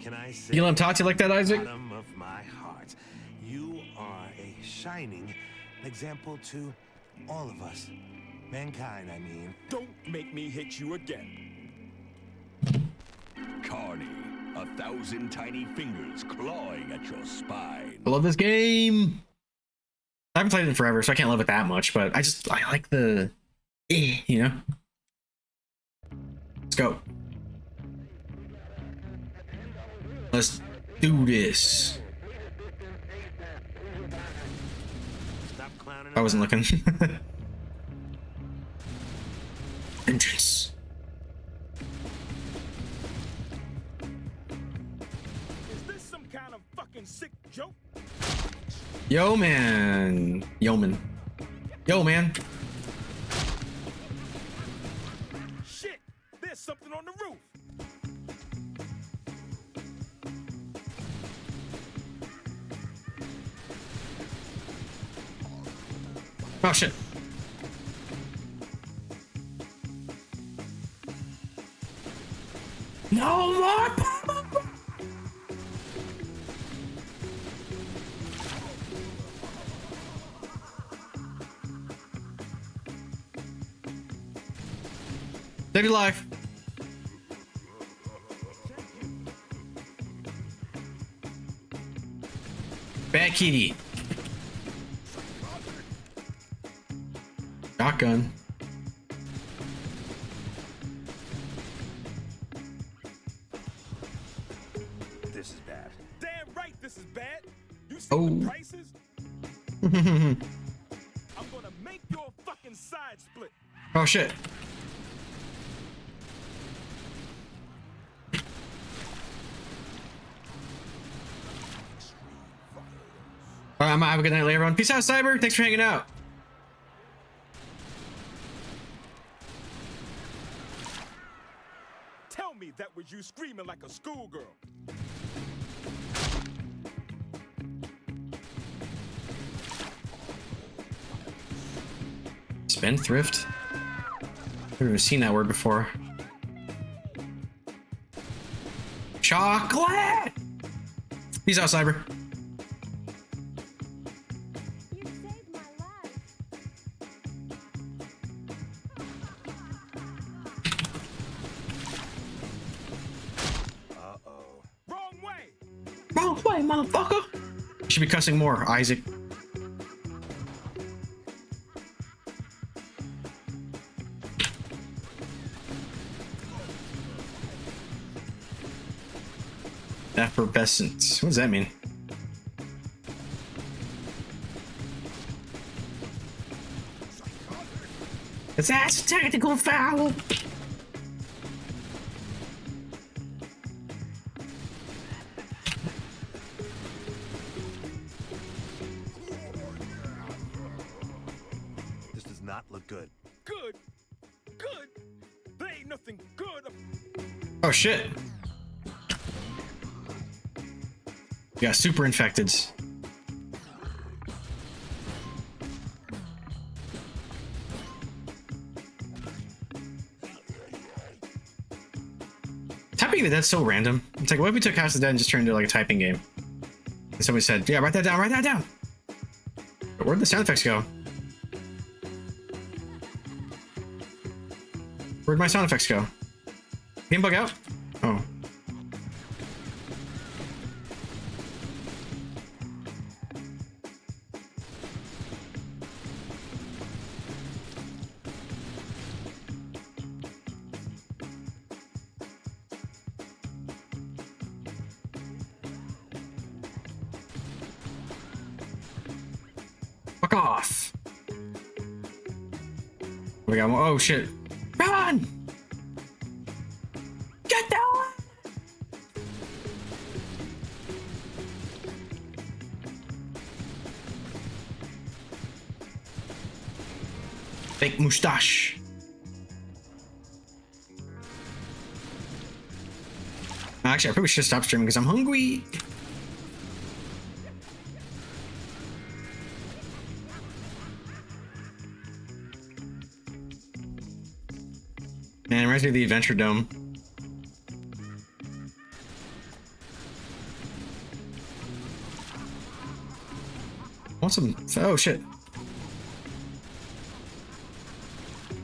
can I say, You let him talk to you like that, Isaac? bottom of my heart, you are a shining example to all of us. Mankind, I mean. Don't make me hit you again. Carney, 1,000 tiny fingers clawing at your spine. I love this game. I haven't played it in forever, so I can't love it that much, but I like the, you know? Let's go. Let's do this. Stop clowning. I wasn't looking. Entrance. Is this some kind of fucking sick joke? Yo, man. Yeoman. Yo, man. Shit, there's something on the roof. Oh, shit. No more power. Save your life. Bad kitty. Shotgun. This is bad. Damn right this is bad. You see Oh. the prices? I'm gonna make your fucking side split. Oh shit. Alright, I'm gonna have a good night later on. Peace out, Cyber. Thanks for hanging out. Tell me that was you screaming like a schoolgirl. Spendthrift? I've never seen that word before. Chocolate! Peace out, Cyber. Wrong way. Wrong way, motherfucker! You should be cussing more, Isaac. Effervescent. What does that mean? That's a technical foul! This does not look good. Good. Good. There ain't nothing good. Oh shit. We got super infecteds. Typing that's so random. It's like, what if we took House of the Dead and just turned it into like a typing game? And somebody said, yeah, write that down, write that down. But where'd the sound effects go? Where'd my sound effects go? Game bug out? Oh. Fuck off. We got one. Oh shit. Run! Get down! fake mustache. Actually, I probably should stop streaming because I'm hungry. Man, it reminds me of the Adventure Dome. Want some? Oh shit!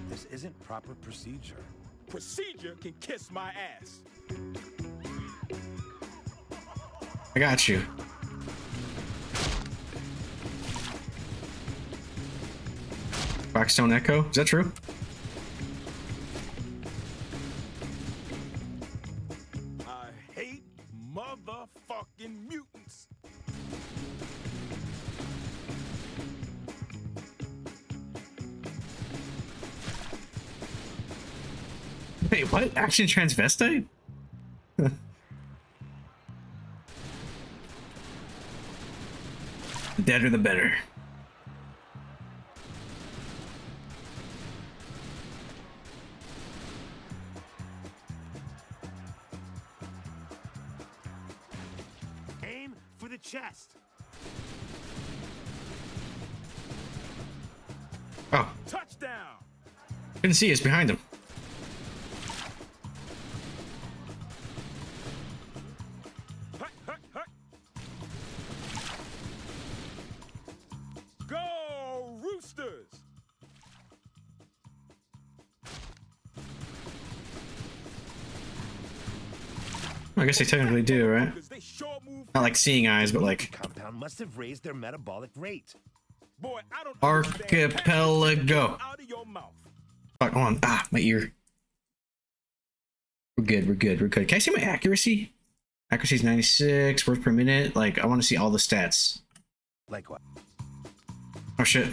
This isn't proper procedure. Procedure can kiss my ass. I got you. Blackstone Echo? Is that true? I hate motherfucking mutants. Wait, what? Action transvestite? The deader the better. Aim for the chest. Oh. Touchdown. Couldn't see us behind him. Go Roosters. I guess they technically do, right? Not like seeing eyes, but like Compound must have raised their metabolic rate. Boy, I don't archipelago. out of your mouth. Fuck on. Ah, my ear. We're good, we're good, we're good. Can I see my accuracy? Accuracy is 96, words per minute. Like, I want to see all the stats. Like what? Oh shit.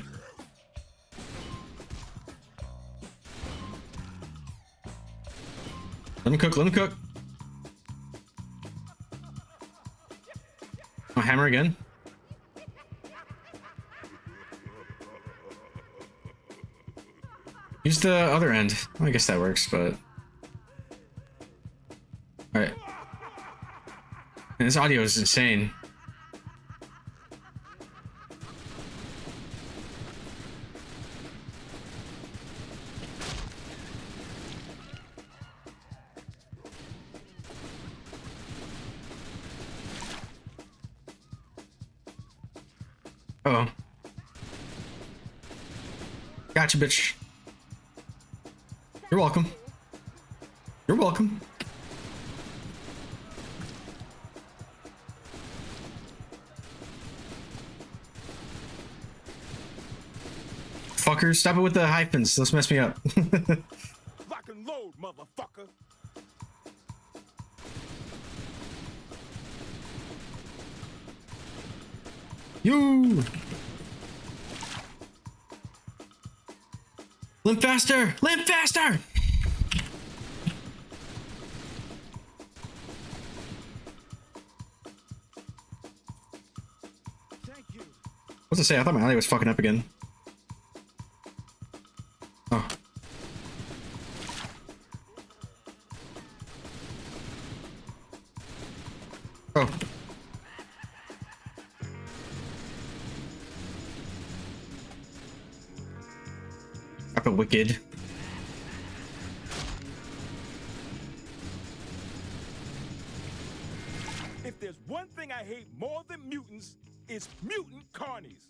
Let me cook, let me cook. Oh, hammer again. Use the other end. Well, I guess that works, but... Alright. Man, this audio is insane. Uh-oh. Gotcha, bitch. You're welcome. You're welcome. Fucker, stop it with the hyphens. Let's mess me up. Lock and load, motherfucker. You. Limp faster! Limp faster! What's it say? I thought my alley was fucking up again. Oh. Oh. Up a wicked. If there's one thing I hate more than mutants, it's mutant carnies.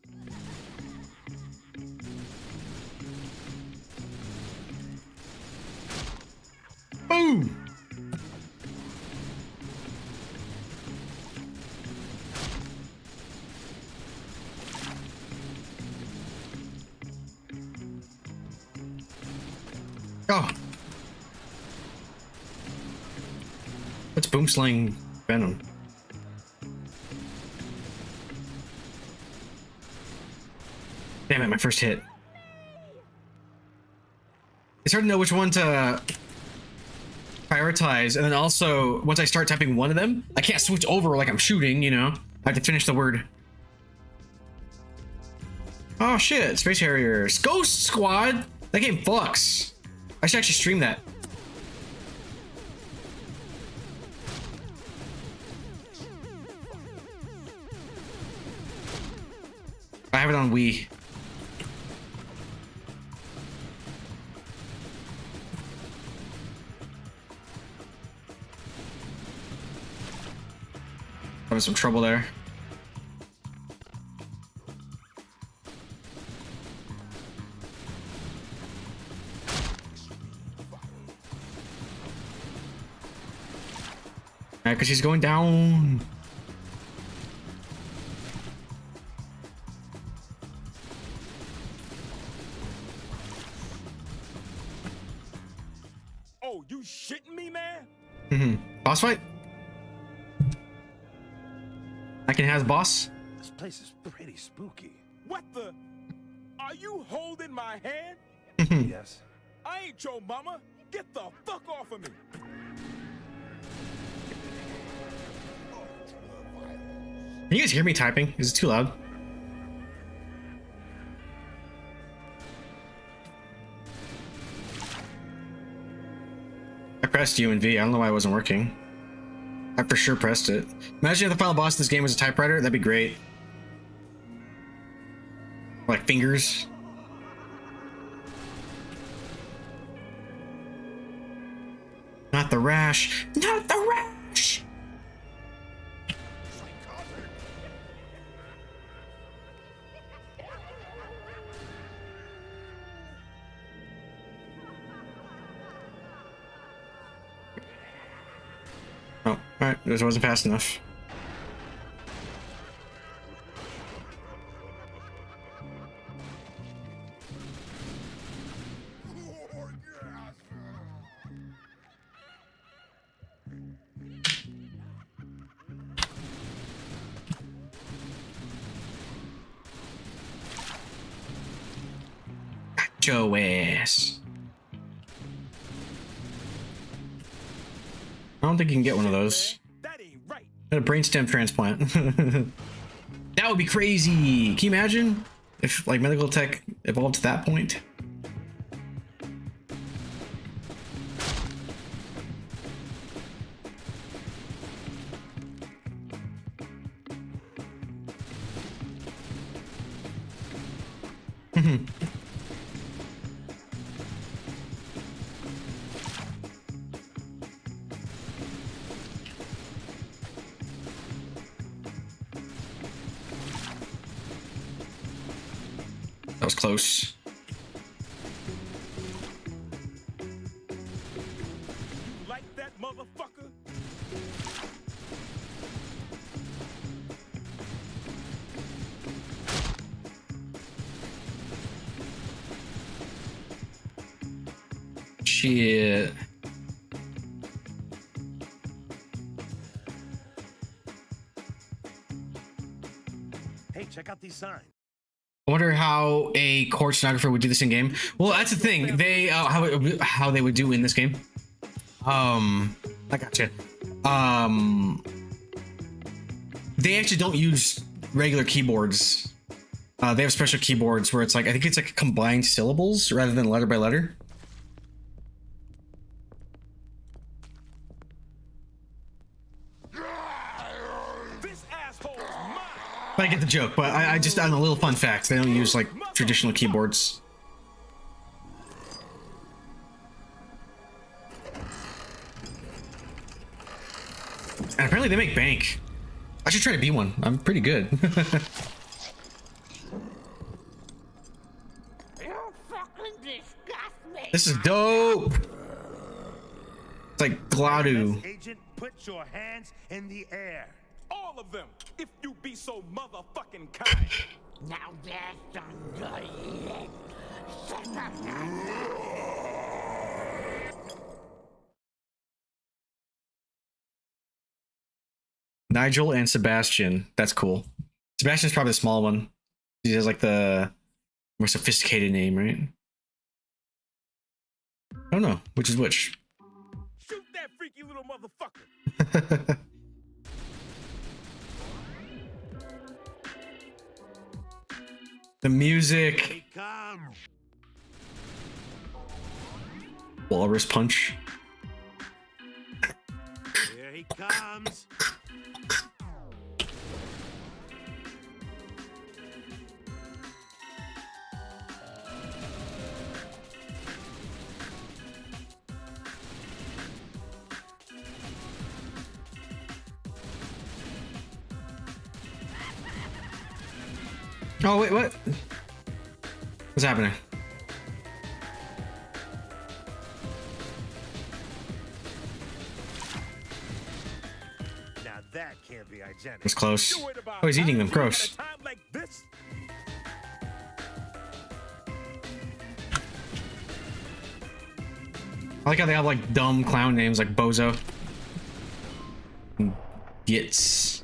Boom! Oh. What's boomslang venom? Damn it, my first hit. It's hard to know which one to prioritize, and then also, once I start typing one of them, I can't switch over like I'm shooting, you know? I have to finish the word. Oh shit, Space Harriers. Ghost Squad! That game fucks. I should actually stream that. I have it on Wii. Having some trouble there. Yeah, because he's going down. Oh, you shitting me, man? Boss fight? I can have boss. This place is pretty spooky. What the? Are you holding my hand? Yes. I ain't your mama. Get the fuck off of me. Can you guys hear me typing? Is it too loud? I pressed U and V. I don't know why it wasn't working. I for sure pressed it. Imagine if the final boss in this game was a typewriter. That'd be great. Like fingers. Not the rash. Not the rash. Oh, alright. This wasn't fast enough. Joe ass. I don't think you can get one of those. A brainstem transplant. That would be crazy. Can you imagine if like medical tech evolved to that point? That was close. You like that, motherfucker? Shit. Hey, check out these signs. I wonder how a court stenographer would do this in game. Well, that's the thing. They how they would do in this game. I gotcha. They actually don't use regular keyboards. They have special keyboards where it's like I think it's like combined syllables rather than letter by letter. I get the joke, but I just on a little fun fact, they don't use like traditional keyboards. And apparently they make bank. I should try to be one. I'm pretty good. You fucking disgust me. This is dope. It's like Gladu. Agent, put your hands in the air. All of them, if you be so motherfucking kind. Now that's under it. Nigel and Sebastian. That's cool. Sebastian's probably the small one. He has like the more sophisticated name, right? I don't know which is which. Shoot that freaky little motherfucker. The music. Walrus punch. Here he comes. Oh wait, what? What's happening? Now that can't be hygienic. It's close. Oh, he's eating them. Gross. I like how they have like dumb clown names like Bozo. Gits.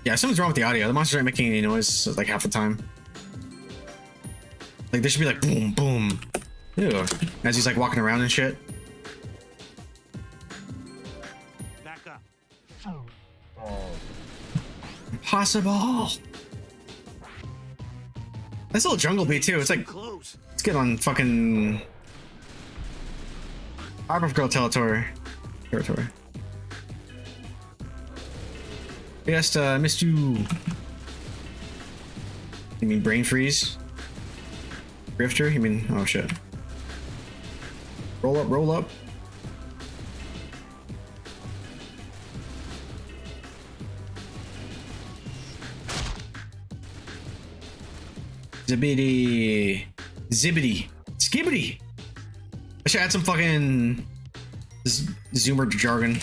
Yeah, something's wrong with the audio. The monsters aren't making any noise like half the time. Like they should be like boom, boom. Ew. As he's like walking around and shit. Back up. Impossible. That's a little jungle beat too. It's like let's get on fucking Powerpuff Girl territory. Yes, missed you. You mean brain freeze? Grifter? You mean oh shit. Roll up, roll up. Zibbity. Zibbity. Skibbity. I should add some fucking Zoomer jargon.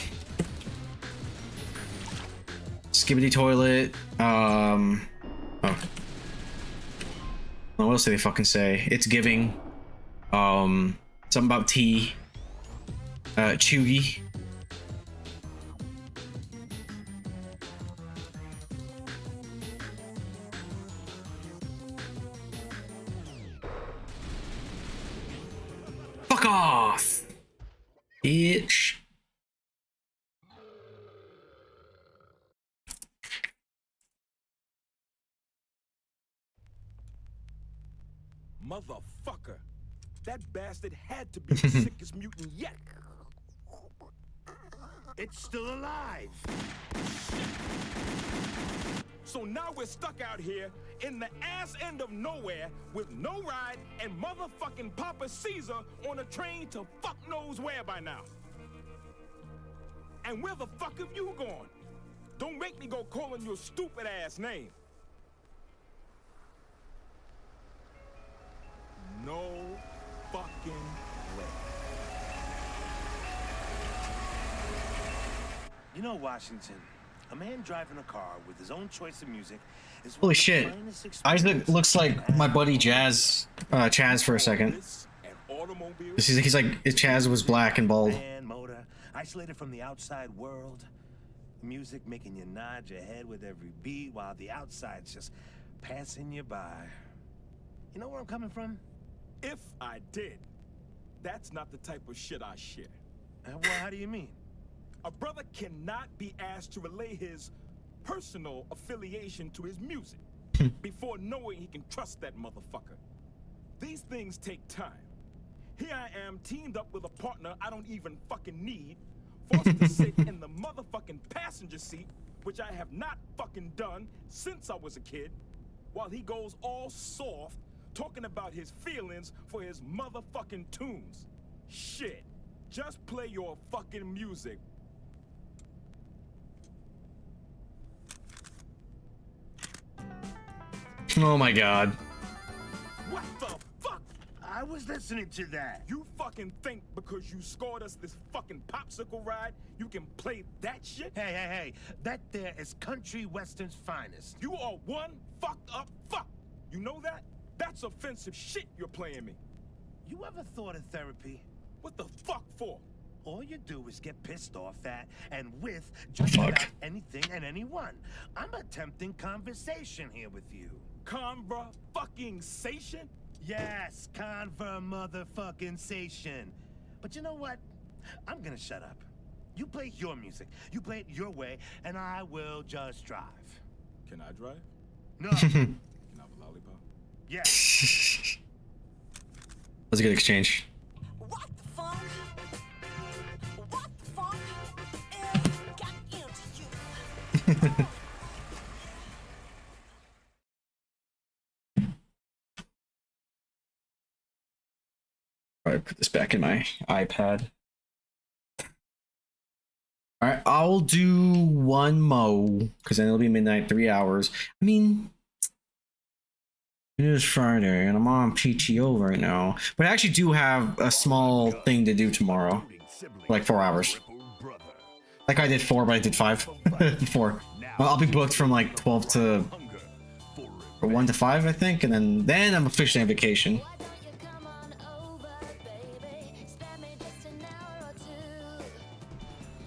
Skibbity toilet. Oh. What else do they fucking say? It's giving. Something about tea. Chuggy. Fuck off, bitch. Motherfucker. That bastard had to be the sickest mutant yet. It's still alive. So now we're stuck out here in the ass end of nowhere with no ride and motherfucking Papa Caesar on a train to fuck knows where by now. And where the fuck have you gone? Don't make me go calling your stupid ass name. No fucking way. You know, Washington, a man driving a car with his own choice of music is Holy shit. Isaac looks like my buddy Chaz for a second. He's like if Chaz was black and bald. Man, motor, isolated from the outside world. Music making you nod your head with every beat while the outside's just passing you by. You know where I'm coming from? If I did, that's not the type of shit I share. Well, how do you mean? A brother cannot be asked to relay his personal affiliation to his music before knowing he can trust that motherfucker. These things take time. Here I am teamed up with a partner I don't even fucking need, forced to sit in the motherfucking passenger seat, which I have not fucking done since I was a kid, while he goes all soft talking about his feelings for his motherfucking tunes. Shit. Just play your fucking music. Oh my god. What the fuck? I was listening to that. You fucking think because you scored us this fucking popsicle ride, you can play that shit? Hey. That there is country western's finest. You are one fucked up fuck. You know that? That's offensive shit you're playing me. You ever thought of therapy? What the fuck for? All you do is get pissed off at and with just about anything and anyone. I'm attempting conversation here with you. Conver-fucking-sation? Yes, conver-motherfucking-sation. But you know what? I'm gonna shut up. You play your music, you play it your way, and I will just drive. Can I drive? No. Can I have a lollipop? Yes. That's a good exchange. What the fuck? What the fuck? Got into you. All right, put this back in my iPad. All right, I'll do one mo because then it'll be midnight, 3 hours. I mean, it is Friday and I'm on PTO right now, but I actually do have a small thing to do tomorrow, like 4 hours. Like I did 4, but I did 5. 4. Well, I'll be booked from like 12 to or 1 to 5, I think, and then I'm officially on vacation.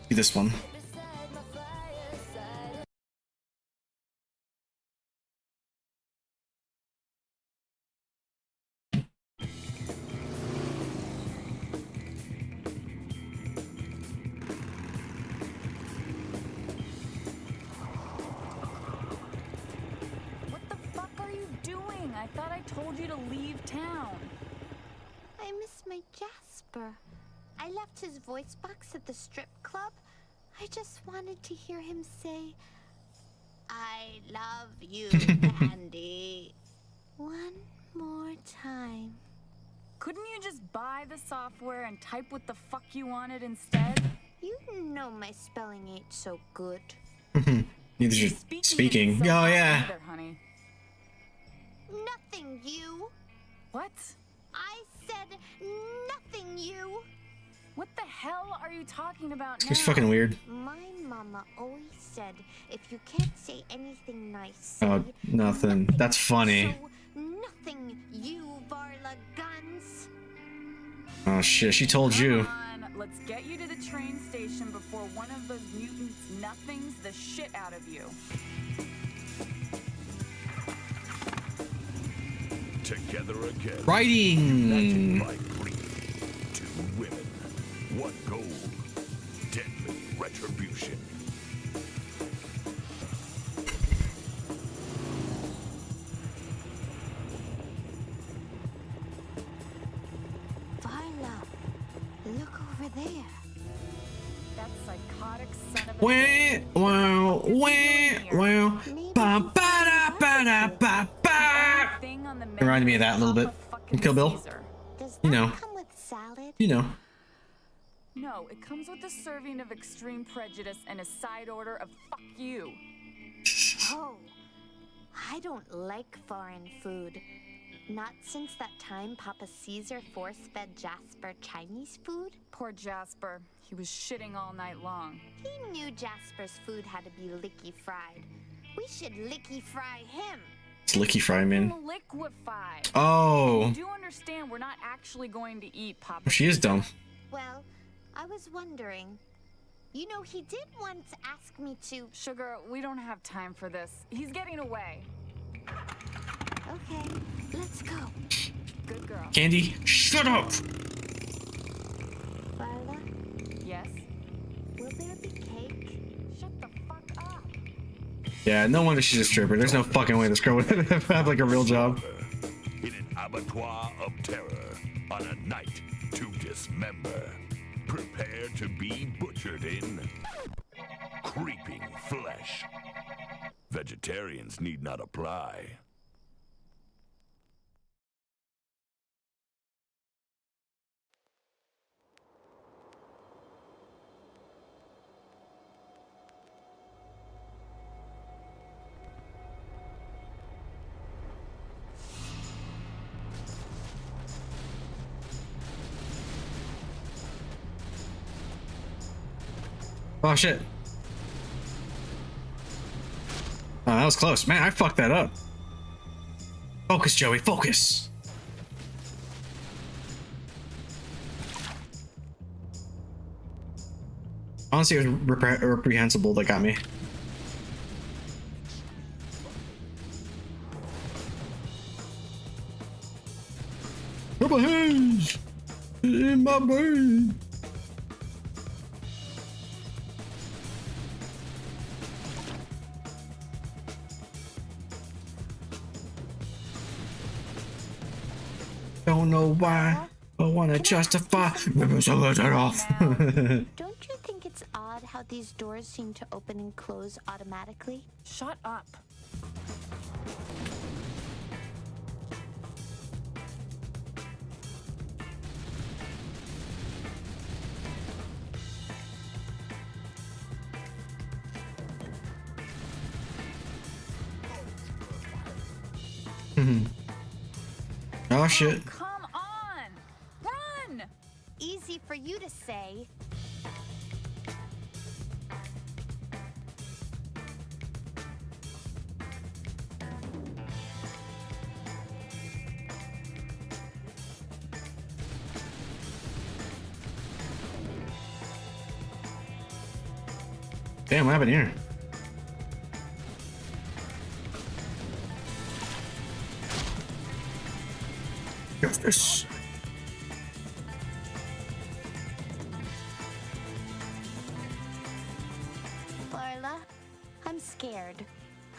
Do this one. What the fuck are you doing? I thought I told you to leave town. I miss my Jasper. I left his voice box at the strip club. I just wanted to hear him say, I love you, Candy. One more time. Couldn't you just buy the software and type what the fuck you wanted instead? You know my spelling ain't so good. Neither you're speaking. Oh yeah. Either, honey. Nothing, you. What? I said nothing, you. What the hell are you talking about now? It's fucking weird. My mama always said, if you can't say anything nice, Oh, nothing. That's funny. So nothing, you Varla Guns. Oh shit, she told you. Come on, let's get you to the train station before one of those mutants nothings the shit out of you. Together again. Writing. By grief. 2 women. 1 goal. Deadly retribution. Varla, look over there. That psychotic son of a Wow, wow. Ba ba da ba da ba ba. Reminded me of that a little bit. From Kill Bill. You know. Come with salad? You know. No, it comes with a serving of extreme prejudice and a side order of fuck you. Oh, I don't like foreign food. Not since that time Papa Caesar force-fed Jasper Chinese food. Poor Jasper. He was shitting all night long. He knew Jasper's food had to be licky-fried. We should licky-fry him. It's Licky Fry, man. Liquefy. Oh. You do understand we're not actually going to eat Papa. She is dumb. Well, I was wondering. You know, he did once ask me to... Sugar, we don't have time for this. He's getting away. Okay, let's go. Good girl. Candy, shut up! Varla, Yes? will there be cake? Shut the fuck up. Yeah, no wonder she's a stripper. There's no fucking way this girl would have like a real job. In an abattoir of terror, on a night to dismember. Prepare to be butchered in creeping flesh. Vegetarians need not apply. Oh shit. Oh, that was close. Man, I fucked that up. Focus, Joey, focus. Honestly, it was reprehensible that got me. Purple haze in my brain. Don't know why, but wanna justify. Off. Don't you think it's odd how these doors seem to open and close automatically? Shut up. Oh shit. Come on! Run! Easy for you to say. Damn, what happened here? Justice. Barla, I'm scared.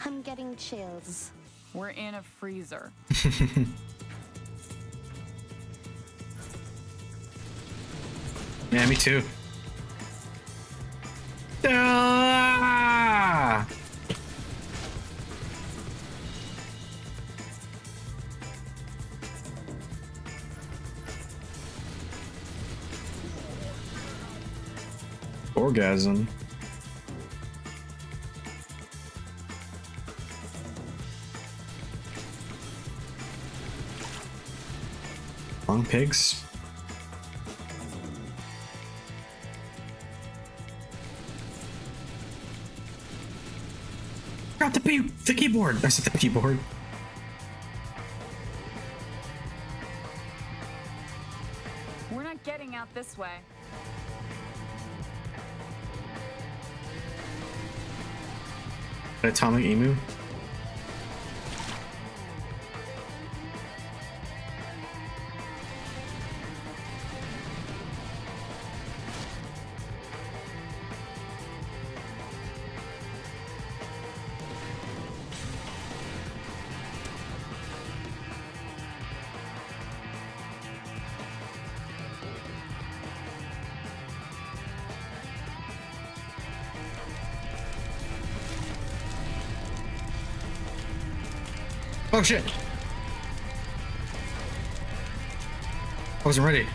I'm getting chills. We're in a freezer. Yeah, me too. Ah! Orgasm. Wrong pigs. Got the keyboard. I said the keyboard. We're not getting out this way. Atomic emu. Oh shit! I wasn't ready. I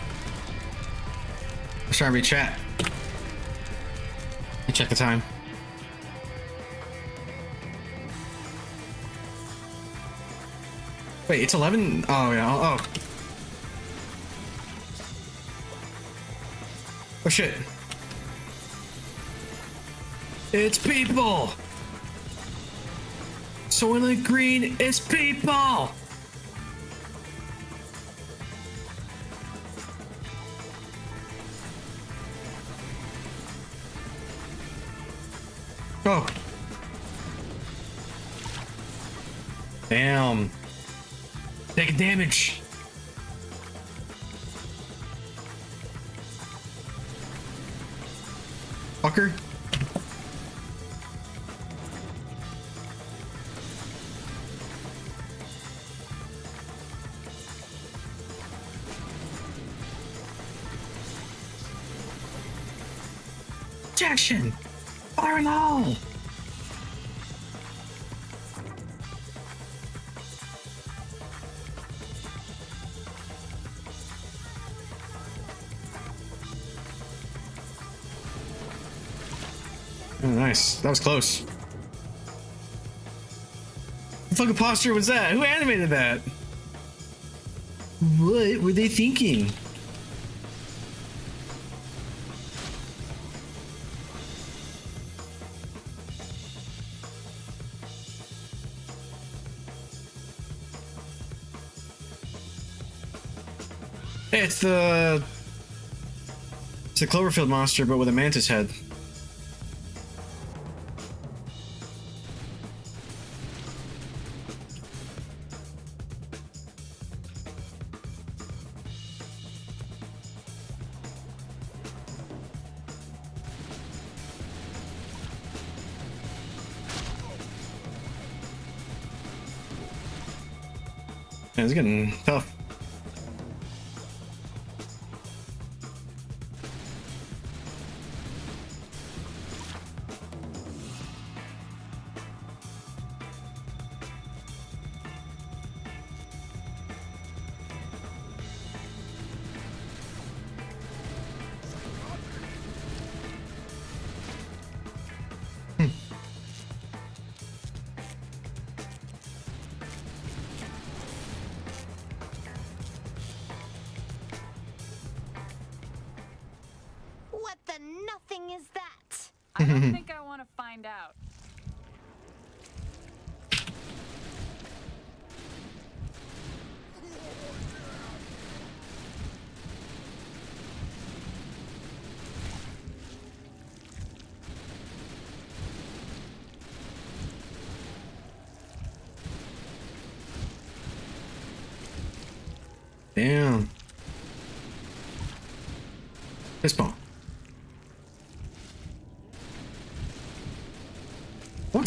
was trying to read chat. Let me check the time. Wait, it's 11? Oh yeah, oh. Oh shit. It's people! So in the green is people! Oh. Damn. Taking damage. Fucker. Objection! Fire in the hole! Oh, nice. That was close. What fucking posture was that? Who animated that? What were they thinking? Hey, it's the Cloverfield monster, but with a mantis head. Yeah, it's getting tough. I don't think I want to find out. Damn. Fist bump.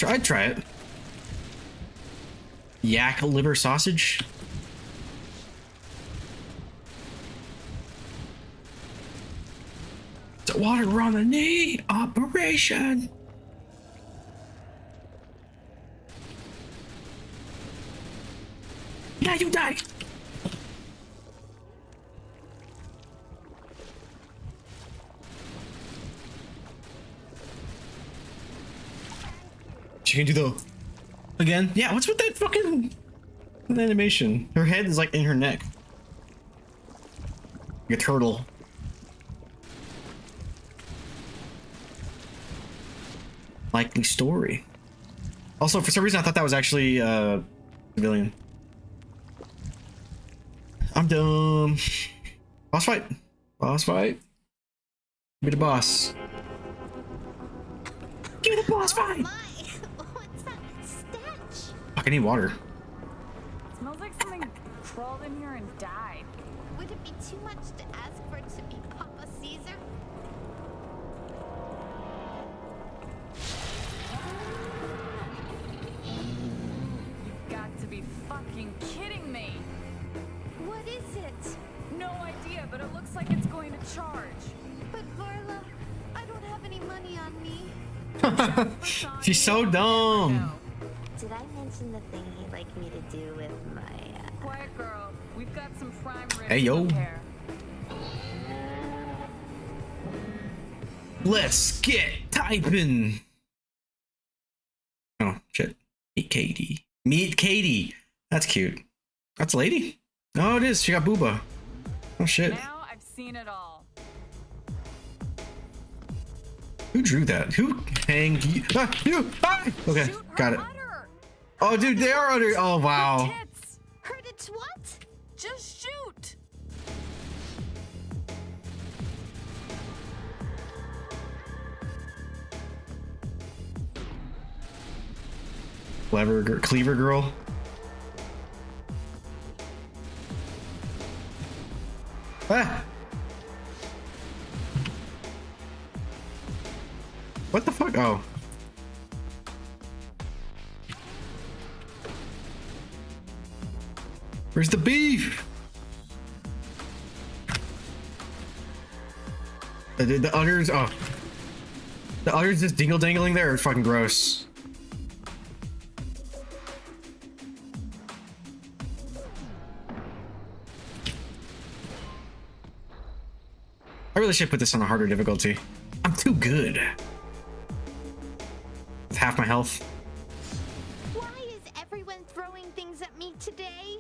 I'd try it. Yak liver sausage. It's a water on the knee operation. Yeah, you die. She can do the again. Yeah, what's with that fucking animation? Her head is like in her neck. Like a turtle. Likely story. Also, for some reason, I thought that was actually civilian. I'm dumb. Boss fight. Boss fight. Give me the boss. Give me the boss fight. What's that stench? Fuck, I need water. It smells like something crawled in here and died. Would it be too much to ask for it to be Papa Caesar? You've got to be fucking kidding me. What is it? No idea, but it looks like it's going to charge. But Varla, I don't have any money on me. She's so dumb. Did I mention the thing he'd like me to do with my... Quiet girl. We've got some prime rib Hey, yo. to prepare. Let's get typing. Oh, shit. Meet Katie. Meet Katie. That's cute. That's a lady? Oh, it is. She got booba. Oh, shit. Now I've seen it all. Who drew that? Who hanged you? Ah, you! Ah! Okay, got it. Oh, dude, they are under. Oh, wow. Heard it's what? Just shoot. Cleaver girl. Ah! What the fuck? Oh. Where's the beef? The udders, oh. The udders just dingle dangling there are fucking gross. I really should put this on a harder difficulty. I'm too good. With half my health. Why is everyone throwing things at me today?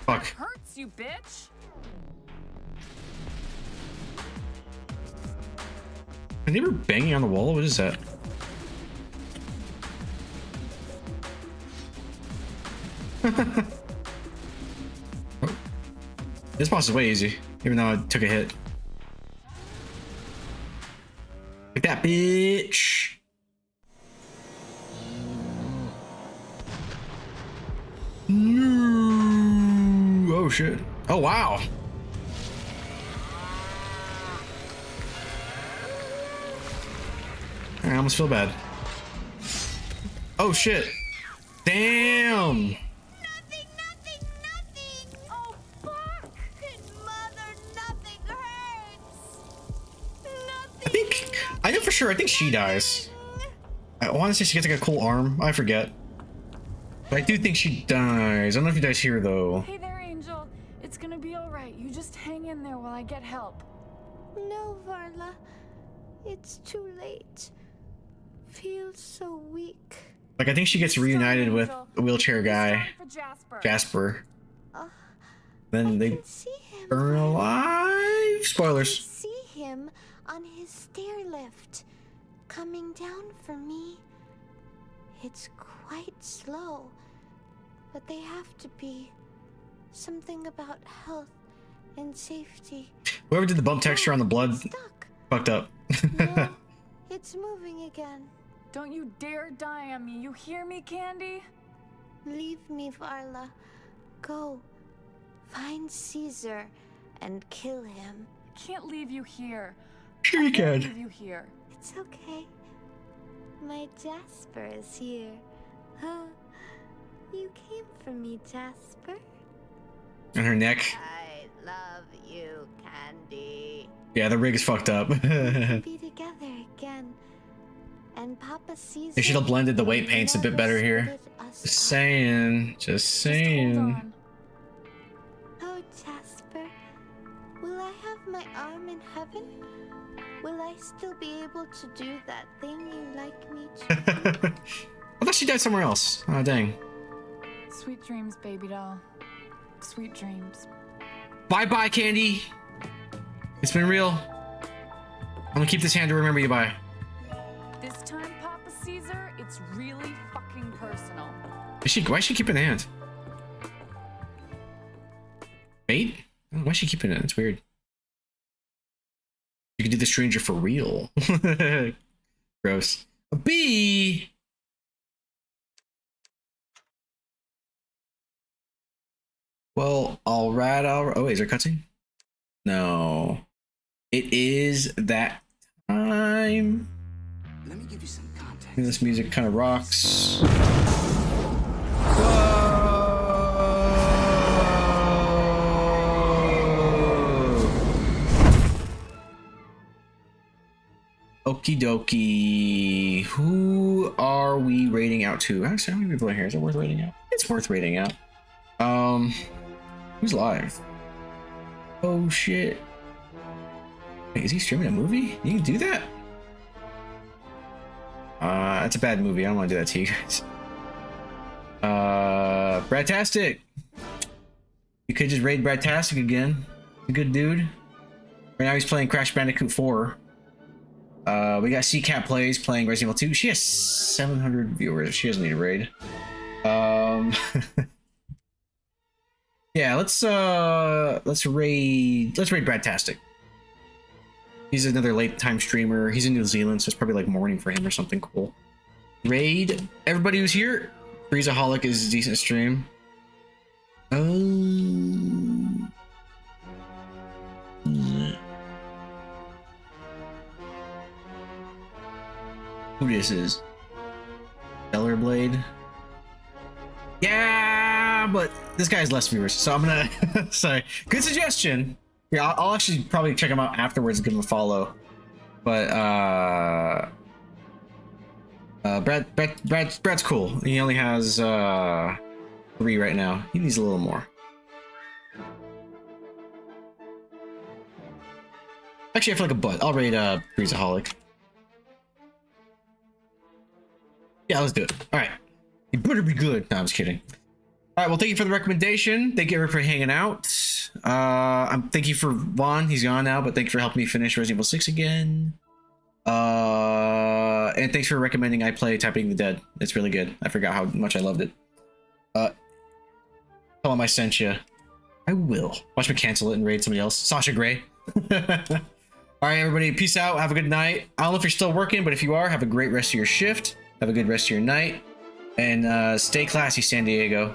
Fuck. Hurts you, bitch. Are they ever banging on the wall? What is that? Oh. This boss is way easy, even though I took a hit. Like that, bitch. No. Oh shit. Oh wow. I almost feel bad. Oh shit. Damn. Oh, fuck! Mother, nothing hurts! I know for sure. I think she dies. I want to say she gets like a cool arm. I forget. But I do think she dies. I don't know if she dies here though. Hey there, Angel. It's gonna be all right. You just hang in there while I get help. No, Varla. It's too late. Feels so weak. Like I think she gets reunited with a wheelchair guy, For Jasper. Jasper. Then they burn alive. Spoilers. See him on his stair lift, coming down for me. It's quite slow, but they have to be. Something about health and safety. Whoever did the bump texture on the blood fucked up. No, it's moving again. Don't you dare die on me. You hear me, Candy? Leave me, Varla. Go. Find Caesar and kill him. I can't leave you here. Sure you can. Leave you here. It's okay. My Jasper is here. Huh? You came for me, Jasper. On her neck. I love you, Candy. Yeah, the rig is fucked up. Be together again. And Papa Caesar. They should have blended the weight paints a bit better here. Just saying. Just saying. Oh, Jasper. Will I have my arm in heaven? Will I still be able to do that thing you like me to? I thought she died somewhere else. Oh, dang. Sweet dreams, baby doll. Sweet dreams. Bye-bye, Candy. It's been real. I'm gonna keep this hand to remember you by. This time, Papa Caesar, it's really fucking personal. Why is she keeping the hand? Wait? Why is she keeping it? It's weird. You can do the stranger for real. Gross. A bee! Well, alright. Oh, wait, is there a cutscene? No. It is that time. Let me give you some context. This music kind of rocks. Okie dokie. Who are we rating out to? Actually, how many people are here? Is it worth rating out? It's worth rating out. Who's live? Oh shit. Wait, is he streaming a movie? You can do that? That's a bad movie. I don't want to do that to you guys. Bradtastic. You could just raid Bradtastic again. He's a good dude. Right now he's playing Crash Bandicoot 4. We got CCat Plays playing Resident Evil 2. She has 700 viewers. She doesn't need a raid. Yeah, let's raid Bradtastic. He's another late time streamer. He's in New Zealand, so it's probably like morning for him or something cool. Raid everybody who's here. Freezaholic is a decent stream. Who this is? Stellar Blade. Yeah, but this guy has less viewers, so I'm gonna. Sorry. Good suggestion. Yeah, I'll actually probably check him out afterwards and give him a follow. But Brad's cool. He only has 3 right now. He needs a little more. Actually, I feel like a butt. I'll raid Freezaholic. Yeah, let's do it. All right. You better be good. No, I'm just kidding. All right, well, thank you for the recommendation. Thank you everyone for hanging out. Thank you for Vaughn. He's gone now, but thank you for helping me finish Resident Evil 6 again. And thanks for recommending I play Typing the Dead. It's really good. I forgot how much I loved it. Tell him I sent you. I will. Watch me cancel it and raid somebody else. Sasha Gray. All right, everybody. Peace out. Have a good night. I don't know if you're still working, but if you are, have a great rest of your shift. Have a good rest of your night. And stay classy, San Diego.